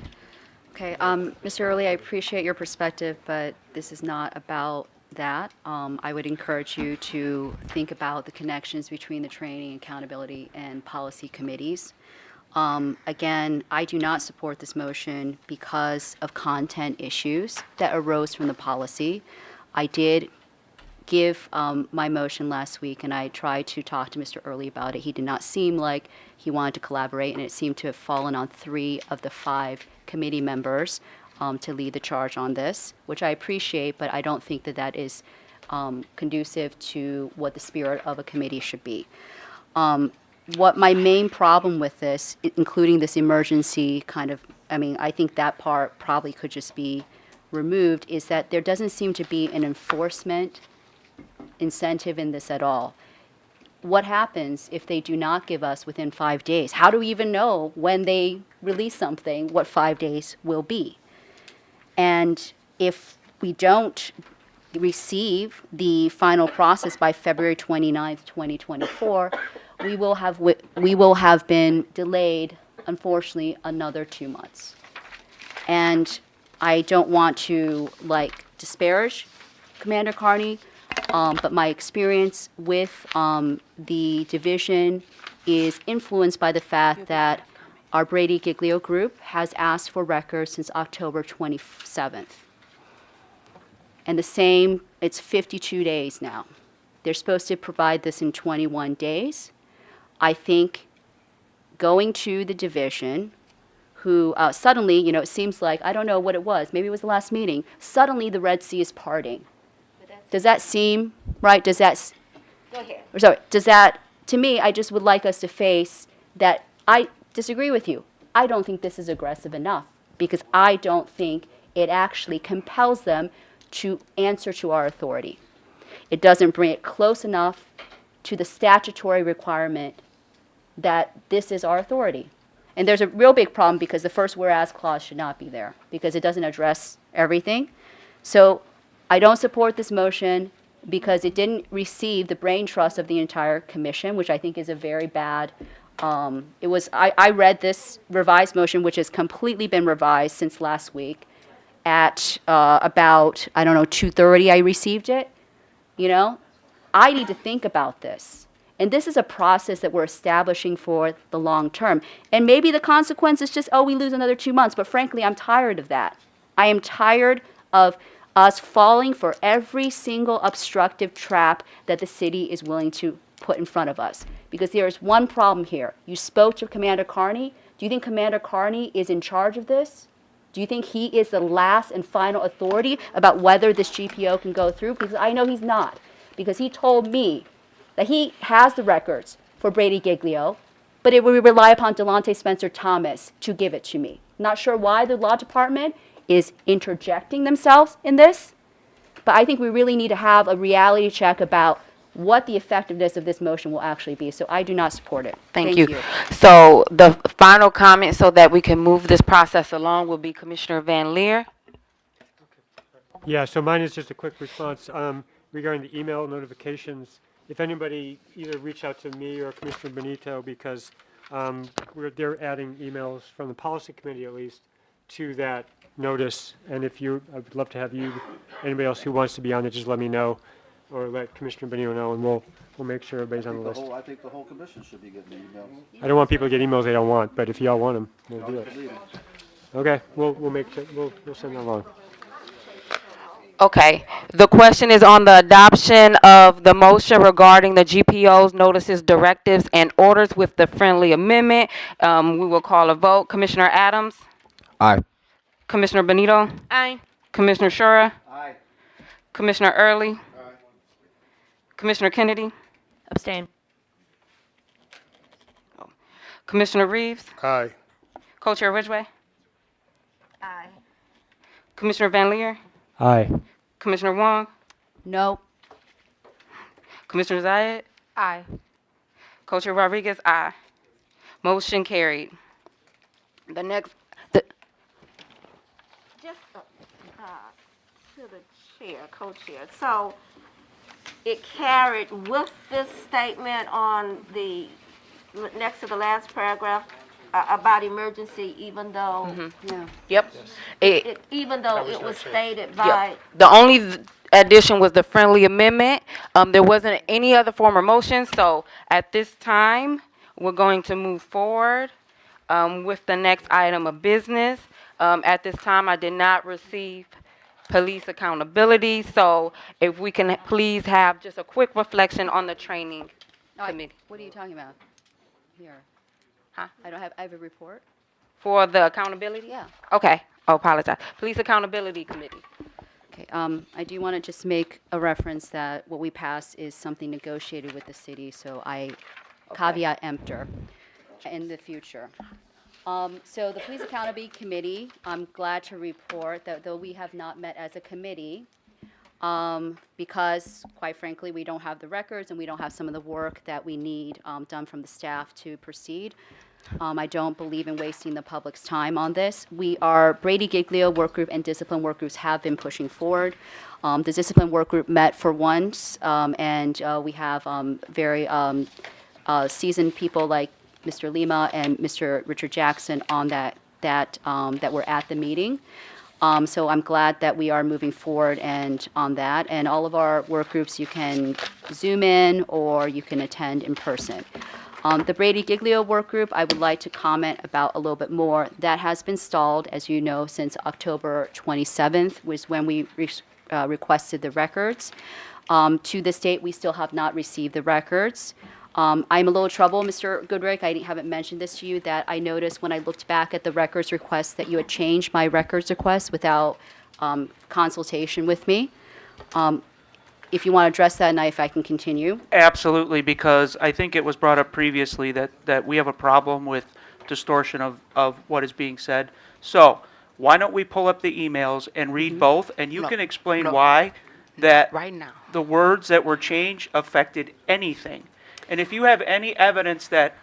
Okay, Mr. Early, I appreciate your perspective, but this is not about that. I would encourage you to think about the connections between the training, accountability, and policy committees. Again, I do not support this motion because of content issues that arose from the policy. I did give my motion last week, and I tried to talk to Mr. Early about it. He did not seem like he wanted to collaborate, and it seemed to have fallen on 3 of the 5 committee members to lead the charge on this, which I appreciate, but I don't think that that is conducive to what the spirit of a committee should be. What my main problem with this, including this emergency I think that part probably could just be removed, is that there doesn't seem to be an enforcement incentive in this at all. What happens if they do not give us within 5 days? How do we even know when they release something what 5 days will be? And if we don't receive the final process by February 29th, 2024, we will have been delayed, unfortunately, another 2 months. And I don't want to disparage Commander Carney, but my experience with the division is influenced by the fact that our Brady Giglio group has asked for records since October 27th. And the same, it's 52 days now. They're supposed to provide this in 21 days. I think going to the division, who suddenly, it seems like, I don't know what it was, maybe it was the last meeting, suddenly the Red Sea is parting. Does that seem right? Does that, Go ahead. sorry, does that, to me, I just would like us to face that I disagree with you. I don't think this is aggressive enough because I don't think it actually compels them to answer to our authority. It doesn't bring it close enough to the statutory requirement that this is our authority. And there's a real big problem because the first whereas clause should not be there because it doesn't address everything. So I don't support this motion because it didn't receive the brain trust of the entire commission, which I think is a very bad, I read this revised motion, which has completely been revised since last week at about, 2:30 I received it. I need to think about this. And this is a process that we're establishing for the long term. And maybe the consequence is just, we lose another 2 months. But frankly, I'm tired of that. I am tired of us falling for every single obstructive trap that the city is willing to put in front of us. Because there is one problem here. You spoke to Commander Carney. Do you think Commander Carney is in charge of this? Do you think he is the last and final authority about whether this GPO can go through? Because I know he's not. Because he told me that he has the records for Brady Giglio, but it would rely upon Delonte Spencer Thomas to give it to me. Not sure why the law department is interjecting themselves in this, but I think we really need to have a reality check about what the effectiveness of this motion will actually be. So I do not support it. Thank you. So the final comment so that we can move this process along will be Commissioner Van Leer. Yeah, so mine is just a quick response regarding the email notifications. If anybody either reach out to me or Commissioner Benito, because they're adding emails from the policy committee at least to that notice. And I would love to have anybody else who wants to be on it, just let me know. or let Commissioner Benito know, and we'll make sure everybody's on the list. I think the whole commission should be getting emails. I don't want people to get emails they don't want, but if y'all want them, we'll do it. Okay, we'll make sure, we'll send that along. Okay, the question is on the adoption of the motion regarding the GPO's notices, directives, and orders with the friendly amendment. We will call a vote. Commissioner Adams? Aye. Commissioner Benito? Aye. Commissioner Shura? Aye. Commissioner Early? Commissioner Kennedy? Abstain. Commissioner Reeves? Aye. Co-Chair Ridgway? Aye. Commissioner Van Leer? Aye. Commissioner Wong? No. Commissioner Zayed? Aye. Co-Chair Rodriguez? Aye. Motion carried. The next, Just to the chair, co-chair. So it carried with this statement on the, next to the last paragraph, about emergency, even though, No. yep. even though it was stated Yep. by, The only addition was the friendly amendment. There wasn't any other form of motion, so at this time, we're going to move forward with the next item of business. At this time, I did not receive police accountability, so if we can please have just a quick reflection on the training committee. What are you talking about? Here. Huh? I have a report. For the accountability? Yeah. Okay, I apologize. Police Accountability Committee. Okay, I do want to just make a reference that what we passed is something negotiated with the city, so I caveat emptor in the future. So the Police Accountability Committee, I'm glad to report that though we have not met as a committee, because quite frankly, we don't have the records and we don't have some of the work that we need done from the staff to proceed. I don't believe in wasting the public's time on this. Brady Giglio work group and discipline work groups have been pushing forward. The discipline work group met for once, and we have very seasoned people like Mr. Lima and Mr. Richard Jackson on that were at the meeting. So I'm glad that we are moving forward and on that. And all of our work groups, you can Zoom in or you can attend in person. The Brady Giglio work group, I would like to comment about a little bit more. That has been stalled, as you know, since October 27th was when we requested the records. To this date, we still have not received the records. I'm a little trouble, Mr. Goodrick. I haven't mentioned this to you, that I noticed when I looked back at the records request that you had changed my records request without consultation with me. If you want to address that, and if I can continue. Absolutely, because I think it was brought up previously that we have a problem with distortion of what is being said. So why don't we pull up the emails and read both, and you can explain why that Right now. the words that were changed affected anything. And if you have any evidence that,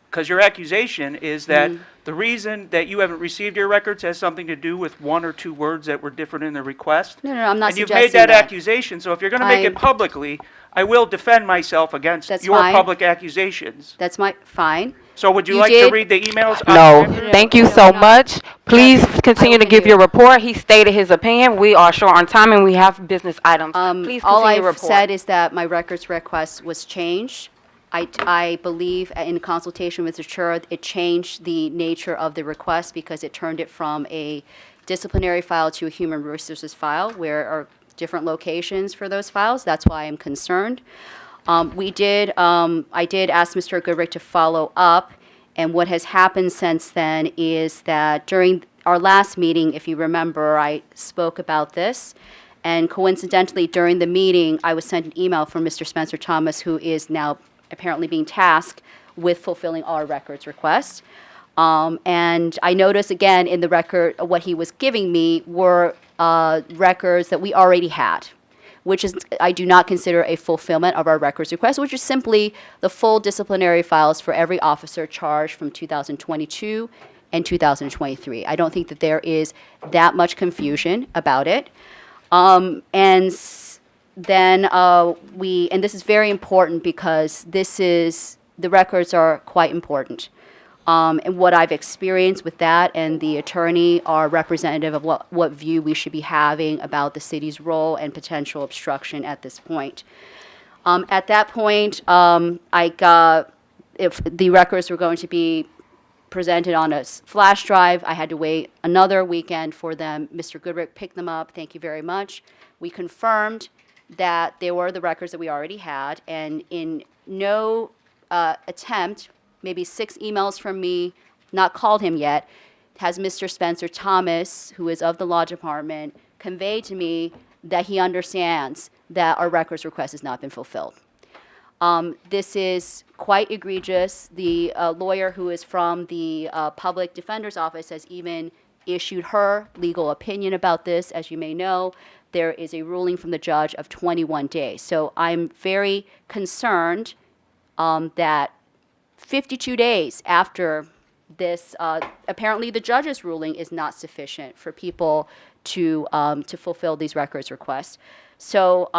because your accusation is that the reason that you haven't received your records has something to do with one or two words that were different in the request. No, I'm not and you've suggesting made that that. accusation, so if you're going to make it publicly, I will defend myself against your fine. public accusations. That's fine. So would you You like to did- read the emails? No, no, thank you no, so no. much. Please continue to will give do. your report. He stated his opinion. We are short on time and we have business items. Please All continue your I've report. said is that my records request was changed. I believe in consultation with the chair, it changed the nature of the request because it turned it from a disciplinary file to a human resources file, where are different locations for those files. That's why I'm concerned. I did ask Mr. Goodrick to follow up, and what has happened since then is that during our last meeting, if you remember, I spoke about this, and coincidentally, during the meeting, I was sent an email from Mr. Spencer Thomas, who is now apparently being tasked with fulfilling our records request. And I noticed again in the record, what he was giving me were records that we already had, which is, I do not consider a fulfillment of our records request, which is simply the full disciplinary files for every officer charged from 2022 and 2023. I don't think that there is that much confusion about it. Then and this is very important because the records are quite important. And what I've experienced with that and the attorney are representative of what view we should be having about the city's role and potential obstruction at this point. At that point, if the records were going to be presented on a flash drive, I had to wait another weekend for them. Mr. Goodrick picked them up. Thank you very much. We confirmed that they were the records that we already had, and in no attempt, maybe 6 emails from me, not called him yet, has Mr. Spencer Thomas, who is of the law department, conveyed to me that he understands that our records request has not been fulfilled. This is quite egregious. The lawyer who is from the public defender's office has even issued her legal opinion about this. As you may know, there is a ruling from the judge of 21 days. So I'm very concerned that 52 days after this, apparently the judge's ruling is not sufficient for people to fulfill these records requests. So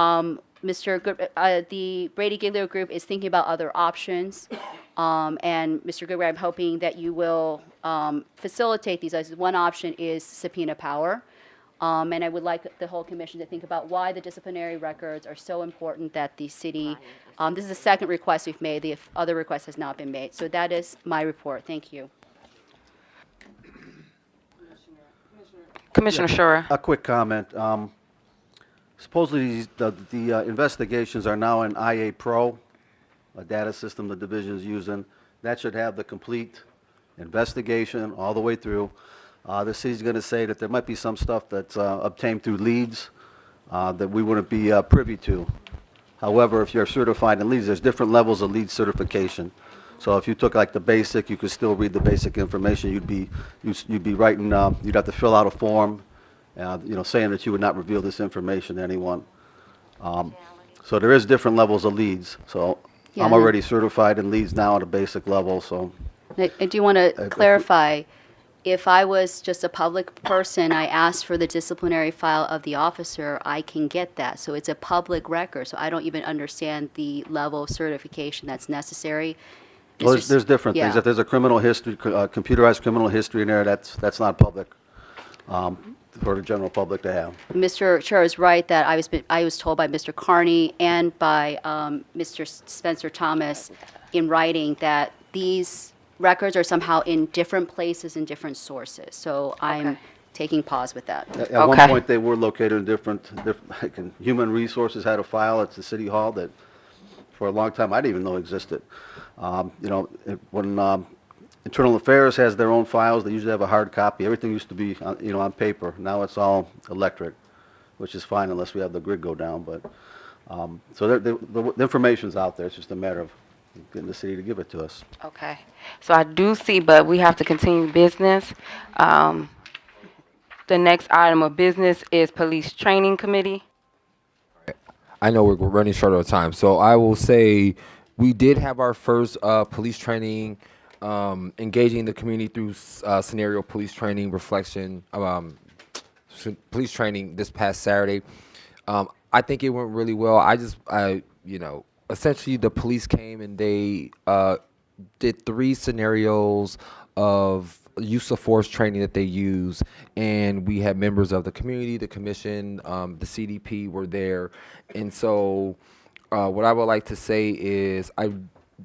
the Brady Giglio Group is thinking about other options. And Mr. Goodwin, I'm hoping that you will facilitate these. One option is subpoena power. And I would like the whole commission to think about why the disciplinary records are so important that the city, this is the second request we've made. The other request has not been made. So that is my report. Thank you. Commissioner Schura. A quick comment. Supposedly, the investigations are now in IA Pro, a data system the division is using. That should have the complete investigation all the way through. The city's going to say that there might be some stuff that's obtained through leads that we wouldn't be privy to. However, if you're certified in leads, there's different levels of lead certification. So if you took like the basic, you could still read the basic information. You'd be writing. You'd have to fill out a form, saying that you would not reveal this information to anyone. So there is different levels of leads. So Yeah, I'm already certified in leads now at a basic level. So I do want to clarify. If I was just a public person, I asked for the disciplinary file of the officer, I can get that. So it's a public record. So I don't even understand the level of certification that's necessary. well, there's different things. Yeah. If there's a criminal history, computerized criminal history in there, that's not public for the general public to have. Mr. Chair is right that I was told by Mr. Carney and by Mr. Spencer Thomas in writing that these records are somehow in different places and different sources. So I'm taking pause with that. At one point, they were located in different like Human Resources had a file at the City Hall that for a long time I didn't even know existed. When Internal Affairs has their own files, they usually have a hard copy. Everything used to be on paper. Now it's all electric, which is fine unless we have the grid go down. But so the information's out there. It's just a matter of getting the city to give it to us. Okay. So I do see, but we have to continue business. The next item of business is Police Training Committee. I know we're running short of time, so I will say we did have our first police training, engaging the community through scenario police training, reflection, police training this past Saturday. I think it went really well. Essentially the police came and they did 3 scenarios of use of force training that they use, and we had members of the community, the commission, the CDP were there. And so what I would like to say is I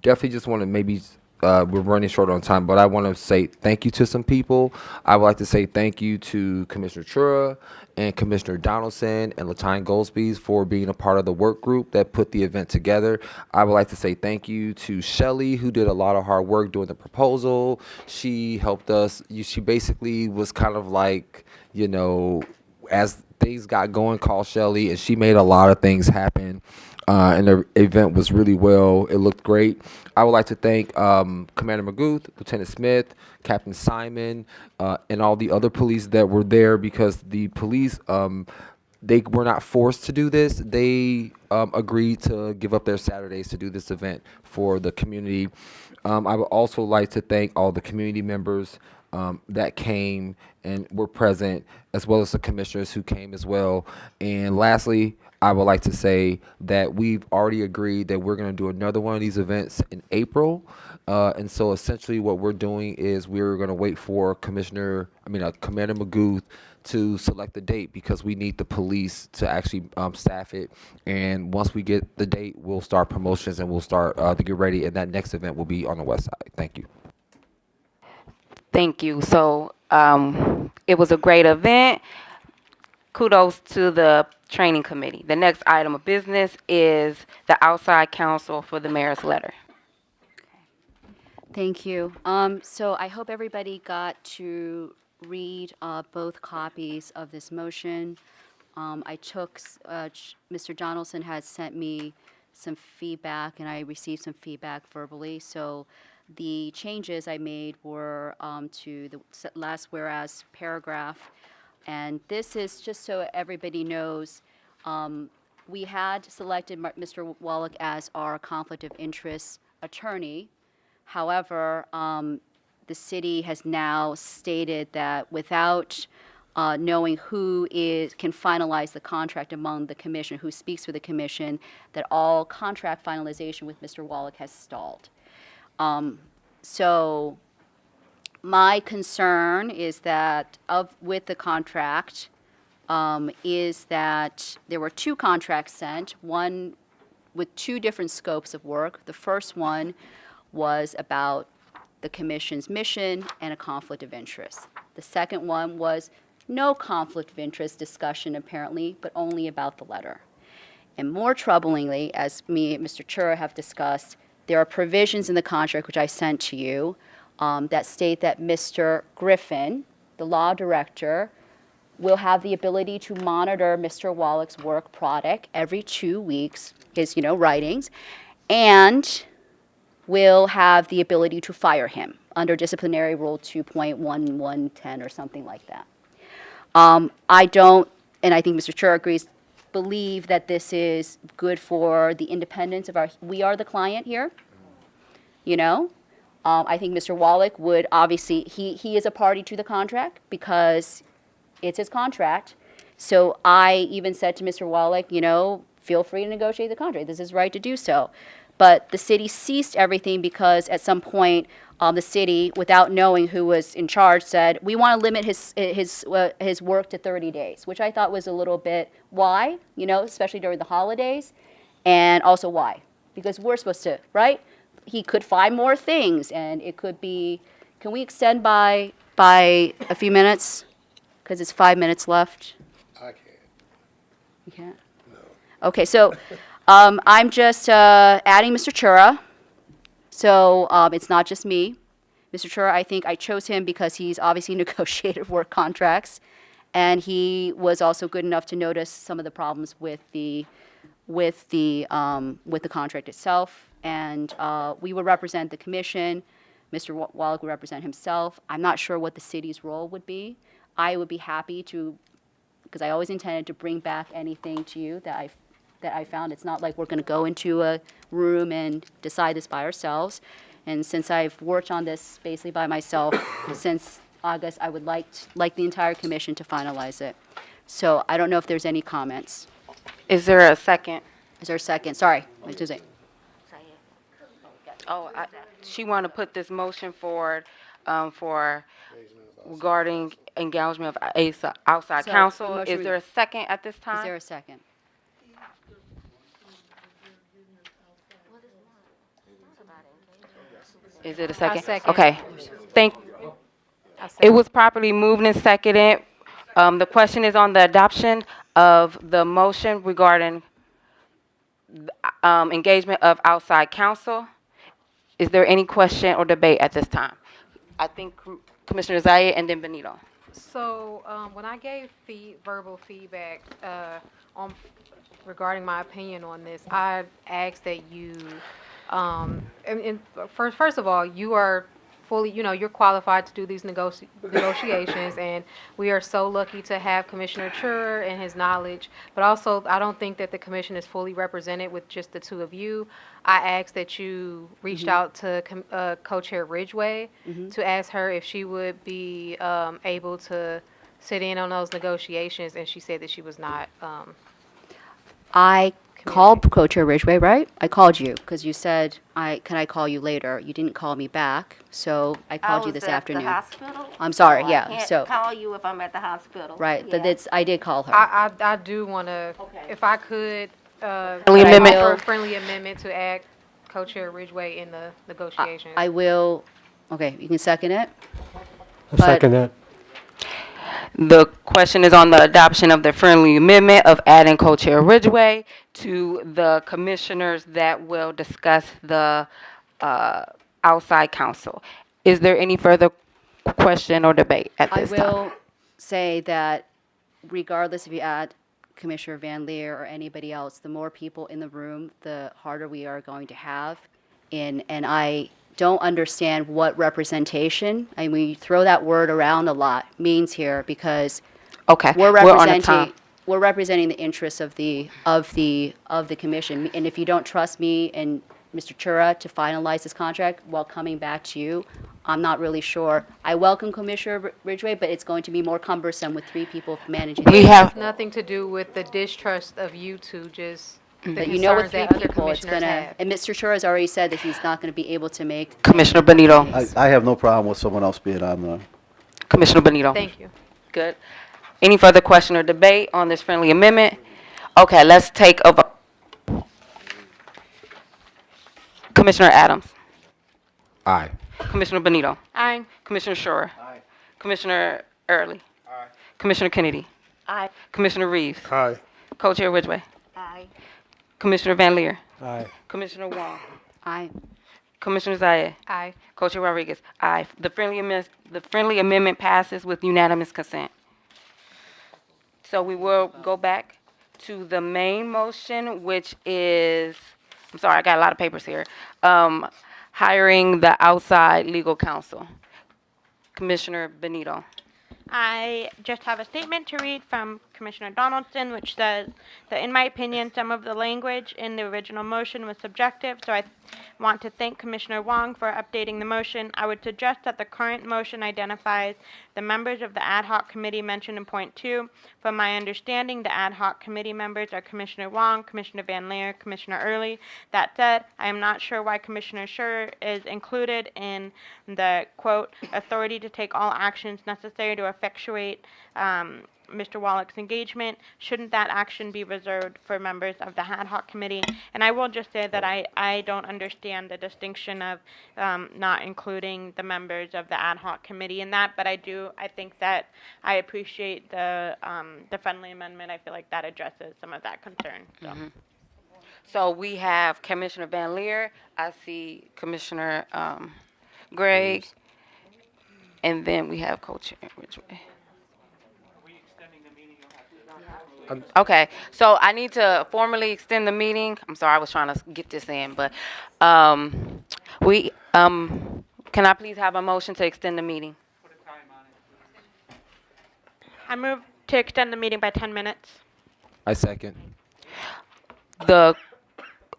definitely just want to maybe we're running short on time, but I want to say thank you to some people. I would like to say thank you to Commissioner Chura and Commissioner Donaldson and Latine Goldsby for being a part of the work group that put the event together. I would like to say thank you to Shelly, who did a lot of hard work doing the proposal. She helped us. She basically was kind of like, as things got going, call Shelly, and she made a lot of things happen. And the event was really well. It looked great. I would like to thank Commander Magooth, Lieutenant Smith, Captain Simon, and all the other police that were there, because the police, they were not forced to do this. They agreed to give up their Saturdays to do this event for the community. I would also like to thank all the community members, that came and were present, as well as the commissioners who came as well. And lastly, I would like to say that we've already agreed that we're going to do another one of these events in April. And so essentially what we're doing is we're going to wait for Commander Magooth to select the date, because we need the police to actually staff it. And once we get the date, we'll start promotions and we'll start to get ready. And that next event will be on the west side. Thank you. Thank you. So it was a great event. Kudos to the training committee. The next item of business is the outside counsel for the mayor's letter. Thank you. So I hope everybody got to read both copies of this motion. Mr. Donaldson had sent me some feedback, and I received some feedback verbally. So the changes I made were to the last whereas paragraph. And this is just so everybody knows, we had selected Mr. Wallach as our conflict of interest attorney. However, the city has now stated that without knowing who can finalize the contract among the commission, who speaks for the commission, that all contract finalization with Mr. Wallach has stalled. So my concern is that with the contract, is that there were two contracts sent, one with two different scopes of work. The first one was about the commission's mission and a conflict of interest. The second one was no conflict of interest discussion, apparently, but only about the letter. And more troublingly, as me and Mr. Chura have discussed, there are provisions in the contract, which I sent to you, that state that Mr. Griffin, the law director, will have the ability to monitor Mr. Wallach's work product every 2 weeks, his, writings, and will have the ability to fire him under disciplinary rule 2.1110 or something like that. I don't, and I think Mr. Chura agrees, believe that this is good for the independence of we are the client here, I think Mr. Wallach would obviously, he is a party to the contract because it's his contract. So I even said to Mr. Wallach, feel free to negotiate the contract. This is right to do so. But the city ceased everything because at some point, the city, without knowing who was in charge, said, we want to limit his work to 30 days, which I thought was a little bit, why? Especially during the holidays. And also why? Because we're supposed to, right? He could find more things, and it could be, can we extend by a few minutes? Because it's 5 minutes left. I can't. You can't? No. Okay, so I'm just adding Mr. Chura. So it's not just me. Mr. Chura, I think I chose him because he's obviously negotiated work contracts, and he was also good enough to notice some of the problems with the contract itself. And we would represent the commission. Mr. Wallach would represent himself. I'm not sure what the city's role would be. I would be happy to, because I always intended to bring back anything to you that I found. It's not like we're going to go into a room and decide this by ourselves. And since I've worked on this basically by myself since August, I would like the entire commission to finalize it. So I don't know if there's any comments. Is there a second? Is there a second? Sorry, what did I say? Oh, she want to put this motion forward for regarding engagement of outside So, counsel. the motion Is there a second at this time? Is there a second? Is it a second? second. Okay. It was properly moved and seconded. The question is on the adoption of the motion regarding engagement of outside counsel. Is there any question or debate at this time? I think Commissioner Zayed and then Benito. So when I gave verbal feedback regarding my opinion on this, I asked that you, first of all, you are fully, you're qualified to do these negotiations, and we are so lucky to have Commissioner Churer and his knowledge. But also, I don't think that the commission is fully represented with just the two of you. I asked that you reached out to Co-Chair Ridgway to ask her if she would be able to sit in on those negotiations, and she said that she was not. I called Co-Chair Ridgway, right? I called you because you said, can I call you later? You didn't call me back, so I called you this afternoon. I was at the hospital. I'm sorry, so yeah, I so. can't call you if I'm at the hospital. Right, Yeah. but I did call her. I do want to, if I could, Friendly amendment. offer a friendly amendment to add Co-Chair Ridgway in the negotiations. I will, okay, you can second it? I'll second that. The question is on the adoption of the friendly amendment of adding Co-Chair Ridgway to the commissioners that will discuss the outside counsel. Is there any further question or debate at I this time? will say that regardless if you add Commissioner Van Leer or anybody else, the more people in the room, the harder we are going to have. And I don't understand what representation, and we throw that word around a lot, means here, because Okay, we're we're on the time. representing the interests of the commission. And if you don't trust me and Mr. Chura to finalize this contract while coming back to you, I'm not really sure. I welcome Commissioner Ridgway, but it's going to be more cumbersome with 3 people managing. We It have- has nothing to do with the distrust of you two, just the But you know with concerns 3 that other people, it's commissioners gonna, have. and Mr. Chura has already said that he's not gonna be able to make. Commissioner Benito. I have no problem with someone else being on the. Commissioner Benito. Thank you. Good. Any further question or debate on this friendly amendment? Okay, let's take a vote. Commissioner Adams. Aye. Commissioner Benito. Aye. Commissioner Shore. Aye. Commissioner Early. Aye. Commissioner Kennedy. Aye. Commissioner Reeves. Aye. Co-Chair Ridgway. Aye. Commissioner Van Leer. Aye. Commissioner Wong. Aye. Commissioner Zayed. Aye. Co-Chair Rodriguez. Aye. The friendly amendment passes with unanimous consent. So we will go back to the main motion, which is, I'm sorry, I got a lot of papers here. Hiring the outside legal counsel. Commissioner Benito. I just have a statement to read from Commissioner Donaldson, which says that, in my opinion, some of the language in the original motion was subjective, so I want to thank Commissioner Wong for updating the motion. I would suggest that the current motion identifies the members of the ad hoc committee mentioned in point 2. From my understanding, the ad hoc committee members are Commissioner Wong, Commissioner Van Leer, Commissioner Early. That said, I am not sure why Commissioner Schur is included in the, quote, authority to take all actions necessary to effectuate Mr. Wallach's engagement. Shouldn't that action be reserved for members of the ad hoc committee? And I will just say that I don't understand the distinction of not including the members of the ad hoc committee in that, but I think that I appreciate the friendly amendment. I feel like that addresses some of that concern. So. So we have Commissioner Van Leer. I see Commissioner Gregg. And then we have Co-Chair Ridgway. Okay, so I need to formally extend the meeting. I'm sorry, I was trying to get this in, but can I please have a motion to extend the meeting? I move to extend the meeting by 10 minutes. I second.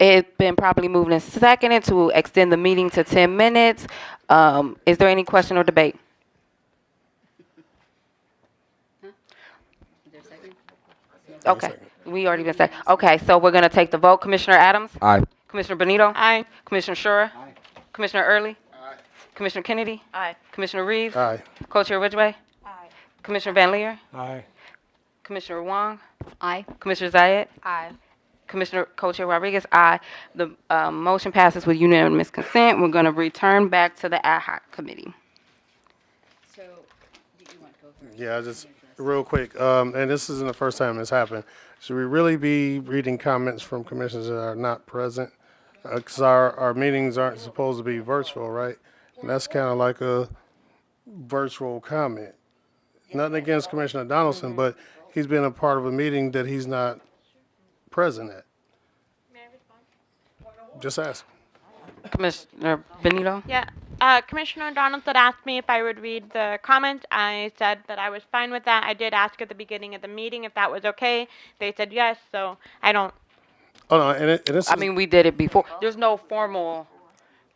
It's been properly moved and seconded to extend the meeting to 10 minutes. Is there any question or debate? Okay, we already been said. Okay, so we're gonna take the vote. Commissioner Adams? Aye. Commissioner Benito? Aye. Commissioner Shura? Aye. Commissioner Early? Aye. Commissioner Kennedy? Aye. Commissioner Reeves? Aye. Co-Chair Ridgway? Aye. Commissioner Van Leer? Aye. Commissioner Wong? Aye. Commissioner Zayed? Aye. Commissioner Co-Chair Rodriguez? Aye. The motion passes with unanimous consent. We're gonna return back to the ad hoc committee. So, do you want to go first? Yeah, just real quick, and this isn't the first time this happened. Should we really be reading comments from commissioners that are not present? Because our meetings aren't supposed to be virtual, right? And that's kind of like a virtual comment. Nothing against Commissioner Donaldson, but he's been a part of a meeting that he's not present at. May I respond? Just ask. Commissioner Benito? Yeah. Commissioner Donaldson asked me if I would read the comments. I said that I was fine with that. I did ask at the beginning of the meeting if that was okay. They said yes, so I don't. Oh, no, and this I is, mean, we did it before. There's no formal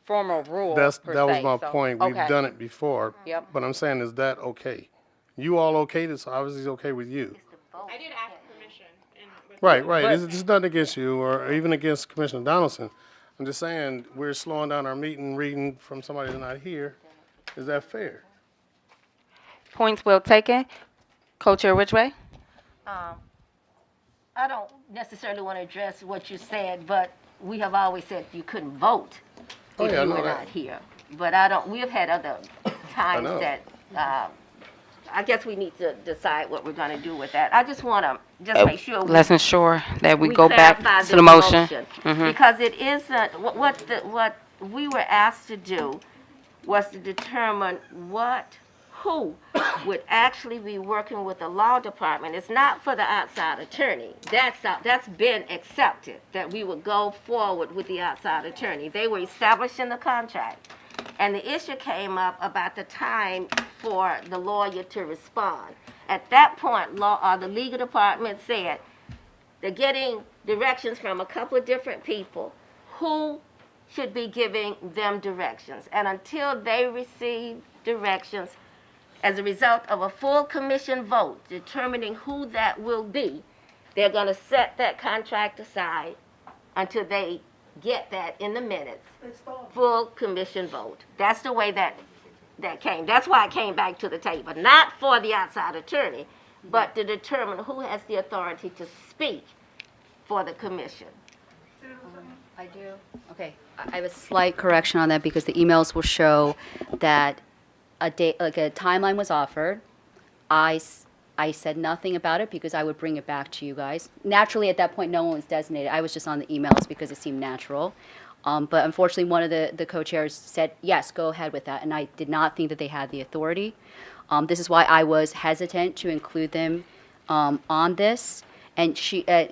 rule per that was se, my so, point. We've okay. done it before. Yep. But I'm saying, is that okay? You all okay? This obviously is okay with you. I did ask permission. Right, right. But- It's nothing against you or even against Commissioner Donaldson. I'm just saying, we're slowing down our meeting, reading from somebody who's not here. Is that fair? Points well taken. Co-Chair Ridgway? I don't necessarily want to address what you said, but we have always said you couldn't vote Oh, if yeah, I you know were that. not here. But I don't, we've had other times know. that, I guess we need to decide what we're going to do with that. I just want to just make sure. Let's ensure that we we go back clarify to this the motion. Mhm. Because it isn't, what we were asked to do was to determine who would actually be working with the law department. It's not for the outside attorney. That's been accepted, that we would go forward with the outside attorney. They were establishing the contract. And the issue came up about the time for the lawyer to respond. At that point, the legal department said they're getting directions from a couple of different people who should be giving them directions. And until they receive directions, as a result of a full commission vote determining who that will be, they're going to set that contract aside until they get that in the minutes. Full commission vote. That's the way that came. That's why it came back to the table. Not for the outside attorney, but to determine who has the authority to speak for the commission. I do. Okay. I have a slight correction on that because the emails will show that a timeline was offered. I said nothing about it because I would bring it back to you guys. Naturally, at that point, no one was designated. I was just on the emails because it seemed natural. But unfortunately, one of the co-chairs said, yes, go ahead with that. And I did not think that they had the authority. This is why I was hesitant to include them on this. And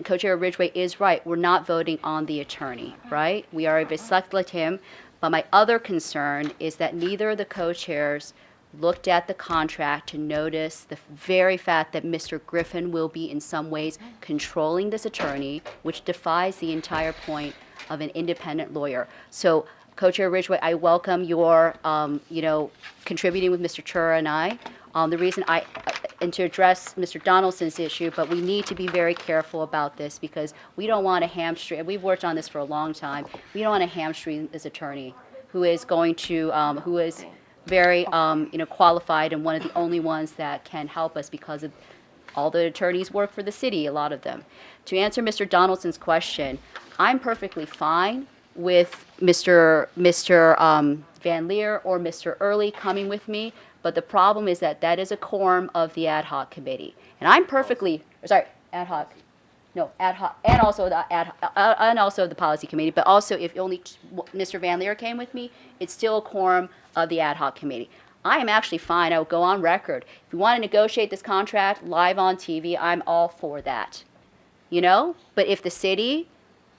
Co-Chair Ridgway is right. We're not voting on the attorney, right? We are selected him. But my other concern is that neither of the co-chairs looked at the contract to notice the very fact that Mr. Griffin will be in some ways controlling this attorney, which defies the entire point of an independent lawyer. So, Co-Chair Ridgway, I welcome your, contributing with Mr. Chura and I. The reason and to address Mr. Donaldson's issue, but we need to be very careful about this because we don't want to hamstring, we've worked on this for a long time, we don't want to hamstring this attorney who is going to, who is very, qualified and one of the only ones that can help us because of all the attorneys work for the city, a lot of them. To answer Mr. Donaldson's question, I'm perfectly fine with Mr. Van Leer or Mr. Early coming with me, but the problem is that is a quorum of the ad hoc committee. And I'm perfectly, ad hoc, and also the policy committee, but also if only Mr. Van Leer came with me, it's still a quorum of the ad hoc committee. I am actually fine, I will go on record. If you want to negotiate this contract live on TV, I'm all for that. But if the city,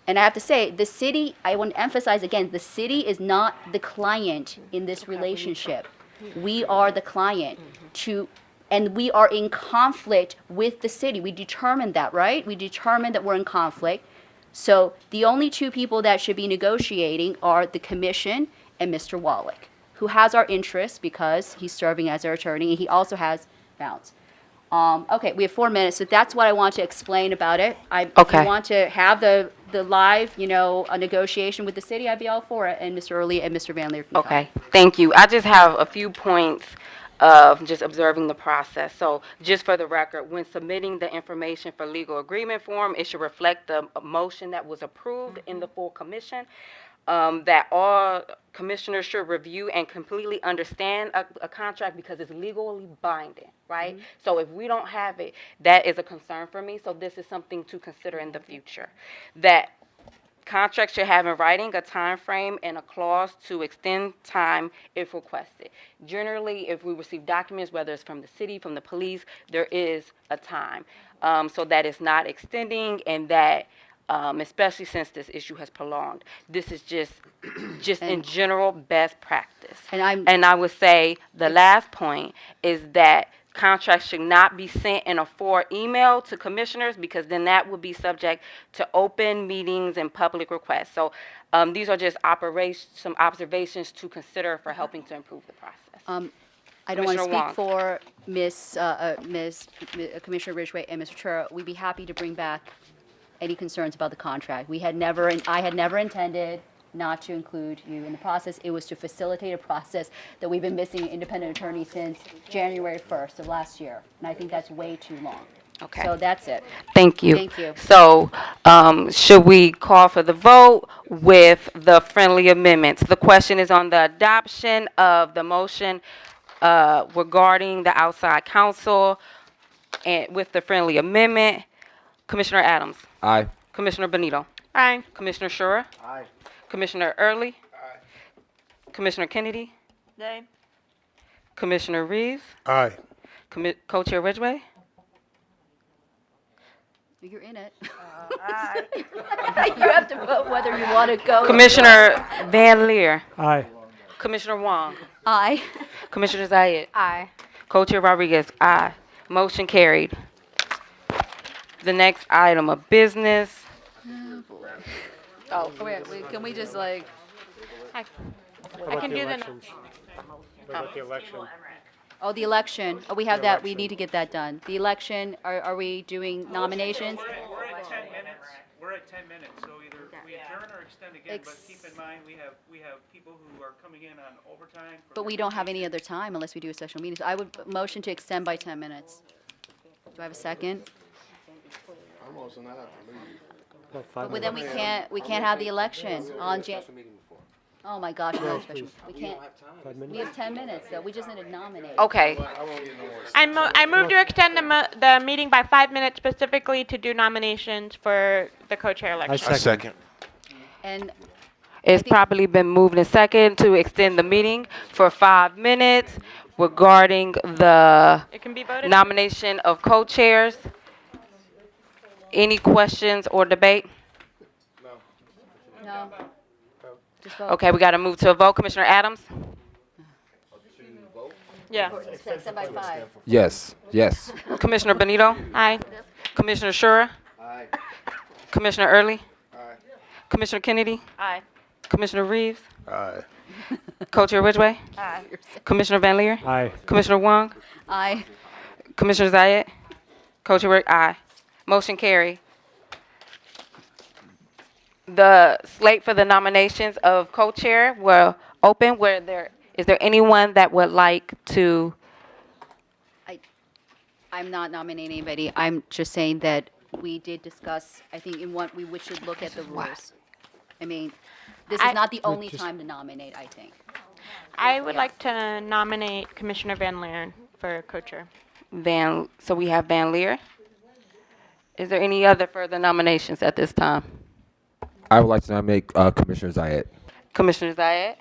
and I have to say, the city, I want to emphasize again, the city is not the client in this relationship. We are the client and we are in conflict with the city. We determined that, right? We determined that we're in conflict. So the only two people that should be negotiating are the commission and Mr. Wallach, who has our interests because he's serving as our attorney and he also has bounds. Okay, we have 4 minutes, so that's what I want to explain about it. If you want to have the live, a negotiation with the city, I'd be all for it, and Mr. Early and Mr. Van Leer can Okay, thank you. I just have a few points of just observing the process. So just for the record, when submitting the information for legal agreement form, it should reflect the motion that was approved in the full commission. That all commissioners should review and completely understand a contract because it's legally binding, right? So if we don't have it, that is a concern for me. So this is something to consider in the future. That contracts should have in writing a time frame and a clause to extend time if requested. Generally, if we receive documents, whether it's from the city, from the police, there is a time. So that it's not extending and that especially since this issue has prolonged. This is just in And- general best practice. And I would say the last point is that contracts should not be sent in a forward email to commissioners, because then that would be subject to open meetings and public requests. So these are just some observations to consider for helping to improve the process. I don't want to Commissioner Wong. speak for Commissioner Ridgway and Mr. Chura. We'd be happy to bring back any concerns about the contract. I had never intended not to include you in the process. It was to facilitate a process that we've been missing an independent attorney since January 1st of last year. And I think that's way too long. Okay. So that's it. Thank you. Thank you. So, should we call for the vote with the friendly amendments? The question is on the adoption of the motion regarding the outside counsel and with the friendly amendment. Commissioner Adams. Aye. Commissioner Benito. Aye. Commissioner Shura. Aye. Commissioner Early. Commissioner Kennedy. Nay. Commissioner Reeves. Aye. Co-Chair Ridgway. You're in it. You have to vote whether you want to go. Commissioner Van Leer. Aye. Commissioner Wong. Aye. Commissioner Zayed. Aye. Co-Chair Rodriguez. Aye. Motion carried. The next item of business. Oh, wait, can we just like? I How can about the do the. elections? What about the election? Oh, the election. Oh, we have that. We need to get that done. The election, are we doing nominations? We're at 10 minutes. We're at 10 minutes, so either we adjourn or extend again, but keep in mind, we have people who are coming in on overtime. But we don't have any other time unless we do a special meeting. So I would motion to extend by 10 minutes. Do I have a second? About 5 But then minutes. we can't have the election on Oh my gosh, no special, we can't, 5 we minutes? have 10 minutes though. We just need to nominate. Okay. I move to extend the meeting by 5 minutes specifically to do nominations for the co-chair election. I second. And It's probably been moved in second to extend the meeting for 5 minutes regarding the It can be voted. nomination of co-chairs. Any questions or debate? no. Just vote. Okay, we got to move to a vote. Commissioner Adams? Yeah. Extend by 5. Yes. Yes. Commissioner Benito? Aye. Commissioner Shura? Aye. Commissioner Early? Commissioner Kennedy? Aye. Commissioner Reeves? Aye. Co-Chair Ridgway? Aye. Commissioner Van Leer? Aye. Commissioner Wong? Aye. Commissioner Zayed? Co-Chair Ridgway? Aye. Motion carried. The slate for the nominations of co-chair will open. Is there anyone that would like to? I'm not nominating anybody. I'm just saying that we did discuss, I think we should look at the rules. I mean, this is not the only time to nominate, I think. I would like to nominate Commissioner Van Leer for co-chair. So we have Van Leer. Is there any other further nominations at this time? I would like to nominate Commissioner Zayed. Commissioner Zayed?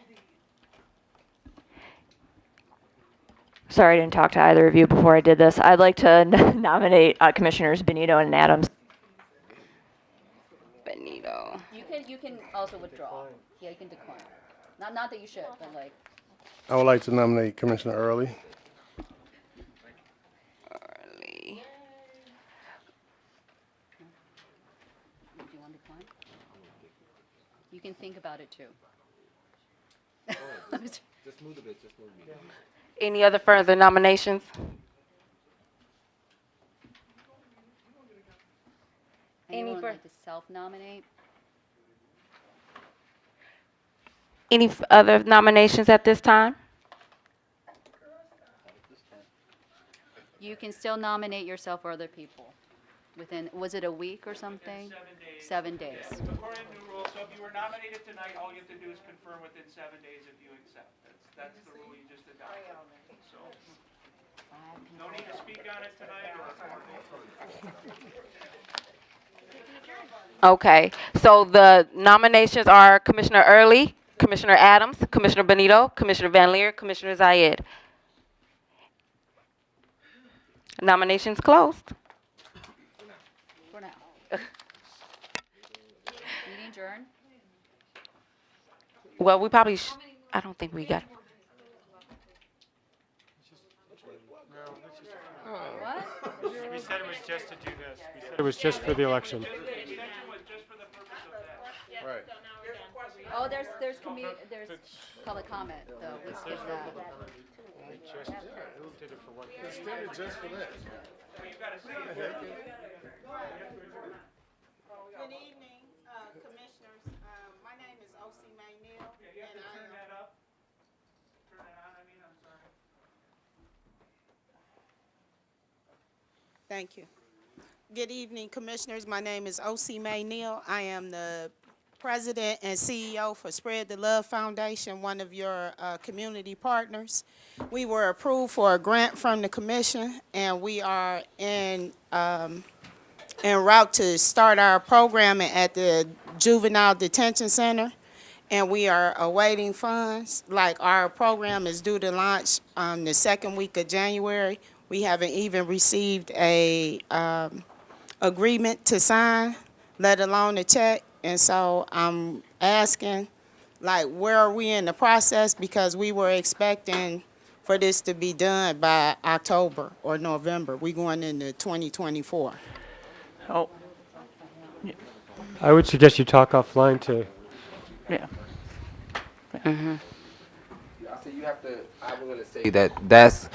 Sorry, I didn't talk to either of you before I did this. I'd like to nominate Commissioners Benito and Adams. Benito. You can also withdraw. Yeah, you can decline. Not that you should, but like. I would like to nominate Commissioner Early. Early. Do you want to decline? You can think about it too. Just move a bit. Just move a bit. Any other further nominations? Anyone would like to self-nominate? Any other nominations at this time? You can still nominate yourself or other people. Was it a week or something? 7 days. According to the rules, so if you were nominated tonight, all you have to do is confirm within 7 days if you accept. That's the rule you just adopted. So, no need to speak on it tonight or. Okay, so the nominations are Commissioner Early, Commissioner Adams, Commissioner Benito, Commissioner Van Leer, Commissioner Zayed. Nominations closed. For now. adjourn? Well, we probably, I don't think we got. What? We said it was just to do this. We said it was just for the election. Right. Oh, there's public comment, though. We skipped that. We just did it for one. Extended just for that. Good evening, commissioners. My name is O.C. Maynell, and I am. Thank you. Good evening, commissioners. My name is O.C. Maynell. I am the president and CEO for Spread the Love Foundation, one of your community partners. We were approved for a grant from the commission, and we are en route to start our programming at the Juvenile Detention Center, and we are awaiting funds. Like, our program is due to launch the second week of January. We haven't even received a agreement to sign, let alone a check. And so I'm asking, like, where are we in the process? Because we were expecting for this to be done by October or November. We're going into 2024. Oh, I would suggest you talk offline to. yeah. You have to. I was gonna say that's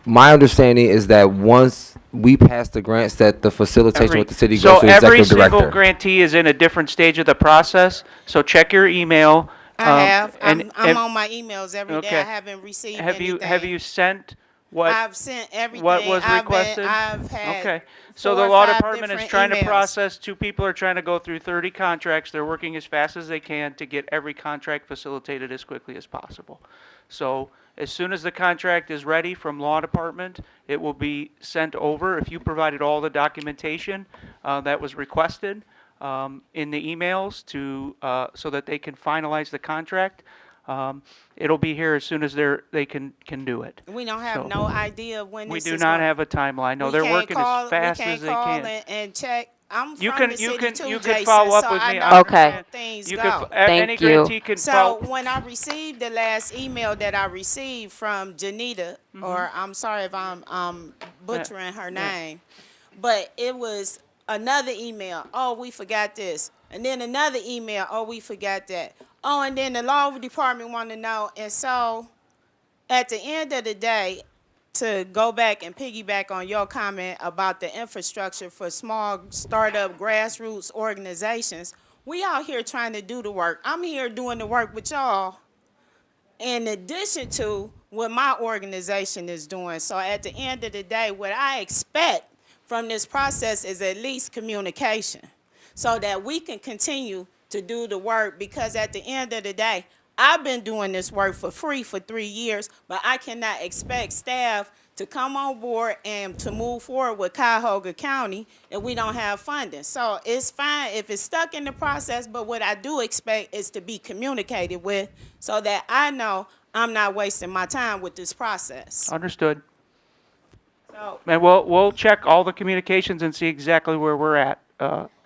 my understanding is that once we pass the grants, that the facilitation with the city goes to the every executive single director. grantee is in a different stage of the process, so check your email. I have. And I'm on my emails every day. okay. I haven't received Have anything. you sent what? I've sent everything. What was requested? I've had Okay. So the 4 or law 5 department is different trying to emails. process, 2 people are trying to go through 30 contracts. They're working as fast as they can to get every contract facilitated as quickly as possible. So as soon as the contract is ready from law department, it will be sent over. If you provided all the documentation that was requested in the emails to so that they can finalize the contract, it'll be here as soon as they can do it. We don't have So, no idea when we this do is not gonna- have a timeline. No, we they're can't working call- as fast we can't as they call can. and check. I'm You from can the you city can too, you can Jason, follow up so with I me. know I Okay. how understand. things You go. can Thank any you. grantee can So follow. when I received the last email that I received from Janita, or I'm sorry if I'm butchering her name, but it was another email. Oh, we forgot this, and then another email. Oh, we forgot that. Oh, and then the law department want to know, and so at the end of the day, to go back and piggyback on your comment about the infrastructure for small startup grassroots organizations, we out here trying to do the work. I'm here doing the work with y'all in addition to what my organization is doing. So at the end of the day, what I expect from this process is at least communication so that we can continue to do the work, because at the end of the day, I've been doing this work for free for 3 years, but I cannot expect staff to come on board and to move forward with Cuyahoga County if we don't have funding. So it's fine if it's stuck in the process, but what I do expect is to be communicated with so that I know I'm not wasting my time with this process. Understood. So And we'll check all the communications and see exactly where we're at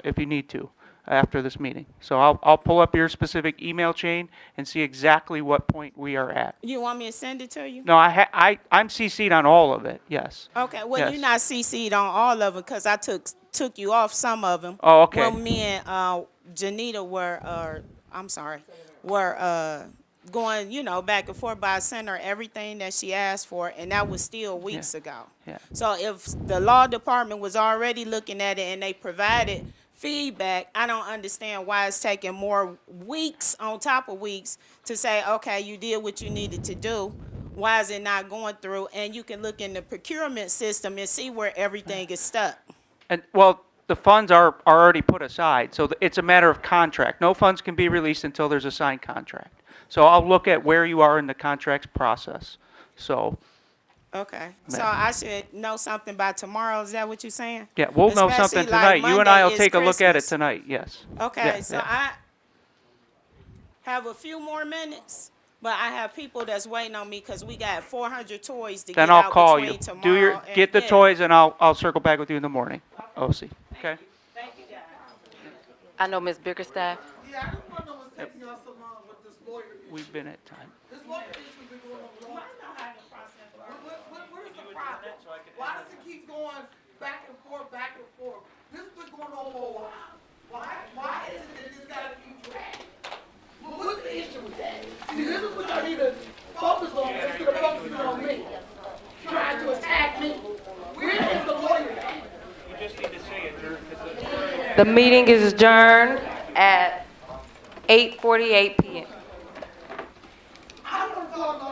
if you need to after this meeting. So I'll pull up your specific email chain and see exactly what point we are at. you want me to send it to you? No, I'm CC'd on all of it. Yes. Okay, well, Yes. you're not CC'd on all of them because I took you off some of them. Oh, okay. Well, me and Janita were going, back and forth, but I sent her everything that she asked for, and that was still weeks ago. Yeah. So if the law department was already looking at it and they provided feedback, I don't understand why it's taking more weeks on top of weeks to say, okay, you did what you needed to do. Why is it not going through? And you can look in the procurement system and see where everything is stuck. And well, the funds are already put aside, so it's a matter of contract. No funds can be released until there's a signed contract. So I'll look at where you are in the contracts process. So. Okay, so I should know something by tomorrow, is that what you're saying? Yeah, we'll know something Especially like tonight. You and I will Monday is take a look at it Christmas. tonight, yes. Okay, Yeah, so yeah. I have a few more minutes, but I have people that's waiting on me because we got 400 toys to Then get I'll out call between you. tomorrow and Get the yeah. toys and I'll circle back with you in the morning, OC, okay? Thank you, guys. I know Ms. Bickerstaff. Yeah, I just want to know what's taking y'all so long with this lawyer issue. We've been at time. This lawyer issue been going on a long time. What is the problem? Why does it keep going back and forth, back and forth? This has been going on for a while. Why is it that this gotta keep dragging? What's the issue with that? See, this is what I need to focus on instead of focusing on me. Trying to attack me. Where is the lawyer at? You just need to say adjourn because The meeting is adjourned at 8:48 p.m. I don't want to go